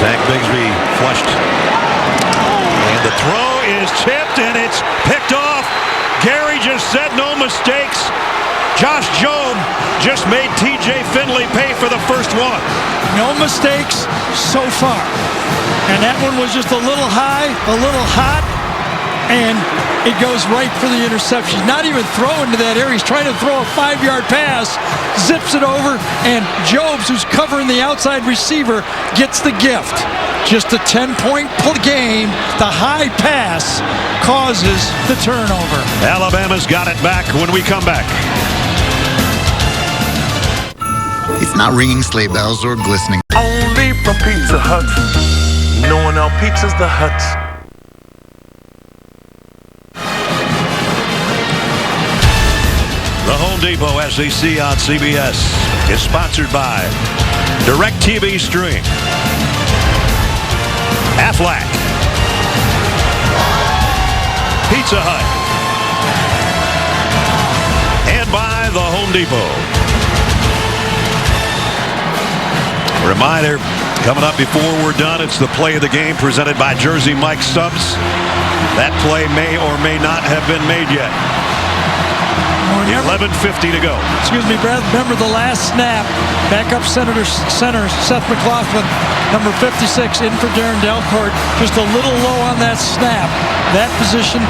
Tank Bigsby flushed. And the throw is tipped, and it's picked off. Gary just said no mistakes. Josh Jobe just made TJ Finley pay for the first one. No mistakes so far. And that one was just a little high, a little hot, and it goes right for the interception. Not even throwing to that area. He's trying to throw a 5-yard pass, zips it over, and Jobes, who's covering the outside receiver, gets the gift. Just a 10-point game. The high pass causes the turnover. Alabama's got it back when we come back. It's not ringing sleigh bells or glistening. Only from Pizza Hut. No one else pizza's the Hut. The Home Depot SEC on CBS is sponsored by DirecTV Stream, Aflac, Pizza Hut, and by the Home Depot. Reminder, coming up before we're done, it's the play of the game presented by Jersey Mike Subs. That play may or may not have been made yet. 11:50 to go. Excuse me, Brad. Remember the last snap. Backup center Seth McLaughlin, number 56, in for Darren Delcourt. Just a little low on that snap. That position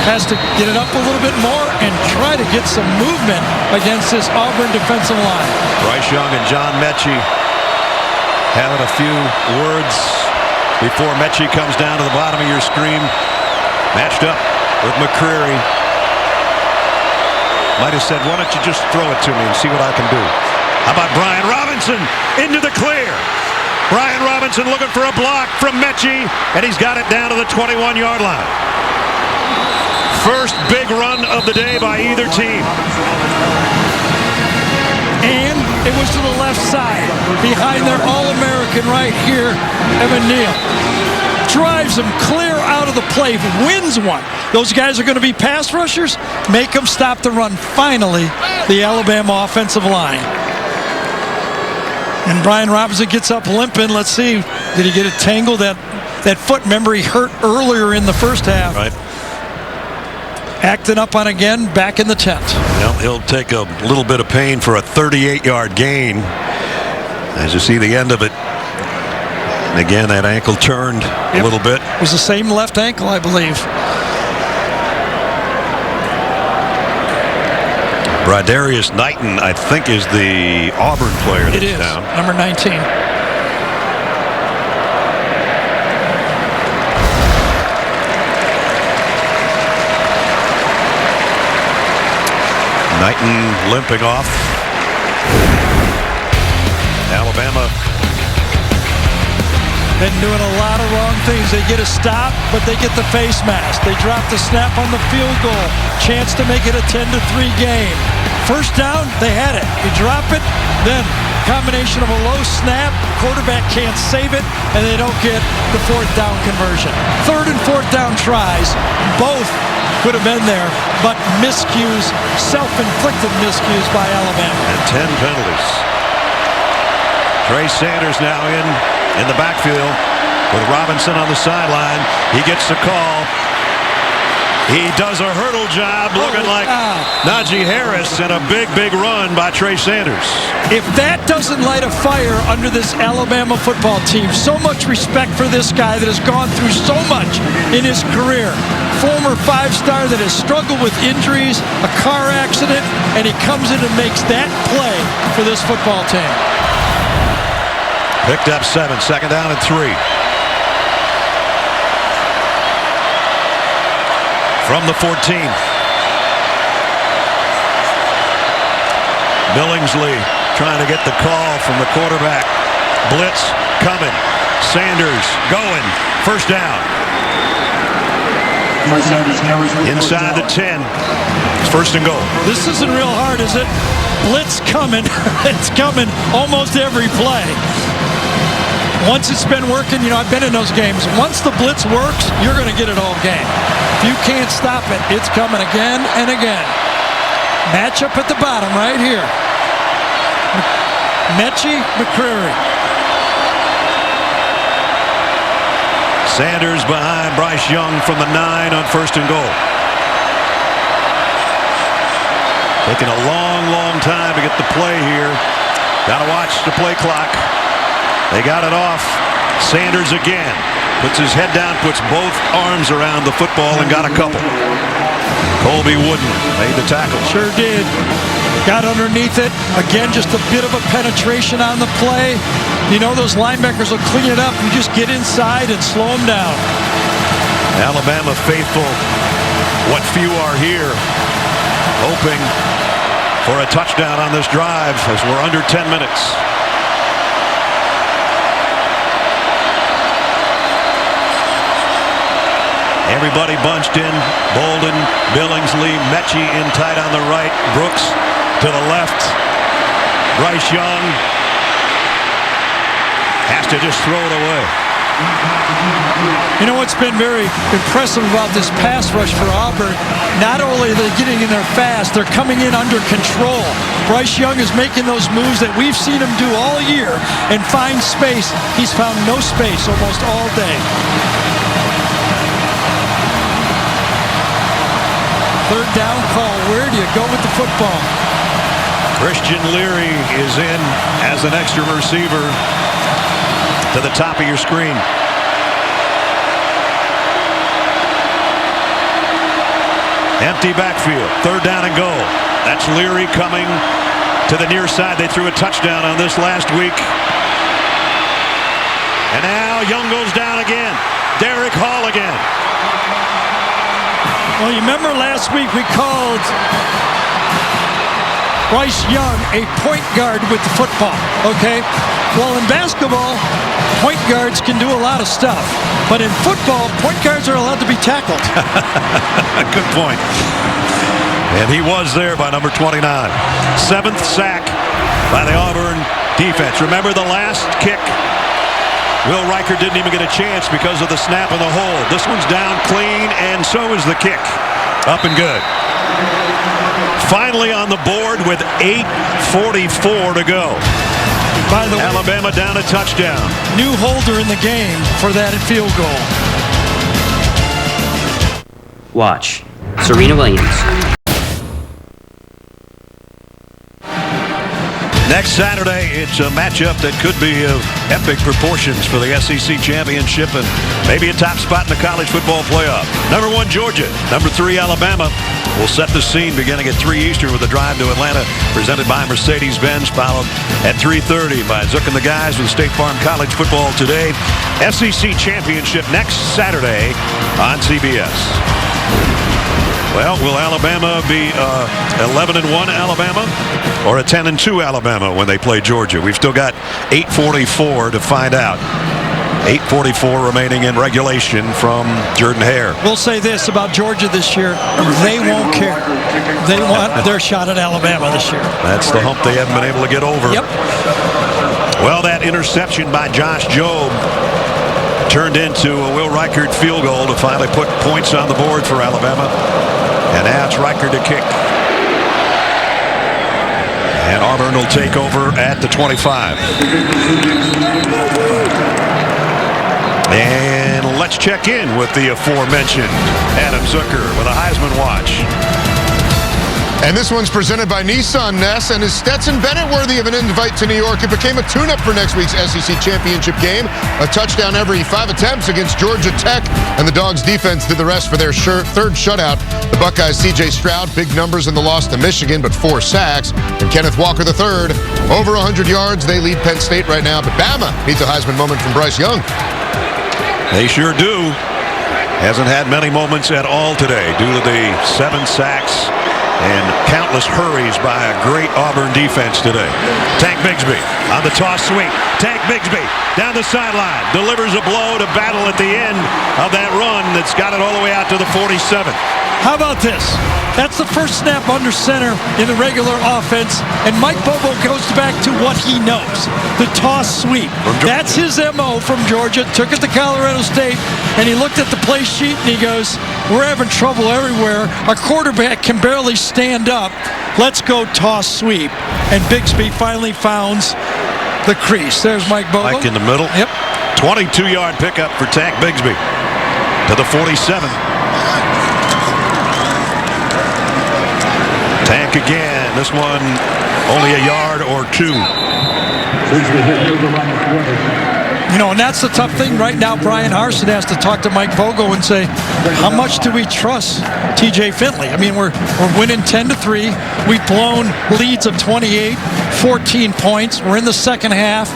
has to get it up a little bit more and try to get some movement against this Auburn defensive line. Bryce Young and John Mechie having a few words before Mechie comes down to the bottom of your screen. Matched up with McCreary. Might have said, why don't you just throw it to me and see what I can do. How about Brian Robinson into the clear. Brian Robinson looking for a block from Mechie, and he's got it down to the 21-yard line. First big run of the day by either team. And it was to the left side, behind their All-American right here, Evan Neal. Drives them clear out of the play, wins one. Those guys are going to be pass rushers. Make them stop the run. Finally, the Alabama offensive line. And Brian Robinson gets up limping. Let's see, did he get it tangled? That foot, remember, he hurt earlier in the first half. Right. Acting up on again, back in the tent. Well, he'll take a little bit of pain for a 38-yard gain. As you see the end of it. And again, that ankle turned a little bit. It was the same left ankle, I believe. Brodarius Knighton, I think, is the Auburn player that's down. Number 19. Knighton limping off. Alabama been doing a lot of wrong things. They get a stop, but they get the face mask. They drop the snap on the field goal. Chance to make it a 10-3 game. First down, they had it. You drop it, then combination of a low snap, quarterback can't save it, and they don't get the fourth down conversion. Third and fourth down tries, both could have been there, but miscues, self-inflicted miscues by Alabama. And 10 penalties. Trey Sanders now in the backfield with Robinson on the sideline. He gets the call. He does a hurdle job looking like Najee Harris, and a big run by Trey Sanders. If that doesn't light a fire under this Alabama football team, so much respect for this guy that has gone through so much in his career. Former five-star that has struggled with injuries, a car accident, and he comes in and makes that play for this football team. Picked up 7, second down and 3. From the 14. Billingsley trying to get the call from the quarterback. Blitz coming. Sanders going. First down. Inside the 10. It's first and goal. This isn't real hard, is it? Blitz coming. It's coming almost every play. Once it's been working, I've been in those games. Once the blitz works, you're going to get it all game. If you can't stop it, it's coming again and again. Matchup at the bottom right here. Mechie, McCreary. Sanders behind Bryce Young from the 9 on first and goal. Taking a long time to get the play here. Got to watch the play clock. They got it off. Sanders again. Puts his head down, puts both arms around the football, and got a couple. Colby Wooden made the tackle. Sure did. Got underneath it. Again, just a bit of a penetration on the play. Those linebackers will clean it up. You just get inside and slow them down. Alabama faithful, what few are here, hoping for a touchdown on this drive as we're under 10 minutes. Everybody bunched in. Bolden, Billingsley, Mechie in tight on the right. Brooks to the left. Bryce Young has to just throw it away. What's been very impressive about this pass rush for Auburn, not only are they getting in there fast, they're coming in under control. Bryce Young is making those moves that we've seen him do all year and find space. He's found no space almost all day. third down call. Where do you go with the football? Christian Leary is in as an extra receiver to the top of your screen. Empty backfield, third down and goal. That's Leary coming to the near side. They threw a touchdown on this last week. And now Young goes down again. Derek Hall again. Well, you remember last week we called Bryce Young a point guard with the football, okay? Well, in basketball, point guards can do a lot of stuff. But in football, point guards are allowed to be tackled. Good point. And he was there by number 29. 7th sack by the Auburn defense. Remember the last kick? Will Riker didn't even get a chance because of the snap and the hold. This one's down clean, and so is the kick. Up and good. Finally on the board with 8:44 to go. By the way, Alabama down a touchdown. New holder in the game for that field goal. Watch. Serena Williams. Next Saturday, it's a matchup that could be of epic proportions for the SEC championship and maybe a top spot in the college football playoff. Number 1, Georgia. Number 3, Alabama. We'll set the scene beginning at 3 Eastern with a drive to Atlanta presented by Mercedes-Benz, followed at 3:30 by Zook and the Guys with State Farm College Football Today. SEC championship next Saturday on CBS. Well, will Alabama be 11-1 Alabama or a 10-2 Alabama when they play Georgia? We've still got 8:44 to find out. 8:44 remaining in regulation from Jordan Hare. We'll say this about Georgia this year. They won't care. They want their shot at Alabama this year. That's the hump they haven't been able to get over. Yep. Well, that interception by Josh Jobe turned into a Will Reichard field goal to finally put points on the board for Alabama. And now it's Reichard to kick. And Auburn will take over at the 25. And let's check in with the aforementioned Adam Zucker with a Heisman watch. And this one's presented by Nissan Ness. And is Stetson Bennett worthy of an invite to New York? It became a tune-up for next week's SEC championship game. A touchdown every 5 attempts against Georgia Tech. And the Dogs defense did the rest for their third shutout. The Buckeyes' C.J. Stroud, big numbers in the loss to Michigan, but 4 sacks. And Kenneth Walker III, over 100 yards. They lead Penn State right now. But Bama needs a Heisman moment from Bryce Young. They sure do. Hasn't had many moments at all today due to the 7 sacks and countless hurries by a great Auburn defense today. Tank Bigsby on the toss sweep. Tank Bigsby down the sideline. Delivers a blow to battle at the end of that run that's got it all the way out to the 47. How about this? That's the first snap under center in the regular offense, and Mike Bobo goes back to what he knows, the toss sweep. That's his M.O. from Georgia. Took it to Colorado State, and he looked at the play sheet, and he goes, we're having trouble everywhere. Our quarterback can barely stand up. Let's go toss sweep. And Bigsby finally founds the crease. There's Mike Bobo. Mike in the middle. Yep. 22-yard pickup for Tank Bigsby to the 47. Tank again. This one only a yard or 2. You know, and that's the tough thing right now. Brian Harsin has to talk to Mike Bogo and say, how much do we trust TJ Finley? I mean, we're winning 10-3. We've blown leads of 28, 14 points. We're in the second half.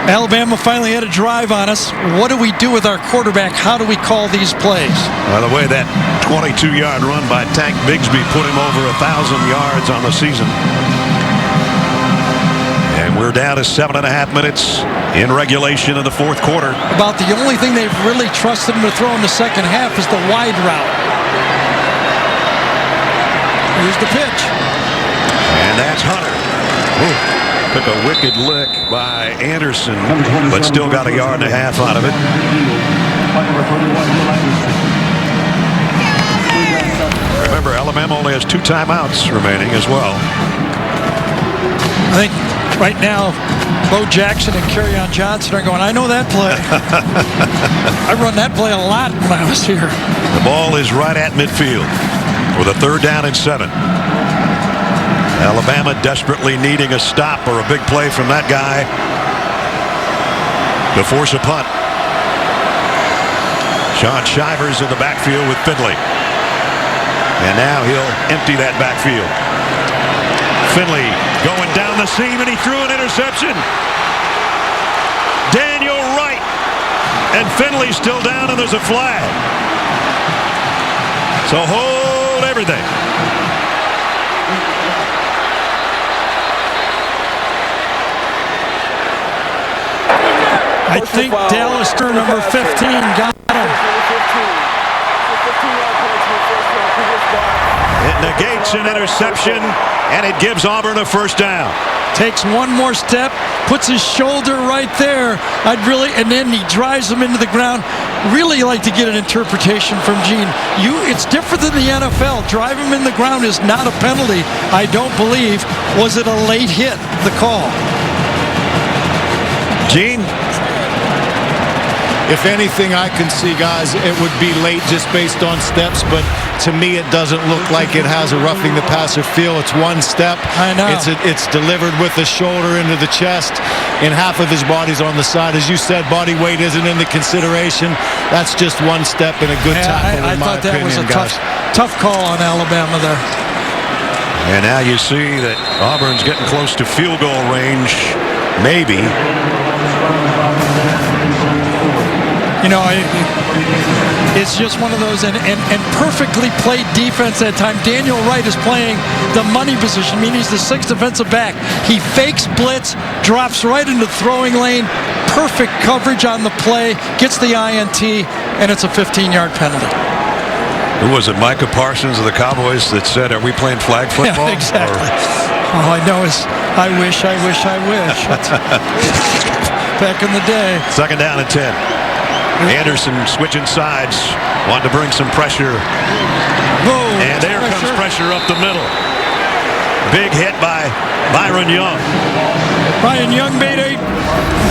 Alabama finally had a drive on us. What do we do with our quarterback? How do we call these plays? By the way, that 22-yard run by Tank Bigsby put him over 1,000 yards on the season. And we're down to 7.5 minutes in regulation in the fourth quarter. About the only thing they've really trusted him to throw in the second half is the wide route. Here's the pitch. And that's Hunter. Ooh. Took a wicked lick by Anderson, but still got 1.5 yards out of it. Remember, Alabama only has 2 timeouts remaining as well. I think right now, Bo Jackson and Kerryon Johnson are going, I know that play. I run that play a lot when I was here. The ball is right at midfield. with a 3rd down and 7. Alabama desperately needing a stop or a big play from that guy to force a punt. Sean Shivers in the backfield with Finley. And now he'll empty that backfield. Finley going down the seam, and he threw an interception. Daniel Wright. And Finley's still down, and there's a flag. So hold everything. I think Dallister, number 15, got him. It negates an interception, and it gives Auburn a 1st down. Takes one more step, puts his shoulder right there. And then he drives him into the ground. Really like to get an interpretation from Gene. It's different than the NFL. Drive him in the ground is not a penalty, I don't believe. Was it a late hit, the call? Gene? If anything, I can see, guys, it would be late just based on steps, but to me it doesn't look like it has a roughing the passer feel. It's one step. I know. It's delivered with the shoulder into the chest, and half of his body's on the side. As you said, body weight isn't in the consideration. That's just one step and a good tackle, I in my thought that opinion, was a guys. tough call on Alabama there. And now you see that Auburn's getting close to field goal range, maybe. You know, it's just one of those, and perfectly played defense that time. Daniel Wright is playing the money position, meaning he's the 6th defensive back. He fakes blitz, drops right into the throwing lane, perfect coverage on the play, gets the INT, and it's a 15-yard penalty. Who was it, Micah Parsons of the Cowboys, that said, "Are we playing flag football?" Yeah, exactly. All I know is, I wish. Back in the day. 2nd down and 10. Anderson switching sides, wanted to bring some pressure. Whoa, and there comes pressure up the middle. Big hit by Byron Young. Byron Young made a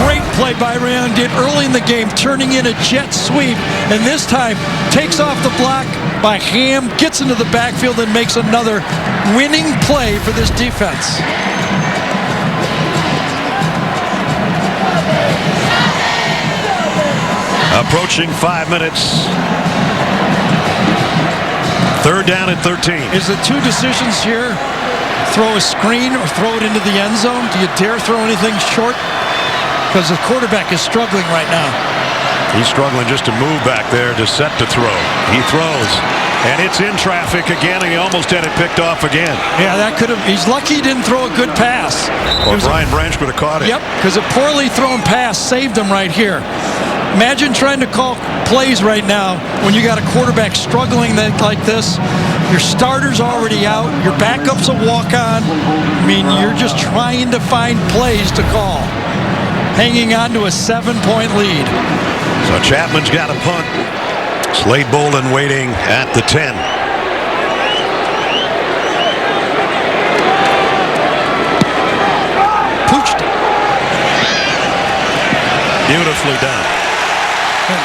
great play Byron Young did early in the game, turning in a jet sweep, and this time takes off the block by Ham, gets into the backfield, and makes another winning play for this defense. Approaching 5 minutes. 3rd down and 13. Is the 2 decisions here, throw a screen or throw it into the end zone? Do you dare throw anything short? Because the quarterback is struggling right now. He's struggling just to move back there to set to throw. He throws, and it's in traffic again, and he almost had it picked off again. Yeah, that could have. He's lucky he didn't throw a good pass. Or Brian Branch would have caught it. Yep, because a poorly thrown pass saved him right here. Imagine trying to call plays right now when you got a quarterback struggling like this. Your starter's already out. Your backup's a walk-on. I mean, you're just trying to find plays to call. Hanging on to a 7-point lead. So Chapman's got a punt. Slade Bolden waiting at the 10. Pooched it. Beautifully done.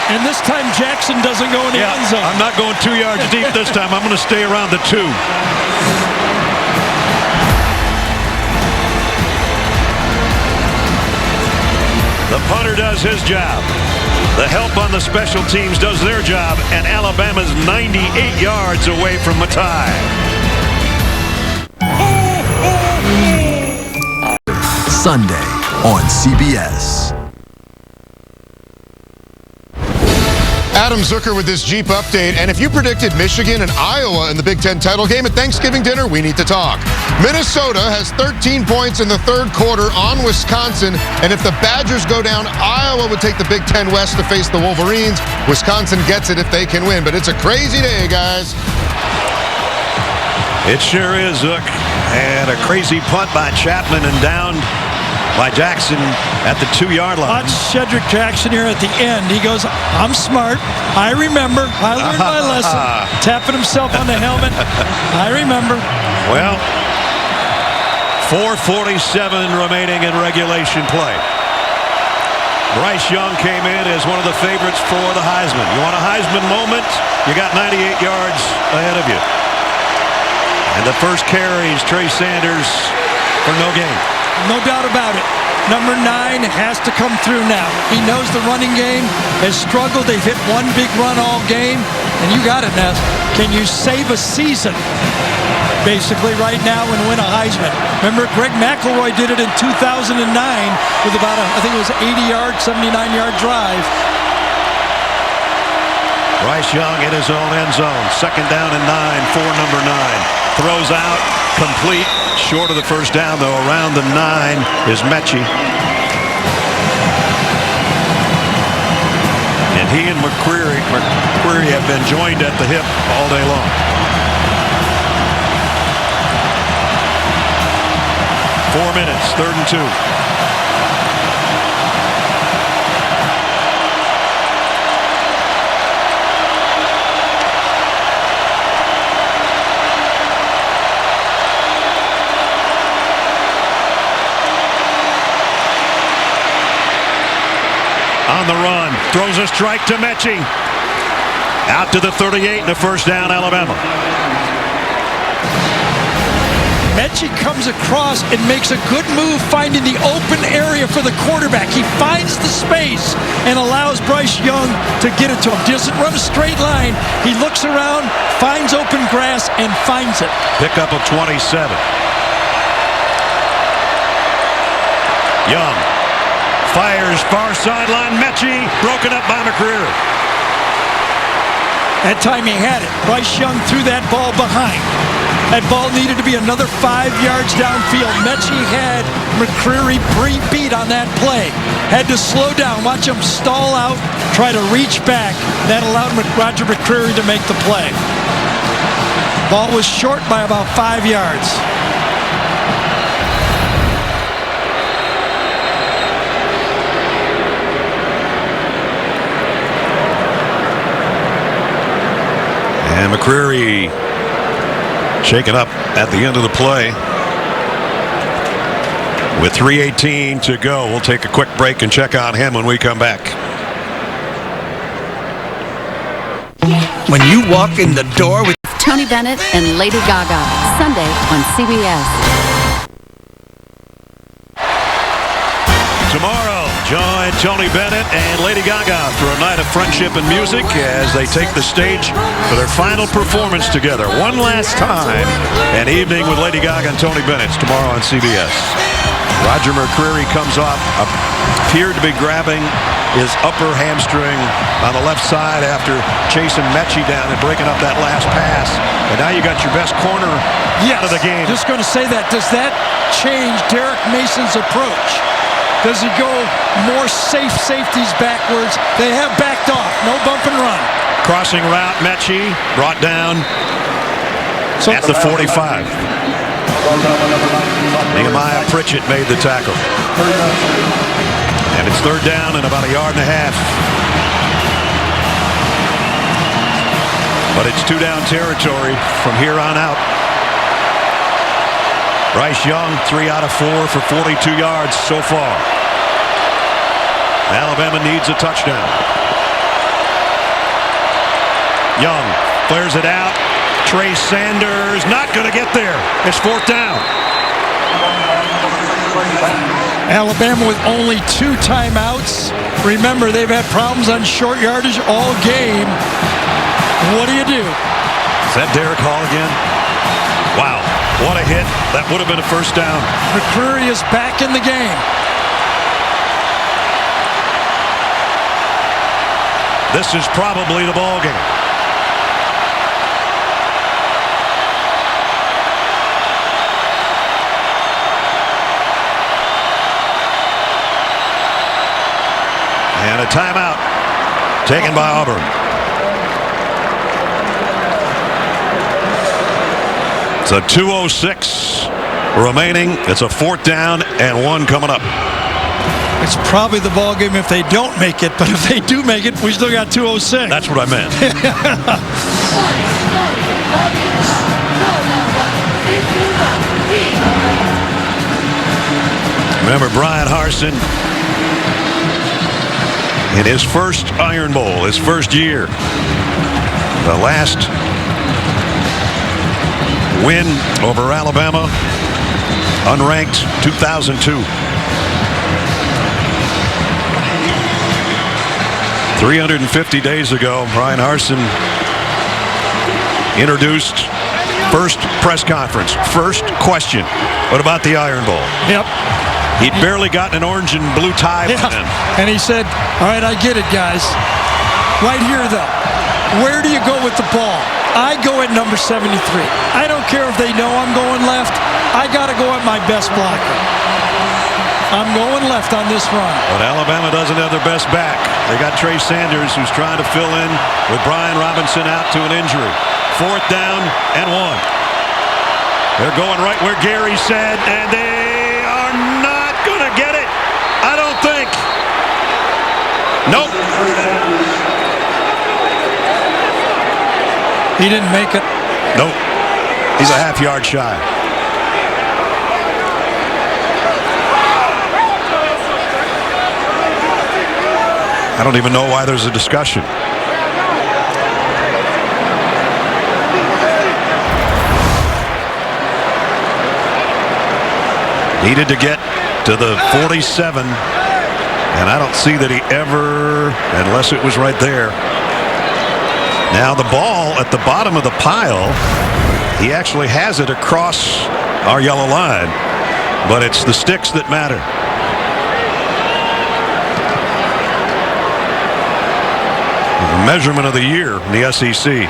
And this time Jackson doesn't go in the end zone. I'm not going 2 yards deep this time. I'm going to stay around the 2. The punter does his job. The help on the special teams does their job, and Alabama's 98 yards away from a tie. Sunday on CBS. Adam Zucker with this Jeep update. And if you predicted Michigan and Iowa in the Big Ten title game at Thanksgiving dinner, we need to talk. Minnesota has 13 points in the 3rd quarter on Wisconsin. And if the Badgers go down, Iowa would take the Big Ten West to face the Wolverines. Wisconsin gets it if they can win. But it's a crazy day, guys. It sure is, Zook. And a crazy punt by Chapman and down by Jackson at the 2-yard line. Watch Shedrick Jackson here at the end. He goes, I'm smart. I remember. I learned my lesson. Tapping himself on the helmet. I remember. Well, 4:47 remaining in regulation play. Bryce Young came in as one of the favorites for the Heisman. You want a Heisman moment? You got 98 yards ahead of you. And the first carries, Trey Sanders for no gain. No doubt about it. Number 9 has to come through now. He knows the running game has struggled. They've hit one big run all game. And you got it, Ness. Can you save a season, basically, right now and win a Heisman? Remember, Greg McElroy did it in 2009 with about I think it was 80-yard, 79-yard drive. Bryce Young in his own end zone. Second down and 9 for number 9. Throws out, complete. Short of the first down, though. Around the 9 is Mechie. And he and McCreary have been joined at the hip all day long. 4 minutes, 3rd and 2. On the run, throws a strike to Mechie. Out to the 38 and a first down, Alabama. Mechie comes across and makes a good move finding the open area for the quarterback. He finds the space and allows Bryce Young to get it to him. Doesn't run a straight line. He looks around, finds open grass, and finds it. Pickup of 27. Young fires far sideline. Mechie broken up by McCreary. That time he had it. Bryce Young threw that ball behind. That ball needed to be another 5 yards downfield. Mechie had McCreary beat on that play. Had to slow down, watch him stall out, try to reach back. That allowed Roger McCreary to make the play. Ball was short by about 5 yards. And McCreary shaken up at the end of the play. With 3:18 to go, we'll take a quick break and check on him when we come back. When you walk in the door with Tony Bennett and Lady Gaga, Sunday on CBS. Tomorrow, join Tony Bennett and Lady Gaga for a night of friendship and music as they take the stage for their final performance together. One last time, an evening with Lady Gaga and Tony Bennett tomorrow on CBS. Roger McCreary comes off, appeared to be grabbing his upper hamstring on the left side after chasing Mechie down and breaking up that last pass. And now you got your best corner out of the game. Just going to say that. Does that change Derek Mason's approach? Does he go more safeties backwards? They have backed off. No bump and run. Crossing route, Mechie brought down at the 45. Nehemiah Pritchett made the tackle. And it's 3rd down and about 1.5 yards. But it's 2-down territory from here on out. Bryce Young, 3 out of 4 for 42 yards so far. Alabama needs a touchdown. Young flares it out. Trey Sanders not going to get there. It's 4th down. Alabama with only 2 timeouts. Remember, they've had problems on short yardage all game. What do you do? Is that Derek Hall again? Wow, what a hit. That would have been a first down. McCreary is back in the game. This is probably the ball game. And a timeout taken by Auburn. It's a 2:06 remaining. It's a 4th down and 1 coming up. It's probably the ball game if they don't make it, but if they do make it, we still got 2:06. That's what I meant. Remember Brian Harsin in his first Iron Bowl, his first year. The last win over Alabama, unranked 2002. 350 days ago, Brian Harsin introduced first press conference, first question. What about the Iron Bowl? Yep. He'd barely gotten an orange and blue tie by then. And he said, all right, I get it, guys. Right here, though. Where do you go with the ball? I go at number 73. I don't care if they know I'm going left. I got to go at my best blocker. I'm going left on this run. But Alabama doesn't have their best back. They got Trey Sanders, who's trying to fill in with Brian Robinson out to an injury. 4th down and 1. They're going right where Gary said, and they are not going to get it. I don't think. Nope. He didn't make it. Nope. He's a half yard shy. I don't even know why there's a discussion. Needed to get to the 47, and I don't see that he ever, unless it was right there. Now the ball at the bottom of the pile, he actually has it across our yellow line, but it's the sticks that matter. The measurement of the year in the SEC.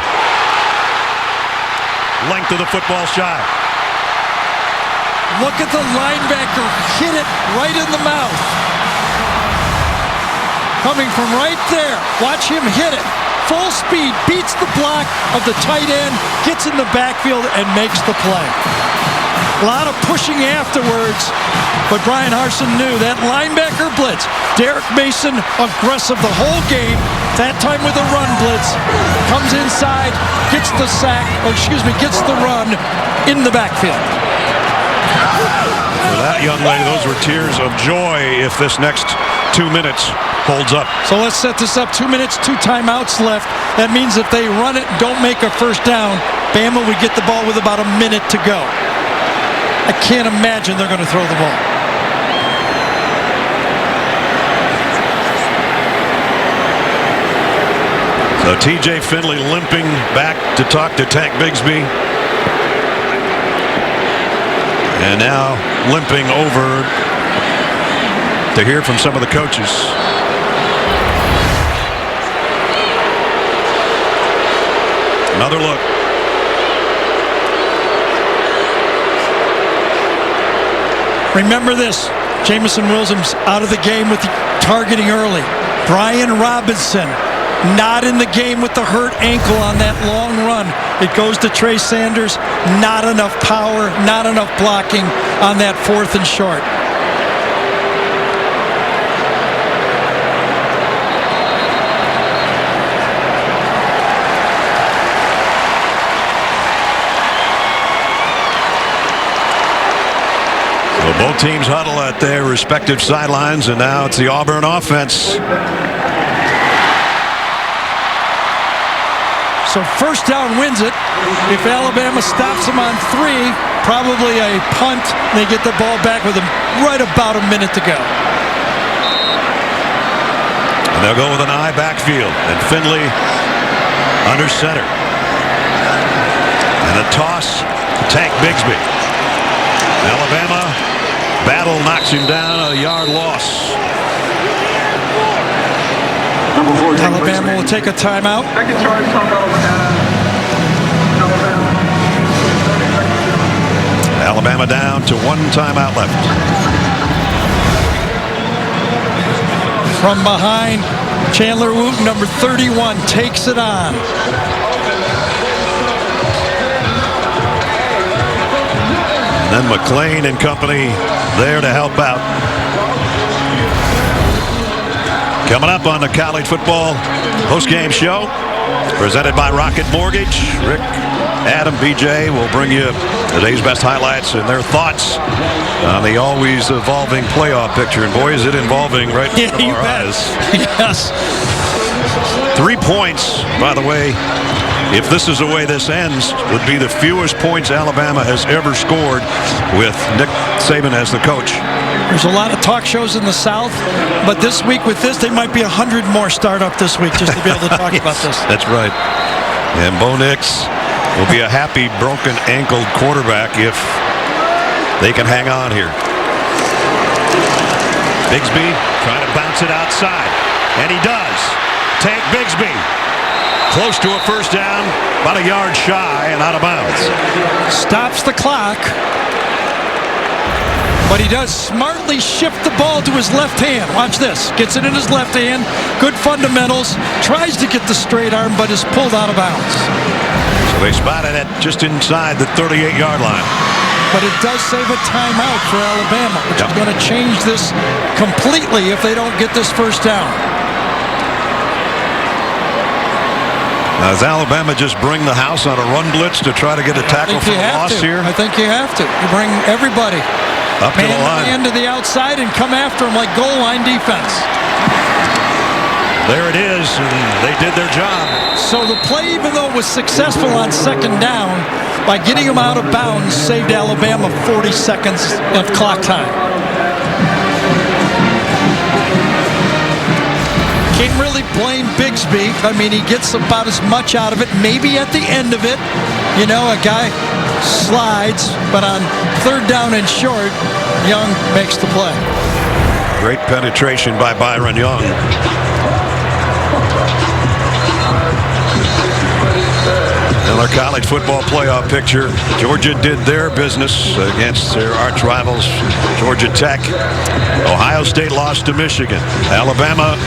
Length of the football shot. Look at the linebacker hit it right in the mouth. Coming from right there. Watch him hit it. Full speed, beats the block of the tight end, gets in the backfield, and makes the play. A lot of pushing afterwards, but Brian Harsin knew that linebacker blitz. Derek Mason aggressive the whole game, that time with a run blitz. Comes inside, gets the sack, or excuse me, gets the run in the backfield. For that young lady, those were tears of joy if this next 2 minutes holds up. So let's set this up. 2 minutes, 2 timeouts left. That means if they run it and don't make a first down, Bama would get the ball with about a minute to go. I can't imagine they're going to throw the ball. So TJ Finley limping back to talk to Tank Bigsby. And now limping over to hear from some of the coaches. Another look. Remember this, Jamison Williams out of the game with the targeting early. Brian Robinson not in the game with the hurt ankle on that long run. It goes to Trey Sanders. Not enough power, not enough blocking on that 4th and short. Both teams huddle at their respective sidelines, and now it's the Auburn offense. So first down wins it. If Alabama stops them on 3, probably a punt. They get the ball back with right about a minute to go. And they'll go with an eye backfield, and Finley under center. And a toss to Tank Bigsby. Alabama battle knocks him down, a yard loss. Alabama will take a timeout. Alabama down to 1 timeout left. From behind, Chandler Wooten, number 31, takes it on. And then McClain and company there to help out. Coming up on the college football postgame show, presented by Rocket Mortgage. Rick, Adam, BJ will bring you today's best highlights and their thoughts on the always evolving playoff picture. And boy, is it involving right in front of our eyes. Yes. 3 points, by the way, if this is the way this ends, would be the fewest points Alabama has ever scored with Nick Saban as the coach. There's a lot of talk shows in the South, but this week with this, they might be 100 more start up this week just to be able to talk about this. That's right. And Bo Nix will be a happy broken ankled quarterback if they can hang on here. Bigsby trying to bounce it outside, and he does. Tank Bigsby close to a first down, about a yard shy and out of bounds. Stops the clock, but he does smartly shift the ball to his left hand. Watch this. Gets it in his left hand. Good fundamentals. Tries to get the straight arm, but is pulled out of bounds. So they spotted it just inside the 38-yard line. But it does save a timeout for Alabama, which is going to change this completely if they don't get this first down. Now, does Alabama just bring the house on a run blitz to try to get a tackle for a loss here? I think you have to. You bring everybody up to the line. Man to the outside and come after them like goal line defense. There it is, and they did their job. So the play, even though it was successful on second down, by getting him out of bounds, saved Alabama 40 seconds of clock time. Can't really blame Bigsby. I mean, he gets about as much out of it. Maybe at the end of it, you know, a guy slides, but on third down and short, Young makes the play. Great penetration by Byron Young. Another college football playoff picture. Georgia did their business against their arch rivals, Georgia Tech. Ohio State lost to Michigan. Alabama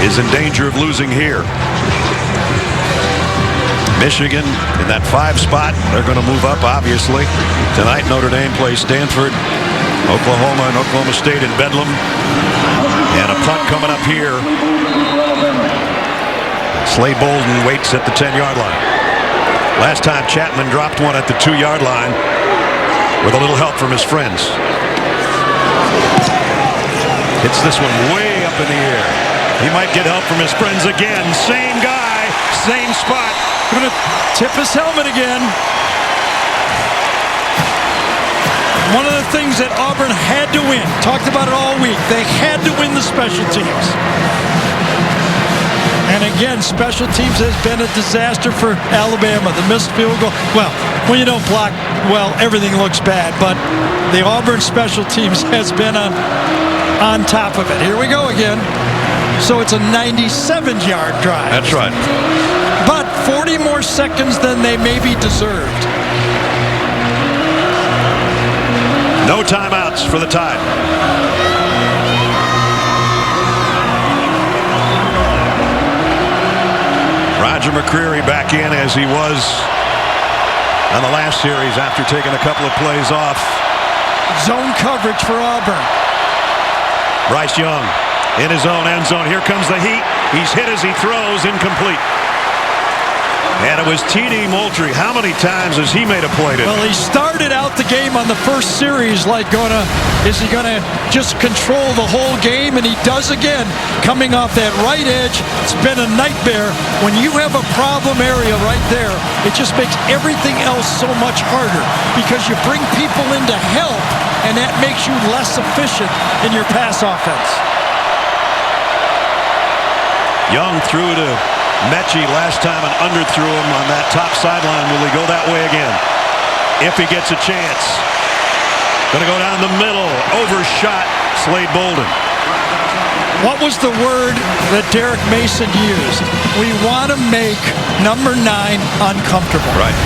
is in danger of losing here. Michigan in that 5 spot. They're going to move up, obviously. Tonight, Notre Dame plays Stanford, Oklahoma, and Oklahoma State in Bedlam. And a punt coming up here. Slade Bolden waits at the 10-yard line. Last time Chapman dropped one at the 2-yard line with a little help from his friends. Hits this one way up in the air. He might get help from his friends again. Same guy, same spot. Going to tip his helmet again. One of the things that Auburn had to win, talked about it all week, they had to win the special teams. And again, special teams has been a disaster for Alabama. The missed field goal. Well, when you don't block well, everything looks bad. But the Auburn special teams has been on top of it. Here we go again. So it's a 97-yard drive. That's right. But 40 more seconds than they maybe deserved. No timeouts for the Tide. Roger McCreary back in as he was on the last series after taking a couple of plays off. Zone coverage for Auburn. Bryce Young in his own end zone. Here comes the heat. He's hit as he throws, incomplete. And it was T.D. Moultrie. How many times has he made a play today? Well, he started out the game on the first series like is he going to just control the whole game? And he does again, coming off that right edge. It's been a nightmare. When you have a problem area right there, it just makes everything else so much harder because you bring people in to help, and that makes you less efficient in your pass offense. Young threw to Mechie last time and underthrew him on that top sideline. Will he go that way again? If he gets a chance. Going to go down the middle. Overshot Slade Bolden. What was the word that Derek Mason used? We want to make number 9 uncomfortable. Right.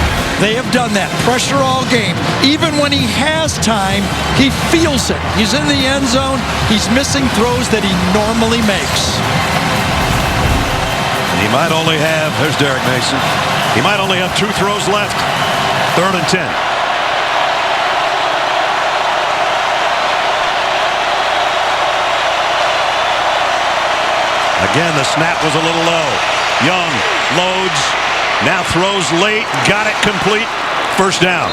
They have done that. Pressure all game. Even when he has time, he feels it. He's in the end zone. He's missing throws that he normally makes. He might only have, there's Derek Mason. He might only have 2 throws left. 3rd and 10. Again, the snap was a little low. Young loads, now throws late, got it complete. First down.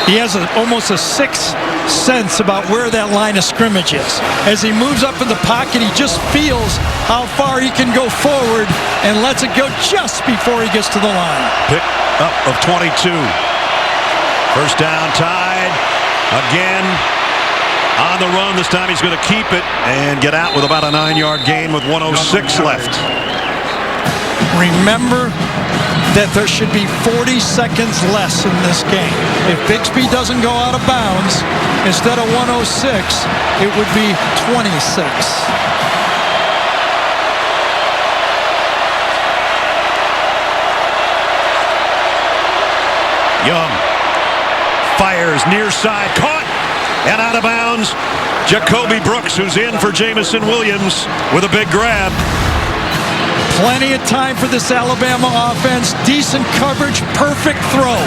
He has almost a 6 sense about where that line of scrimmage is. As he moves up in the pocket, he just feels how far he can go forward and lets it go just before he gets to the line. Pick up of 22. First down, tied. Again, on the run. This time he's going to keep it and get out with about a 9-yard gain with 1:06 left. Remember that there should be 40 seconds less in this game. If Bixby doesn't go out of bounds, instead of 1:06, it would be 26. Young fires near side, caught and out of bounds. Jacoby Brooks, who's in for Jamison Williams, with a big grab. Plenty of time for this Alabama offense. Decent coverage, perfect throw.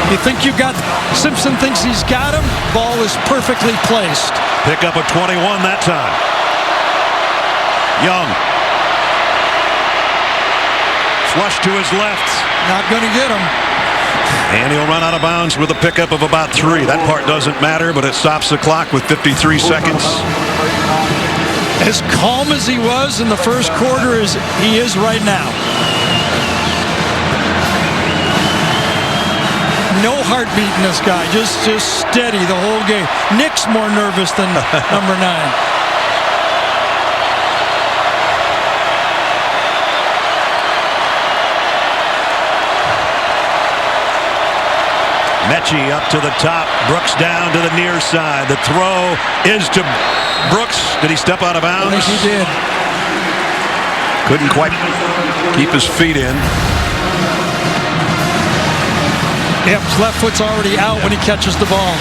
You think you got Simpson thinks he's got him. Ball is perfectly placed. Pick up a 21 that time. Young. Flush to his left. Not going to get him. And he'll run out of bounds with a pickup of about 3. That part doesn't matter, but it stops the clock with 53 seconds. As calm as he was in the first quarter as he is right now. No heartbeat in this guy, just steady the whole game. Nick's more nervous than number 9. Mechie up to the top. Brooks down to the near side. The throw is to Brooks. Did he step out of bounds? I think he did. Couldn't quite keep his feet in. Yep, his left foot's already out when he catches the ball.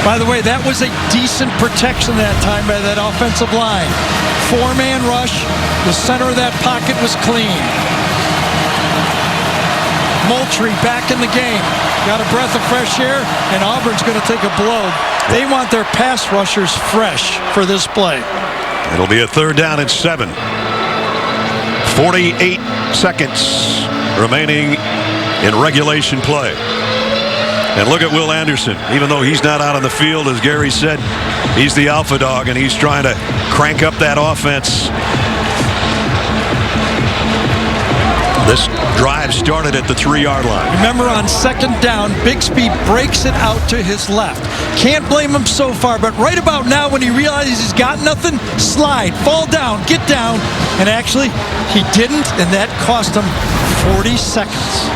By the way, that was a decent protection that time by that offensive line. 4-man rush. The center of that pocket was clean. Moultrie back in the game. Got a breath of fresh air, and Auburn's going to take a blow. They want their pass rushers fresh for this play. It'll be a 3rd down and 7. 48 seconds remaining in regulation play. And look at Will Anderson. Even though he's not out on the field, as Gary said, he's the alpha dog, and he's trying to crank up that offense. This drive started at the 3-yard line. Remember, on 2nd down, Bixby breaks it out to his left. Can't blame him so far, but right about now when he realizes he's got nothing, slide, fall down, get down. And actually, he didn't, and that cost him 40 seconds.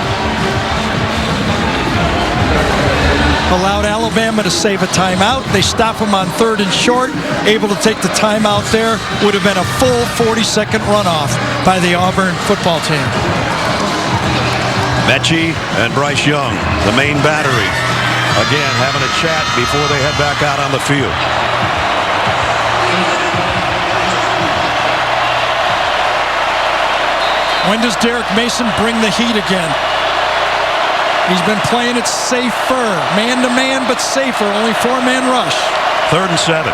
Allowed Alabama to save a timeout. They stop him on 3rd and short. Able to take the timeout there. Would have been a full 40-second runoff by the Auburn football team. Mechie and Bryce Young, the main battery, again having a chat before they head back out on the field. When does Derek Mason bring the heat again? He's been playing it safer, man-to-man, but safer. Only 4-man rush. 3rd and 7.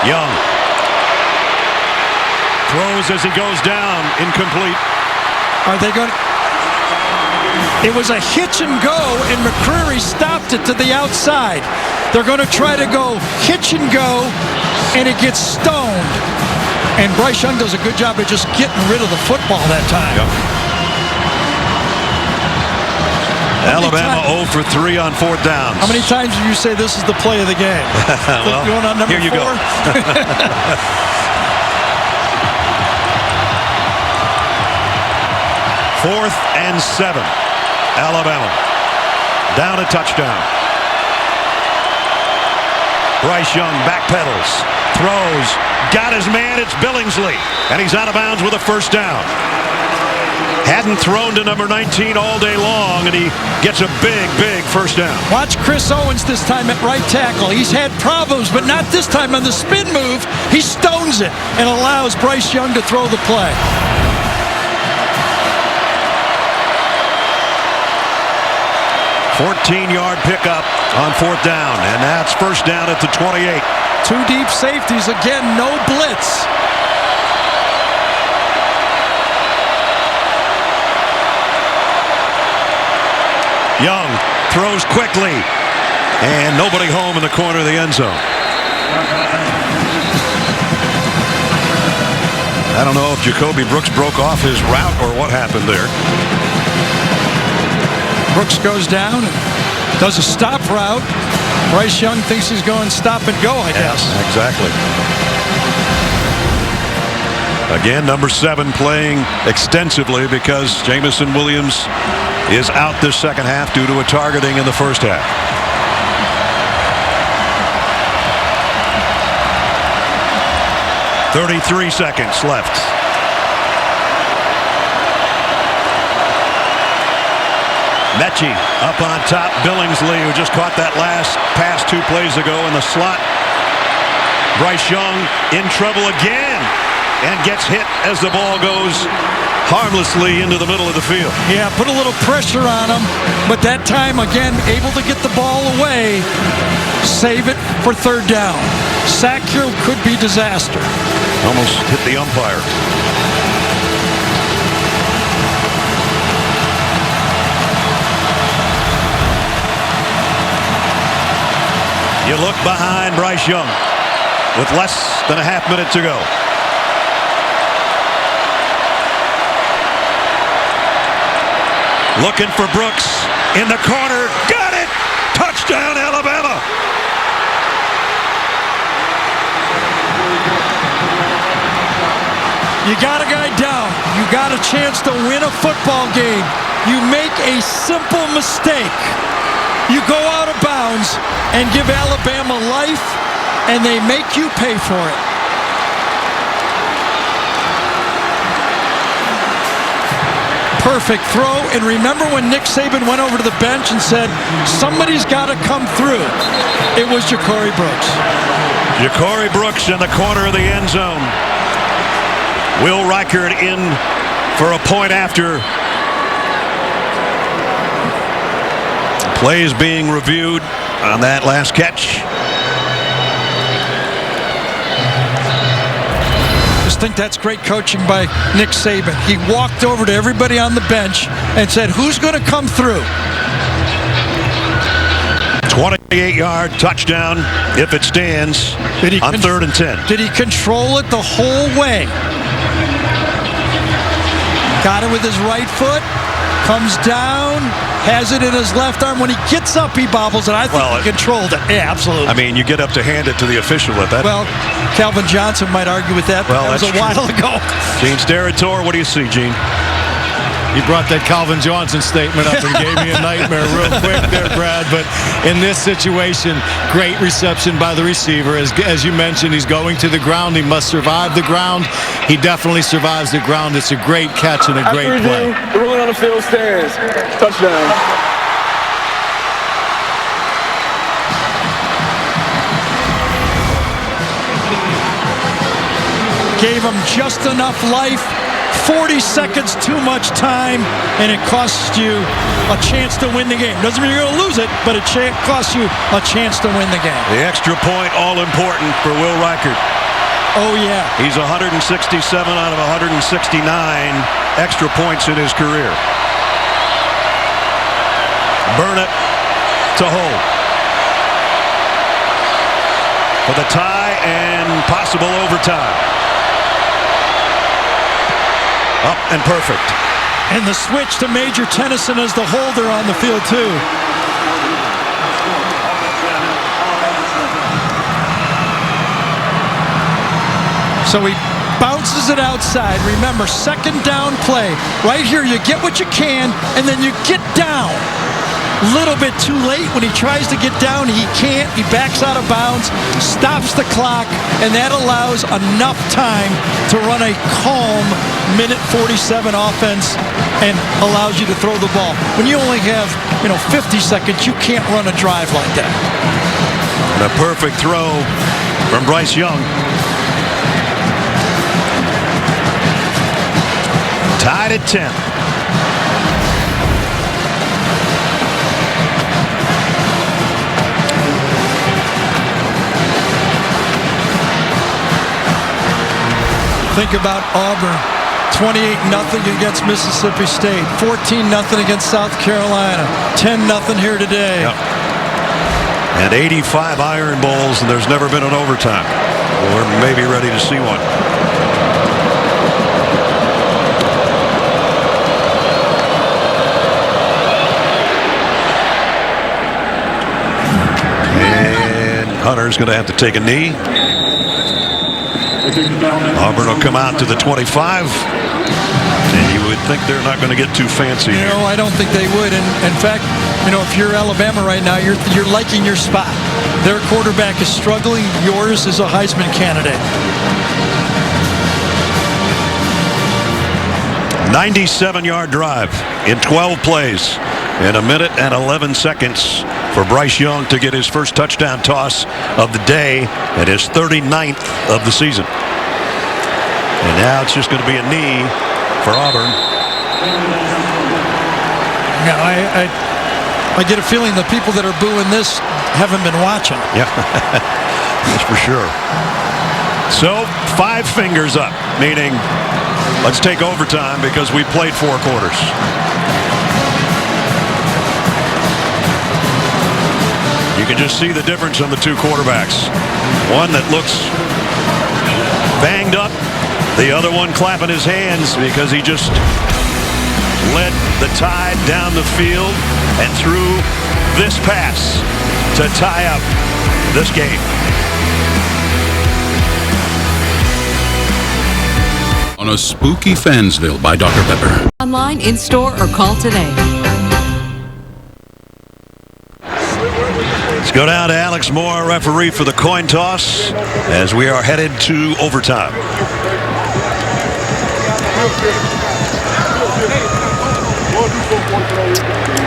Young throws as he goes down, incomplete. Are they going to? It was a hitch and go, and McCreary stopped it to the outside. They're going to try to go hitch and go, and it gets stoned. And Bryce Young does a good job of just getting rid of the football that time. Yep. Alabama 0 for 3 on 4th downs. How many times do you say this is the play of the game? Well, going on number here you 4? go. 4th and 7. Alabama down a touchdown. Bryce Young backpedals, throws, got his man. It's Billingsley, and he's out of bounds with a 1st down. Hadn't thrown to number 19 all day long, and he gets a big 1st down. Watch Chris Owens this time at right tackle. He's had problems, but not this time on the spin move. He stones it and allows Bryce Young to throw the play. $14-yard pickup on 4th down, and that's 1st down at the 28. 2 deep safeties again, no blitz. Young throws quickly, and nobody home in the corner of the end zone. I don't know if Jacoby Brooks broke off his route or what happened there. Brooks goes down and does a stop route. Bryce Young thinks he's going stop and go, I guess. Exactly. Again, number 7 playing extensively because Jamison Williams is out this second half due to a targeting in the first half. "33 seconds left. Mechie up on top. Billingsley, who just caught that last pass 2 plays ago in the slot. Bryce Young in trouble again and gets hit as the ball goes harmlessly into the middle of the field. Yeah, put a little pressure on him, but that time, again, able to get the ball away, save it for third down. Sack here could be disaster. Almost hit the umpire. You look behind Bryce Young with less than a half minute to go. Looking for Brooks in the corner. Got it! Touchdown, Alabama! You got a guy down. You got a chance to win a football game. You make a simple mistake. You go out of bounds and give Alabama life, and they make you pay for it. Perfect throw. And remember when Nick Saban went over to the bench and said, somebody's got to come through? It was Ja'Cory Brooks. Ja'Cory Brooks in the corner of the end zone. Will Reichard in for a point after. Plays being reviewed on that last catch. Just think that's great coaching by Nick Saban. He walked over to everybody on the bench and said, who's going to come through? 28-yard touchdown if it stands on 3rd and 10. Did he control it the whole way? Got it with his right foot. Comes down, has it in his left arm. When he gets up, he bobbles it. I think he controlled it. Yeah, absolutely. I mean, you get up to hand it to the official at that. Well, Calvin Johnson might argue with that, but that was a while ago. Gene Steratore, what do you see, Gene? You brought that Calvin Johnson statement up and gave me a nightmare real quick there, Brad. But in this situation, great reception by the receiver. As you mentioned, he's going to the ground. He must survive the ground. He definitely survives the ground. It's a great catch and a great play. The ruling on the field stands. Touchdown. Gave him just enough life. 40 seconds too much time, and it costs you a chance to win the game. Doesn't mean you're going to lose it, but it costs you a chance to win the game. The extra point, all important for Will Reichard. Oh, yeah. He's 167 out of 169 extra points in his career. Burnett to hold. For the tie and possible overtime. Up and perfect. And the switch to Major Tennyson as the holder on the field, too. So he bounces it outside. Remember, second down play. Right here, you get what you can, and then you get down. Little bit too late when he tries to get down. He can't. He backs out of bounds, stops the clock, and that allows enough time to run a calm minute 47 offense and allows you to throw the ball. When you only have, 50 seconds, you can't run a drive like that. The perfect throw from Bryce Young. Tied at 10. Think about Auburn 28-0 against Mississippi State. 14-0 against South Carolina. 10-0 here today. Yep. And 85 Iron Bowls, and there's never been an overtime. We're maybe ready to see one. And Hunter's going to have to take a knee. Auburn will come out to the 25. And you would think they're not going to get too fancy. No, I don't think they would. And in fact, if you're Alabama right now, you're liking your spot. Their quarterback is struggling. Yours is a Heisman candidate. 97-yard drive in 12 plays in 1 minute and 11 seconds for Bryce Young to get his first touchdown toss of the day and his 39th of the season. And now it's just going to be a knee for Auburn. Yeah, I get a feeling the people that are booing this haven't been watching. Yeah, that's for sure. So 5 fingers up, meaning let's take overtime because we played 4 quarters. You can just see the difference on the 2 quarterbacks. One that looks banged up, the other one clapping his hands because he just led the Tide down the field and threw this pass to tie up this game. On a spooky Fansville by Dr. Pepper. Online, in-store, or call today. Let's go down to Alex Moore, referee for the coin toss, as we are headed to overtime.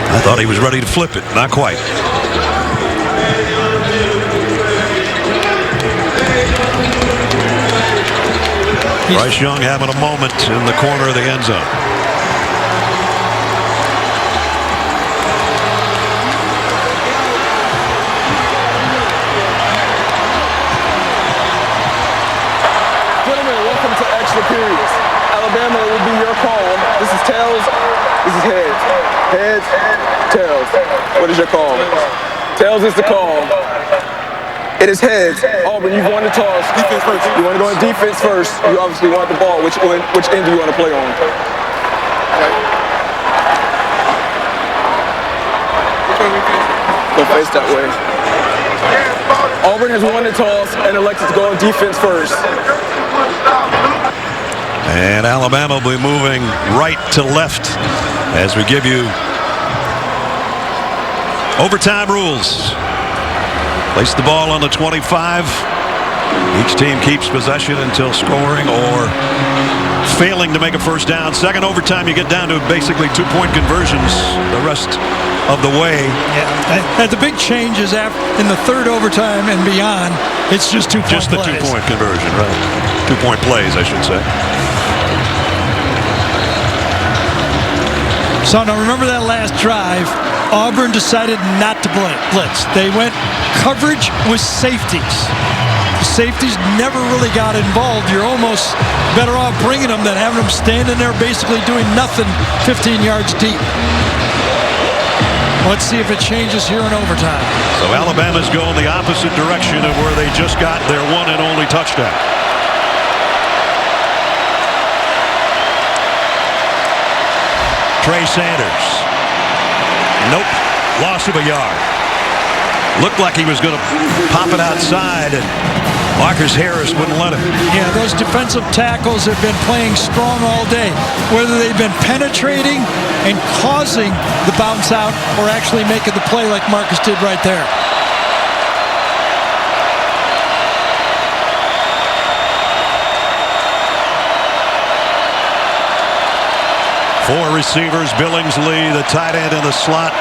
I thought he was ready to flip it. Not quite. Bryce Young having a moment in the corner of the end zone. Gentlemen, welcome to extra periods. Alabama, it will be your call. This is tails. This is heads. Heads, tails. What is your call? Tails is the call. It is heads. Auburn, you've won the toss. Defense first. You want to go on defense first. You obviously want the ball. Which end do you want to play on? Go face that way. Auburn has won the toss and elected to go on defense first. And Alabama will be moving right to left as we give you overtime rules. Place the ball on the 25. Each team keeps possession until scoring or failing to make a first down. Second overtime, you get down to basically 2-point conversions the rest of the way. Yeah, and the big change is in the third overtime and beyond, it's just 2-point Just the plays. 2-point conversion, right? 2-point plays, I should say. So now remember that last drive, Auburn decided not to blitz. They went coverage with safeties. The safeties never really got involved. You're almost better off bringing them than having them standing there basically doing nothing 15 yards deep. Let's see if it changes here in overtime. So Alabama's going the opposite direction of where they just got their one and only touchdown. Trey Sanders. Nope. Loss of a yard. Looked like he was going to pop it outside, and Marcus Harris wouldn't let him. Yeah, those defensive tackles have been playing strong all day. Whether they've been penetrating and causing the bounce out or actually making the play like Marcus did right there. Four receivers, Billingsley, the tight end in the slot.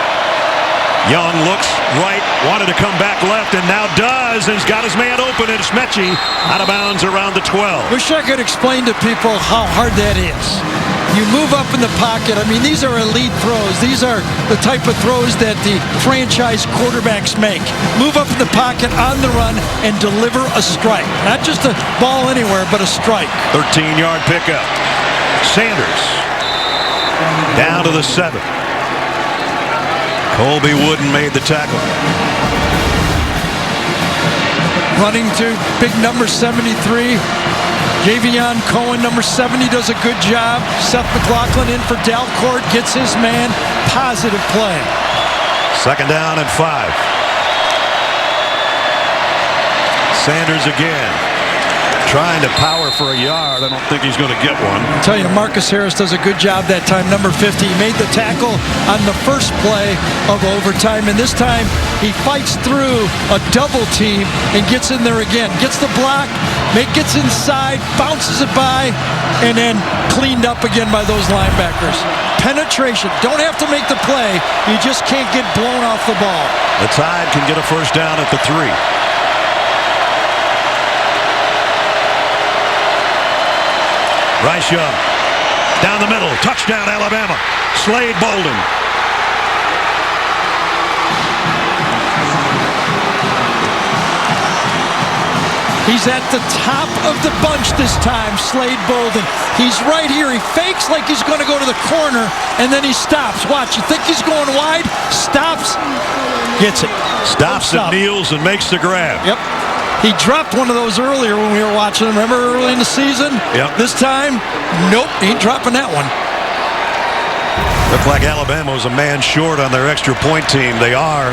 Young looks right, wanted to come back left, and now does, and he's got his man open, and it's Mechie out of bounds around the 12. Wish I could explain to people how hard that is. You move up in the pocket. I mean, these are elite throws. These are the type of throws that the franchise quarterbacks make. Move up in the pocket on the run and deliver a strike. Not just a ball anywhere, but a strike. 13-yard pickup. Sanders down to the 7. Colby Wooden made the tackle. Running to big number 73. Javion Cohen, number 70, does a good job. Seth McLaughlin in for Dalcourt, gets his man. Positive play. 2nd down and 5. Sanders again. Trying to power for a yard. I don't think he's going to get one. I'll tell you, Marcus Harris does a good job that time. Number 50, he made the tackle on the first play of overtime, and this time he fights through a double team and gets in there again. Gets the block, gets inside, bounces it by, and then cleaned up again by those linebackers. Penetration. Don't have to make the play. You just can't get blown off the ball. The Tide can get a first down at the 3. Bryce Young down the middle. Touchdown, Alabama. Slade Bolden. He's at the top of the bunch this time, Slade Bolden. He's right here. He fakes like he's going to go to the corner, and then he stops. Watch. You think he's going wide? Stops. Gets it. Stops and kneels and makes the grab. Yep. He dropped one of those earlier when we were watching. Remember early in the season? Yep. This time, nope, he ain't dropping that one. Looked like Alabama was a man short on their extra point team. They are.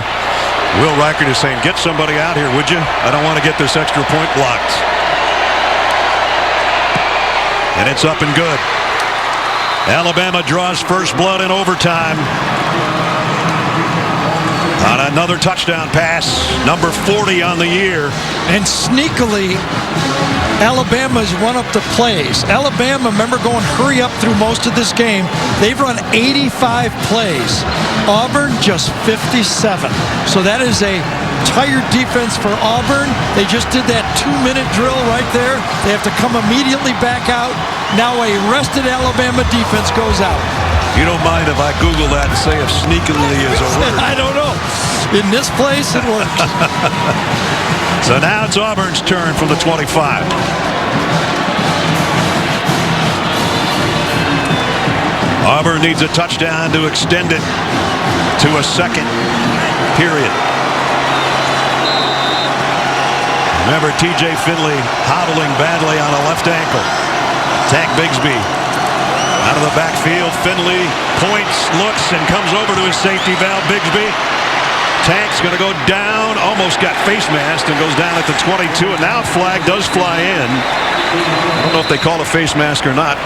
Will Reichert is saying, get somebody out here, would you? I don't want to get this extra point blocked. And it's up and good. Alabama draws first blood in overtime on another touchdown pass, number 40 on the year. And sneakily, Alabama's run up the plays. Alabama, remember, going hurry up through most of this game. They've run 85 plays. Auburn just 57. So that is a tired defense for Auburn. They just did that 2-minute drill right there. They have to come immediately back out. Now a rested Alabama defense goes out. You don't mind if I Google that and say if sneakily is a word? I don't know. In this place, it works. So now it's Auburn's turn from the 25. Auburn needs a touchdown to extend it to a second period. Remember T.J. Finley hobbling badly on a left ankle. Tank Bigsby out of the backfield. Finley points, looks, and comes over to his safety valve. Bigsby. Tank's going to go down. Almost got face masked and goes down at the 22. And now a flag does fly in. I don't know if they call a face mask or not.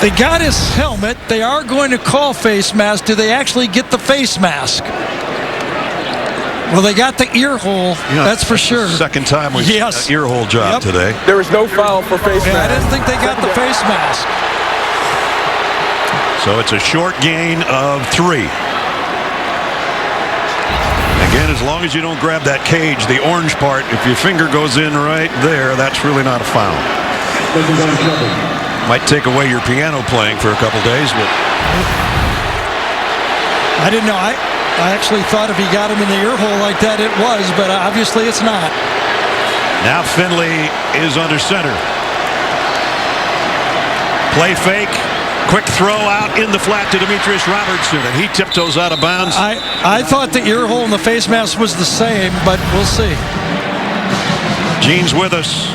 They got his helmet. They are going to call face mask. Do they actually get the face mask? Well, they got the ear hole. Yeah, that's for sure. Second time we've seen an ear hole job today. There was no foul for face mask. I didn't think they got the face mask. So it's a short gain of 3. Again, as long as you don't grab that cage, the orange part, if your finger goes in right there, that's really not a foul. Might take away your piano playing for a couple days, but I didn't know. I actually thought if he got him in the ear hole like that, it was, but obviously it's not. Now Finley is under center. Play fake. Quick throw out in the flat to Demetrius Robertson, and he tiptoes out of bounds. I thought the ear hole and the face mask was the same, but we'll see. Gene's with us.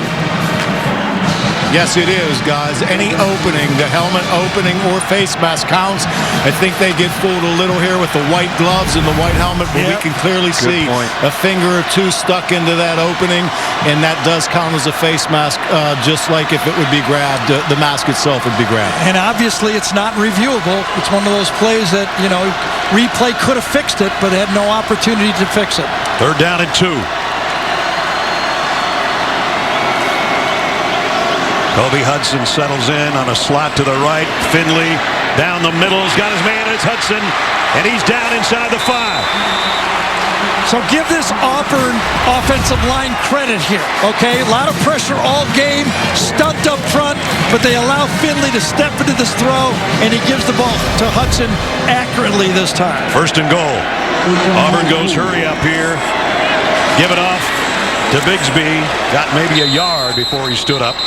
Yes, it is, guys. Any opening, the helmet opening or face mask counts. I think they get fooled a little here with the white gloves and the white helmet, but we can clearly see a finger or two stuck into that opening, and that does count as a face mask, just like if it would be grabbed, the mask itself would be grabbed. And obviously it's not reviewable. It's one of those plays that, you know, replay could have fixed it, but had no opportunity to fix it. 3rd down and 2. Kobe Hudson settles in on a slot to the right. Finley down the middle. He's got his man. It's Hudson. And he's down inside the 5. So give this Auburn offensive line credit here, okay? A lot of pressure all game, stunt up front, but they allow Finley to step into this throw, and he gives the ball to Hudson accurately this time. 1st and goal. Auburn goes hurry up here. Give it off to Bigsby. Got maybe a yard before he stood up.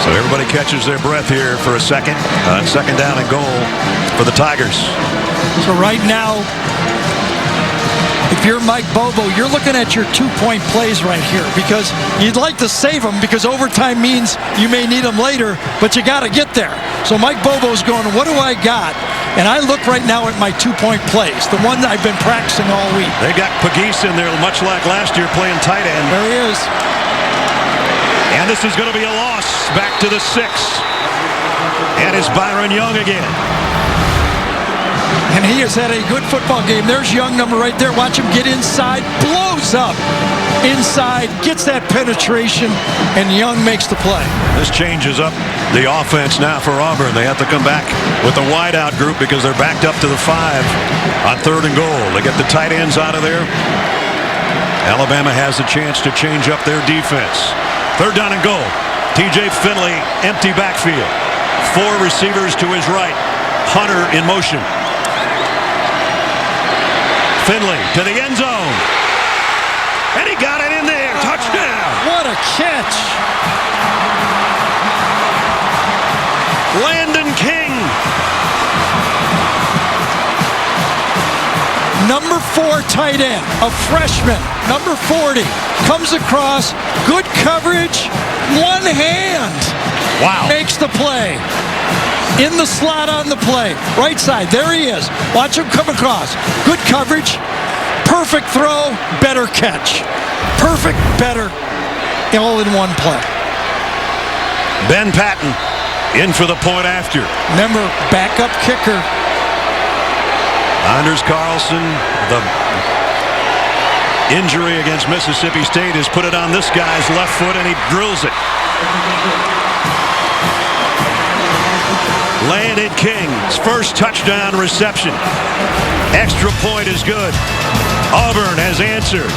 So everybody catches their breath here for a second. Second down and goal for the Tigers. So right now, if you're Mike Bobo, you're looking at your 2-point plays right here because you'd like to save them because overtime means you may need them later, but you got to get there. So Mike Bobo's going, what do I got? And I look right now at my 2-point plays, the one that I've been practicing all week. They got Pegues in there much like last year playing tight end. There he is. And this is going to be a loss back to the 6. And it's Byron Young again. And he has had a good football game. There's Young number right there. Watch him get inside, blows up inside, gets that penetration, and Young makes the play. This changes up the offense now for Auburn. They have to come back with the wideout group because they're backed up to the 5 on 3rd and goal. They get the tight ends out of there. Alabama has a chance to change up their defense. 3rd down and goal. TJ Finley, empty backfield. 4 receivers to his right. Hunter in motion. Finley to the end zone. And he got it in there. Touchdown. What a catch. Landon King. Number 4 tight end, a freshman, number 40, comes across, good coverage, one hand. Wow. Makes the play. In the slot on the play. Right side. There he is. Watch him come across. Good coverage. Perfect throw. Better catch. Perfect, better. All in one play. Ben Patton in for the point after. Remember, backup kicker. Anders Carlson, the injury against Mississippi State has put it on this guy's left foot, and he drills it. Landon King's first touchdown reception. Extra point is good. Auburn has answered.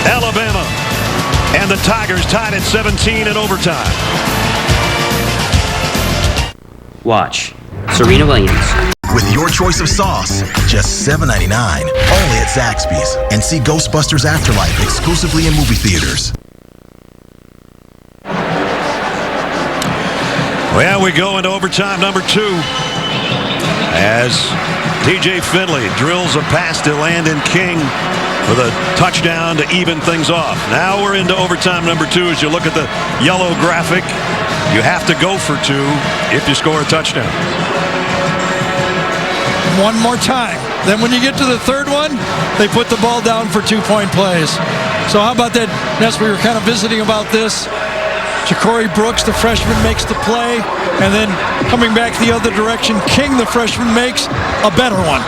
Alabama and the Tigers tied at 17 in overtime. Watch Serena Williams. With your choice of sauce, just $7.99. Only at Zaxby's. And see Ghostbusters Afterlife exclusively in movie theaters. Well, we go into overtime number 2 as TJ Finley drills a pass to Landon King for the touchdown to even things off. Now we're into overtime number 2. As you look at the yellow graphic, you have to go for 2 if you score a touchdown. One more time. Then when you get to the 3rd one, they put the ball down for 2-point plays. So how about that? Yes, we were kind of visiting about this. Ja'Cory Brooks, the freshman, makes the play, and then coming back the other direction, King, the freshman, makes a better one.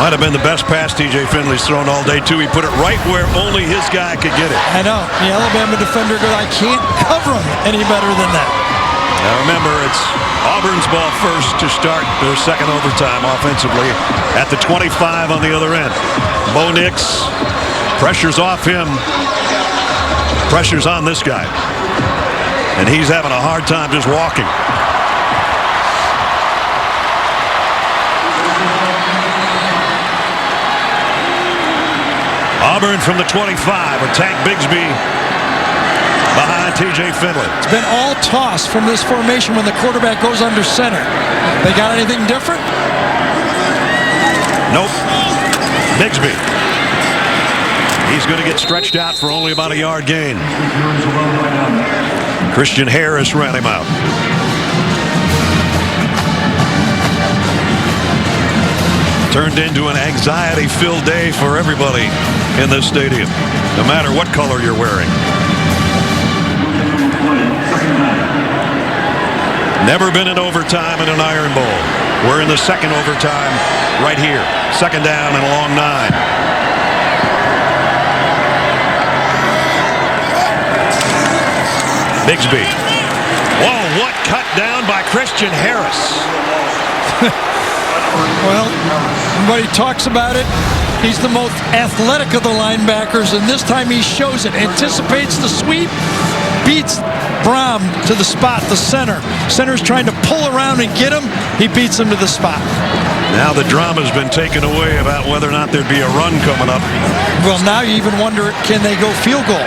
Might have been the best pass TJ Finley's thrown all day, too. He put it right where only his guy could get it. I know. The Alabama defender goes, I can't cover him any better than that. Now remember, it's Auburn's ball first to start their second overtime offensively at the 25 on the other end. Bo Nix, pressure's off him. Pressure's on this guy. And he's having a hard time just walking. Auburn from the 25. Attack Bigsby behind TJ Finley. It's been all toss from this formation when the quarterback goes under center. They got anything different? Nope. Bigsby. He's going to get stretched out for only about a yard gain. Christian Harris ran him out. Turned into an anxiety-filled day for everybody in this stadium, no matter what color you're wearing. Never been in overtime in an Iron Bowl. We're in the second overtime right here. Second down and a long 9. Bigsby. Whoa, what cut down by Christian Harris. Well, everybody talks about it. He's the most athletic of the linebackers, and this time he shows it. Anticipates the sweep, beats Brom to the spot, the center. Center's trying to pull around and get him. He beats him to the spot. Now the drama's been taken away about whether or not there'd be a run coming up. Well, now you even wonder, can they go field goal?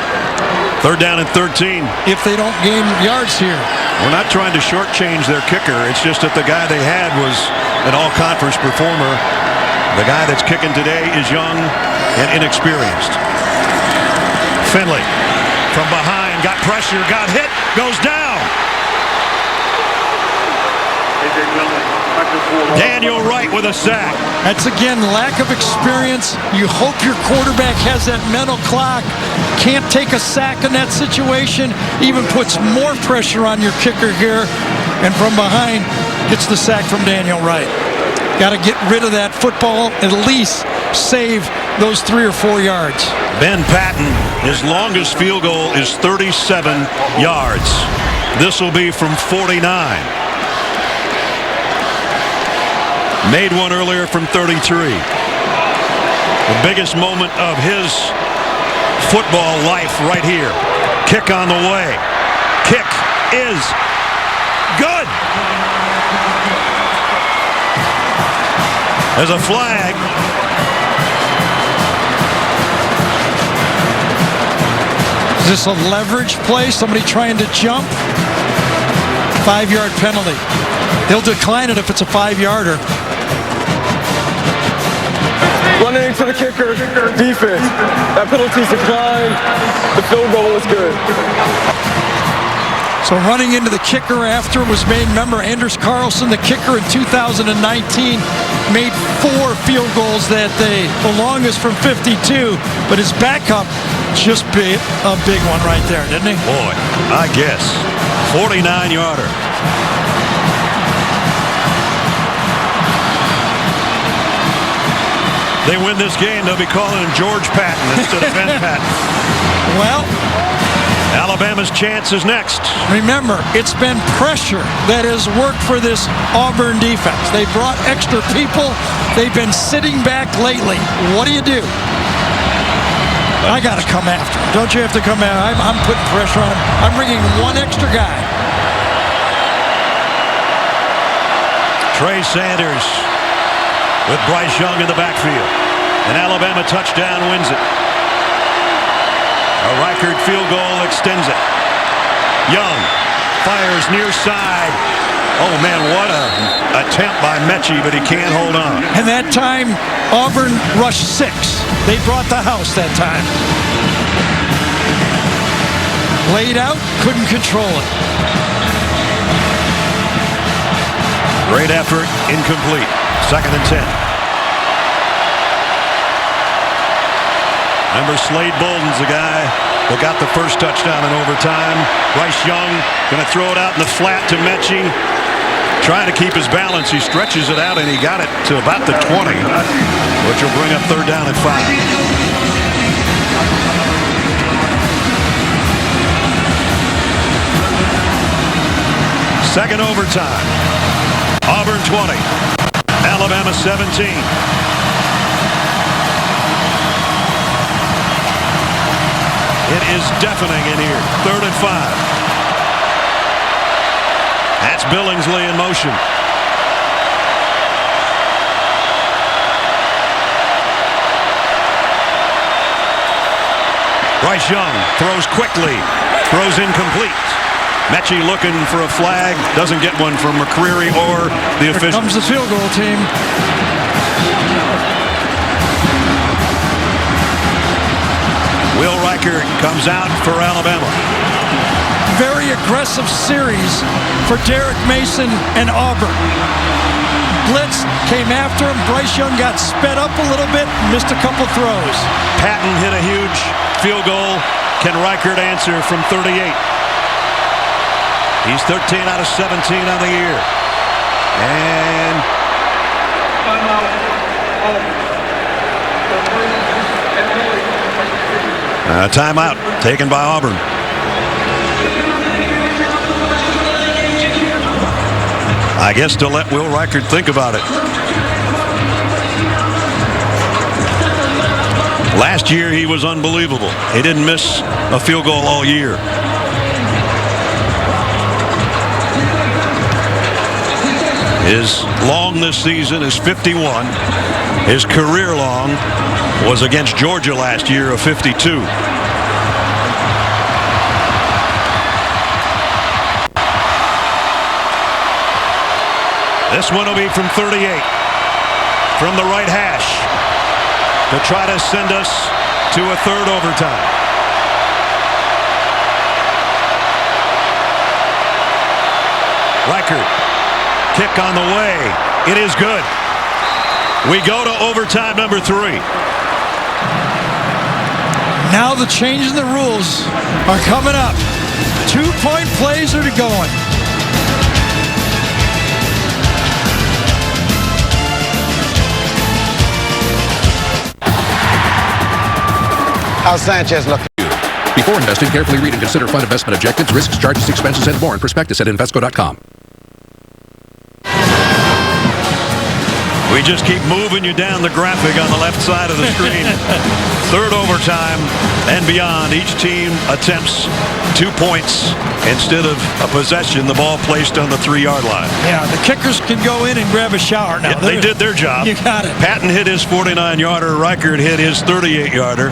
Third down and 13. If they don't gain yards here. We're not trying to shortchange their kicker. It's just that the guy they had was an all-conference performer. The guy that's kicking today is young and inexperienced. Finley from behind, got pressure, got hit, goes down. Daniel Wright with a sack. That's, again, lack of experience. You hope your quarterback has that mental clock. Can't take a sack in that situation. Even puts more pressure on your kicker here. And from behind, gets the sack from Daniel Wright. Got to get rid of that football, at least save those 3 or 4 yards. Ben Patton, his longest field goal is 37 yards. This will be from 49. Made one earlier from 33. The biggest moment of his football life right here. Kick on the way. Kick is good. There's a flag. Is this a leverage play? Somebody trying to jump? 5-yard penalty. They'll decline it if it's a 5-yarder. Running into the kicker, defense. That penalty's declined. The field goal is good. So running into the kicker after was made. Remember, Anders Carlson, the kicker in 2019, made 4 field goals that day. The longest from 52, but his backup just a big one right there, didn't he? Boy, I guess. 49-yarder. They win this game, they'll be calling him George Patton instead of Ben Patton. Well, Alabama's chance is next. Remember, it's been pressure that has worked for this Auburn defense. They brought extra people. They've been sitting back lately. What do? I got to come after him. Don't you have to come after him? I'm putting pressure on him. I'm bringing one extra guy. Trey Sanders with Bryce Young in the backfield. An Alabama touchdown wins it. A Reichert field goal extends it. Young fires near side. Oh, man, what a attempt by Mechie, but he can't hold on. And that time, Auburn rushed 6. They brought the house that time. Laid out, couldn't control it. Great effort, incomplete. 2nd and 10. Remember, Slade Bolden's the guy that got the first touchdown in overtime. Bryce Young going to throw it out in the flat to Mechie. Trying to keep his balance. He stretches it out, and he got it to about the 20, which will bring up 3rd down and 5. Second overtime. Auburn 20. Alabama 17. It is deafening in here. 3rd and 5. That's Billingsley in motion. Bryce Young throws quickly. Throws incomplete. Mechie looking for a flag. Doesn't get one from McCreary or the officials. Here comes the field goal team. Will Reichert comes out for Alabama. Very aggressive series for Derek Mason and Auburn. Blitz came after him. Bryce Young got sped up a little bit, missed a couple throws. Patton hit a huge field goal. Can Reichert answer from 38? He's 13 out of 17 on the year. And a timeout taken by Auburn. I guess to let Will Reichert think about it. Last year he was unbelievable. He didn't miss a field goal all year. His long this season is 51. His career long was against Georgia last year of 52. This one will be from 38. From the right hash. To try to send us to a third overtime. Reichert. Kick on the way. It is good. We go to overtime number 3. Now the change in the rules are coming up. 2-point plays are going. How's Sanchez looking? Before investing, carefully read and consider fund investment objectives, risks, charges, expenses, and more in prospectus at Invesco.com. We just keep moving you down the graphic on the left side of the screen. Third overtime and beyond. Each team attempts 2 points instead of a possession. The ball placed on the 3-yard line. Yeah, the kickers can go in and grab a shower now. Yeah, they did their job. You got it. Patton hit his 49-yarder. Reichert hit his 38-yarder.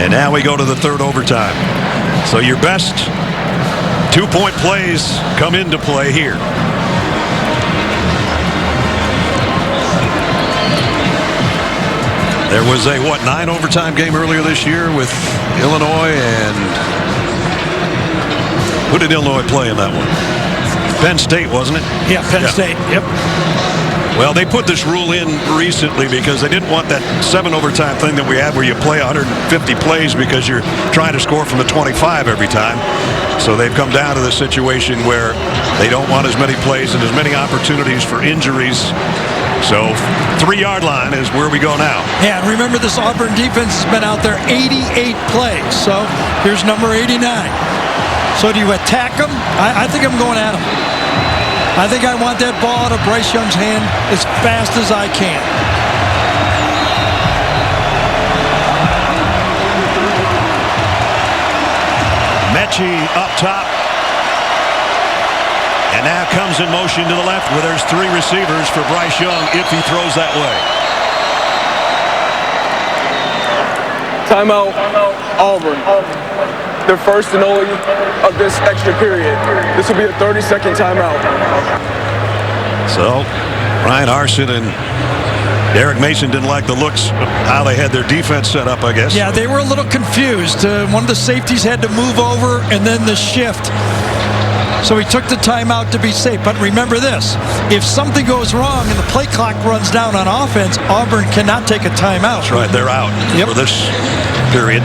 And now we go to the third overtime. So your best 2-point plays come into play here. There was a, 9 overtime game earlier this year with Illinois, and who did Illinois play in that one? Penn State, wasn't it? Yeah, Penn State, yep. Well, they put this rule in recently because they didn't want that 7 overtime thing that we had where you play 150 plays because you're trying to score from the 25 every time. So they've come down to the situation where they don't want as many plays and as many opportunities for injuries. So 3-yard line is where we go now. Yeah, and remember this Auburn defense has been out there 88 plays. So here's number 89. So do you attack them? I think I'm going at him. I think I want that ball out of Bryce Young's hand as fast as I can. Mechie up top. And now comes in motion to the left where there's 3 receivers for Bryce Young if he throws that way. Timeout, Auburn. Their first and only of this extra period. This will be a 30-second timeout. So, Ryan Arson and Derek Mason didn't like the looks of how they had their defense set up, I guess. Yeah, they were a little confused. One of the safeties had to move over and then the shift. So he took the timeout to be safe. But remember this, if something goes wrong and the play clock runs down on offense, Auburn cannot take a timeout. That's right, they're out for this period.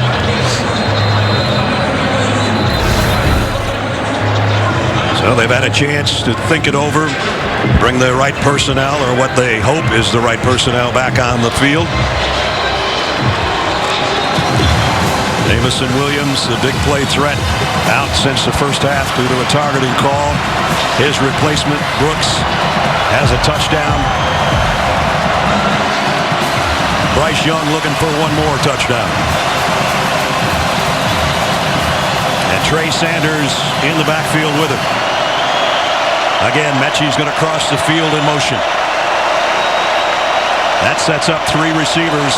So they've had a chance to think it over, bring the right personnel, or what they hope is the right personnel, back on the field. Jamison Williams, the big play threat, out since the first half due to a targeting call. His replacement, Brooks, has a touchdown. Bryce Young looking for one more touchdown. And Trey Sanders in the backfield with him. Again, Mechie's going to cross the field in motion. That sets up 3 receivers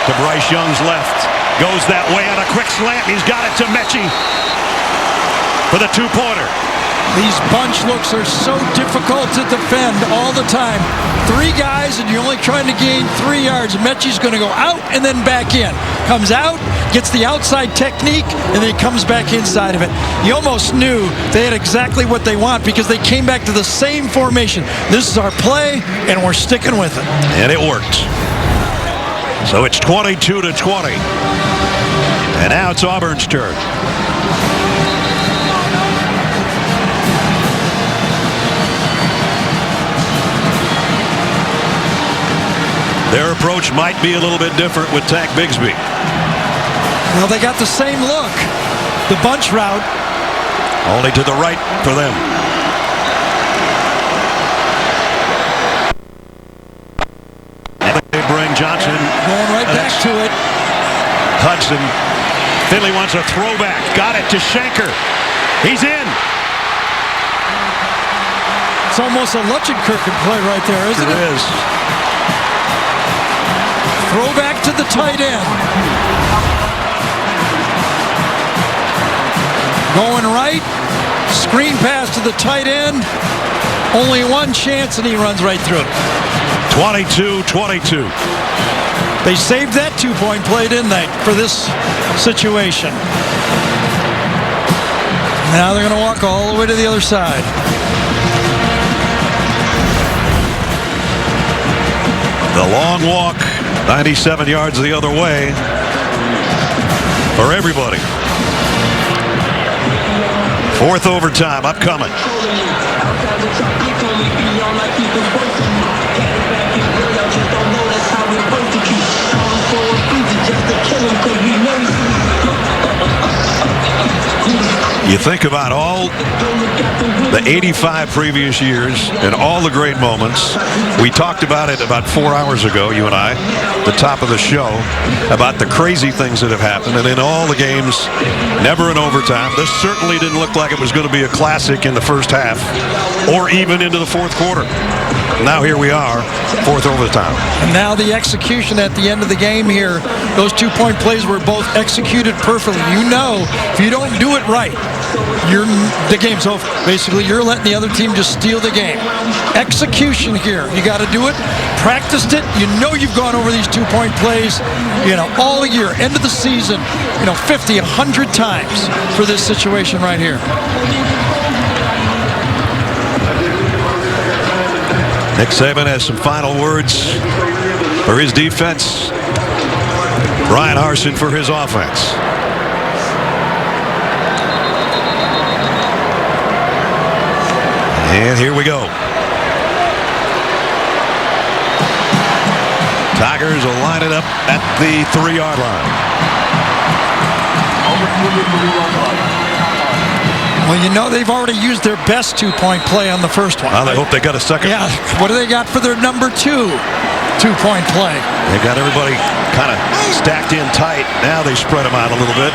to Bryce Young's left. Goes that way on a quick slant. He's got it to Mechie for the 2-pointer. These bunch looks are so difficult to defend all the time. 3 guys and you're only trying to gain 3 yards. Mechie's going to go out and then back in. Comes out, gets the outside technique, and then he comes back inside of it. You almost knew they had exactly what they want because they came back to the same formation. This is our play, and we're sticking with it. And it worked. So it's 22-20. And now it's Auburn's turn. Their approach might be a little bit different with Tank Bigsby. Well, they got the same look. The bunch route. Only to the right for them. And they bring Johnson. Going right back to it. Hudson. Finley wants a throwback. Got it to Shanker. He's in. It's almost a Lutchenkirchen play right there, isn't it? It is. Throwback to the tight end. Going right. Screen pass to the tight end. Only one chance, and he runs right through it. 22-22. They saved that 2-point play, didn't they, for this situation? Now they're going to walk all the way to the other side. The long walk, 97 yards the other way for everybody. Fourth overtime upcoming. You think about all the 85 previous years and all the great moments. We talked about it about 4 hours ago, you and I, the top of the show, about the crazy things that have happened. And in all the games, never in overtime. This certainly didn't look like it was going to be a classic in the first half or even into the fourth quarter. Now here we are, fourth overtime. And now the execution at the end of the game here, those 2-point plays were both executed perfectly. You know, if you don't do it right, the game's over. Basically, you're letting the other team just steal the game. Execution here. You got to do it. Practiced it. You know you've gone over these 2-point plays, all year, end of the season, 50, 100 times for this situation right here. Nick Saban has some final words for his defense. Brian Harsin for his offense. And here we go. Tigers will line it up at the 3-yard line. Well, they've already used their best 2-point play on the first one. Well, I hope they got a second. Yeah. What do they got for their number 2-point play? They got everybody kind of stacked in tight. Now they spread them out a little bit.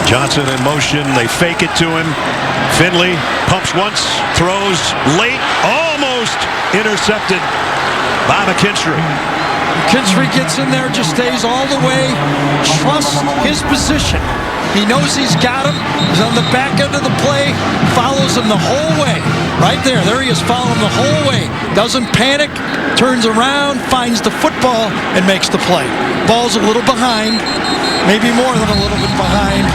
Johnson in motion. They fake it to him. Finley pumps once, throws late, almost intercepted by McKinstry. McKinstry gets in there, just stays all the way, trusts his position. He knows he's got him. He's on the back end of the play, follows him the whole way. Right there he is, following him the whole way. Doesn't panic, turns around, finds the football, and makes the play. Ball's a little behind, maybe more than a little bit behind.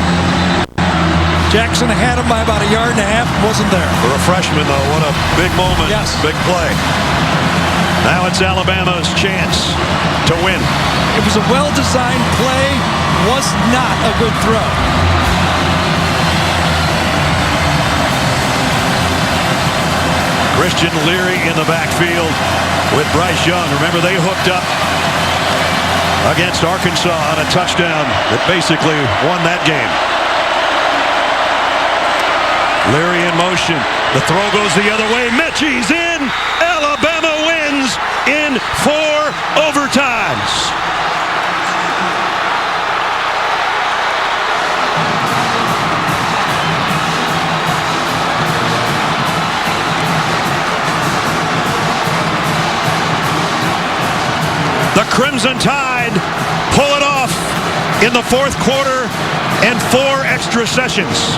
Jackson had him by about 1.5 yards, wasn't there. For a freshman, though, what a big moment, yes. Big play. Now it's Alabama's chance to win. It was a well-designed play, was not a good throw. Christian Leary in the backfield with Bryce Young. Remember, they hooked up against Arkansas on a touchdown that basically won that game. Leary in motion. The throw goes the other way. Mechie's in. Alabama wins in 4 overtimes. The Crimson Tide pull it off in the fourth quarter and 4 extra sessions.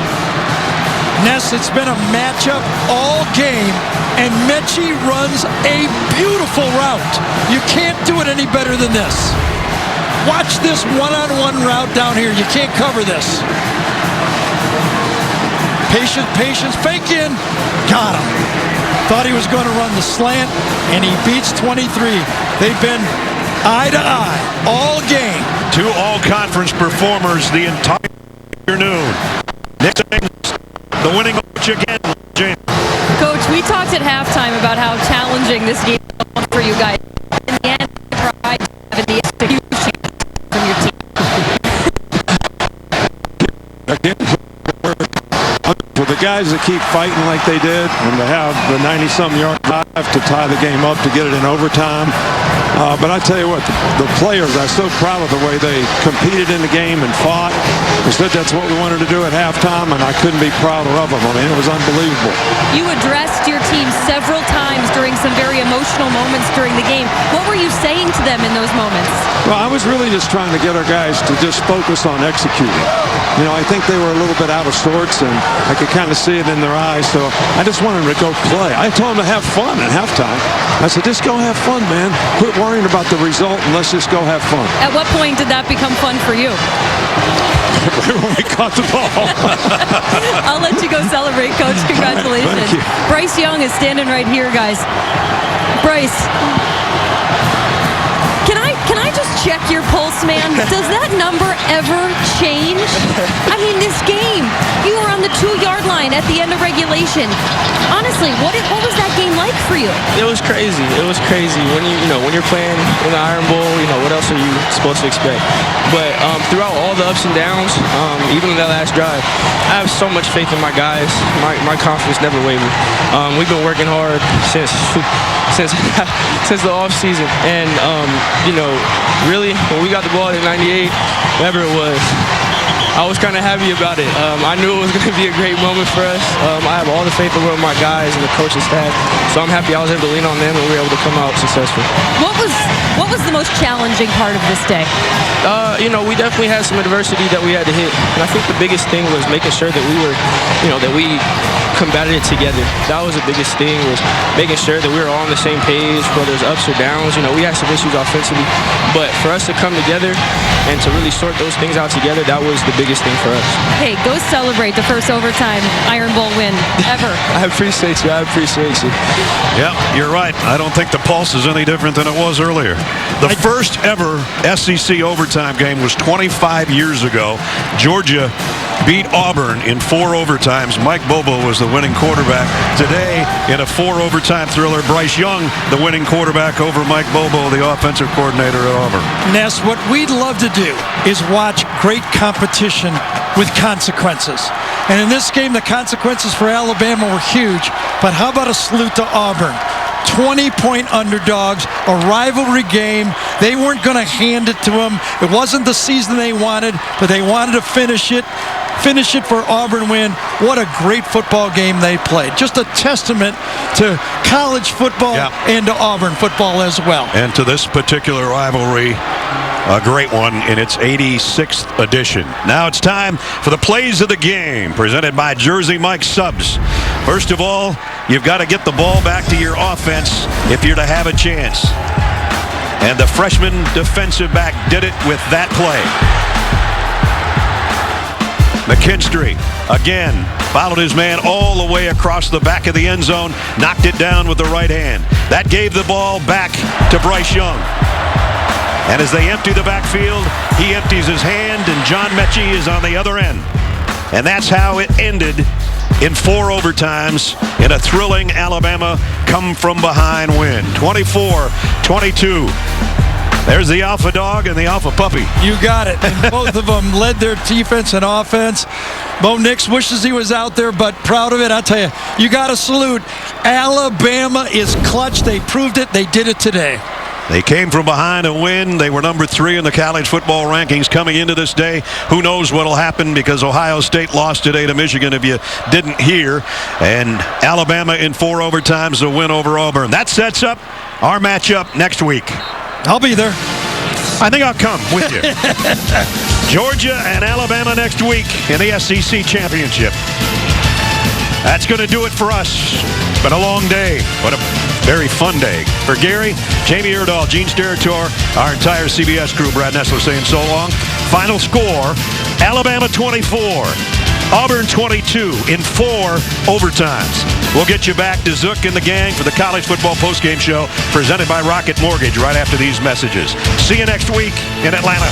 Ness, it's been a matchup all game, and Mechie runs a beautiful route. You can't do it any better than this. Watch this one-on-one route down here. You can't cover this. Patience, fake in. Got him. Thought he was going to run the slant, and he beats 23. They've been eye to eye all game. 2 all-conference performers the entire afternoon. Nick Saban, the winning coach again. Coach, we talked at halftime about how challenging this game was for you guys. In the end, you tried to have the execution from your team. For the guys that keep fighting like they did and to have the 90-some yard drive to tie the game up to get it in overtime, But I tell you what, the players, I'm so proud of the way they competed in the game and fought. They said that's what we wanted to do at halftime, and I couldn't be prouder of them. I mean, it was unbelievable. You addressed your team several times during some very emotional moments during the game. What were you saying to them in those moments? Well, I was really just trying to get our guys to just focus on executing. You know, I think they were a little bit out of sorts, and I could kind of see it in their eyes, so I just wanted them to go play. I told them to have fun at halftime. I said, just go have fun, man. Quit worrying about the result and let's just go have fun. At what point did that become fun for you? When we caught the ball. I'll let you go celebrate, Coach. Congratulations. Thank you. Bryce Young is standing right here, guys. Bryce, can I just check your pulse, man? Does that number ever change? I mean, this game, you were on the 2-yard line at the end of regulation. Honestly, what was that game like for you? It was crazy. It was crazy. When when you're playing in the Iron Bowl, what else are you supposed to expect? But throughout all the ups and downs, even in that last drive, I have so much faith in my guys. My confidence never wavered. We've been working hard since the off season, and really, when we got the ball at 98, whatever it was, I was kind of happy about it. I knew it was going to be a great moment for us. I have all the faith in the world in my guys and the coaching staff, so I'm happy I was able to lean on them and we were able to come out successful. What was the most challenging part of this day? We definitely had some adversity that we had to hit, and I think the biggest thing was making sure that we were, that we combated it together. That was the biggest thing, was making sure that we were all on the same page, whether it's ups or downs. We had some issues offensively, but for us to come together and to really sort those things out together, that was the biggest thing for us. Hey, go celebrate the first overtime Iron Bowl win ever. I appreciate you. Yeah, you're right. I don't think the pulse is any different than it was earlier. The first ever SEC overtime game was 25 years ago. Georgia beat Auburn in 4 overtimes. Mike Bobo was the winning quarterback. Today, in a 4 overtime thriller, Bryce Young, the winning quarterback over Mike Bobo, the offensive coordinator at Auburn. Ness, what we'd love to do is watch great competition with consequences. And in this game, the consequences for Alabama were huge. But how about a salute to Auburn? 20-point underdogs, a rivalry game. They weren't going to hand it to them. It wasn't the season they wanted, but they wanted to finish it for Auburn win. What a great football game they played. Just a testament to college football and to Auburn football as well. And to this particular rivalry, a great one in its 86th edition. Now it's time for the plays of the game, presented by Jersey Mike Subs. First of all, you've got to get the ball back to your offense if you're to have a chance. And the freshman defensive back did it with that play. McKinstry, again, followed his man all the way across the back of the end zone, knocked it down with the right hand. That gave the ball back to Bryce Young. And as they empty the backfield, he empties his hand, and John Mechie is on the other end. And that's how it ended in 4 overtimes in a thrilling Alabama come-from-behind win. 24-22. There's the alpha dog and the alpha puppy. You got it. And both of them led their defense and offense. Bo Nix wishes he was out there, but proud of it. I'll tell you, you got to salute. Alabama is clutch. They proved it. They did it today. They came from behind and win. They were number 3 in the college football rankings coming into this day. Who knows what will happen, because Ohio State lost today to Michigan, if you didn't hear. And Alabama in 4 overtimes, a win over Auburn. That sets up our matchup next week. I'll be there. I think I'll come with you. Georgia and Alabama next week in the SEC Championship. That's going to do it for us. It's been a long day, but a very fun day. For Gary, Jamie Erdahl, Gene Steratore, our entire CBS crew, Brad Nessler saying so long. Final score, Alabama 24, Auburn 22 in 4 overtimes. We'll get you back to Zook and the gang for the college football postgame show presented by Rocket Mortgage right after these messages. See you next week in Atlanta.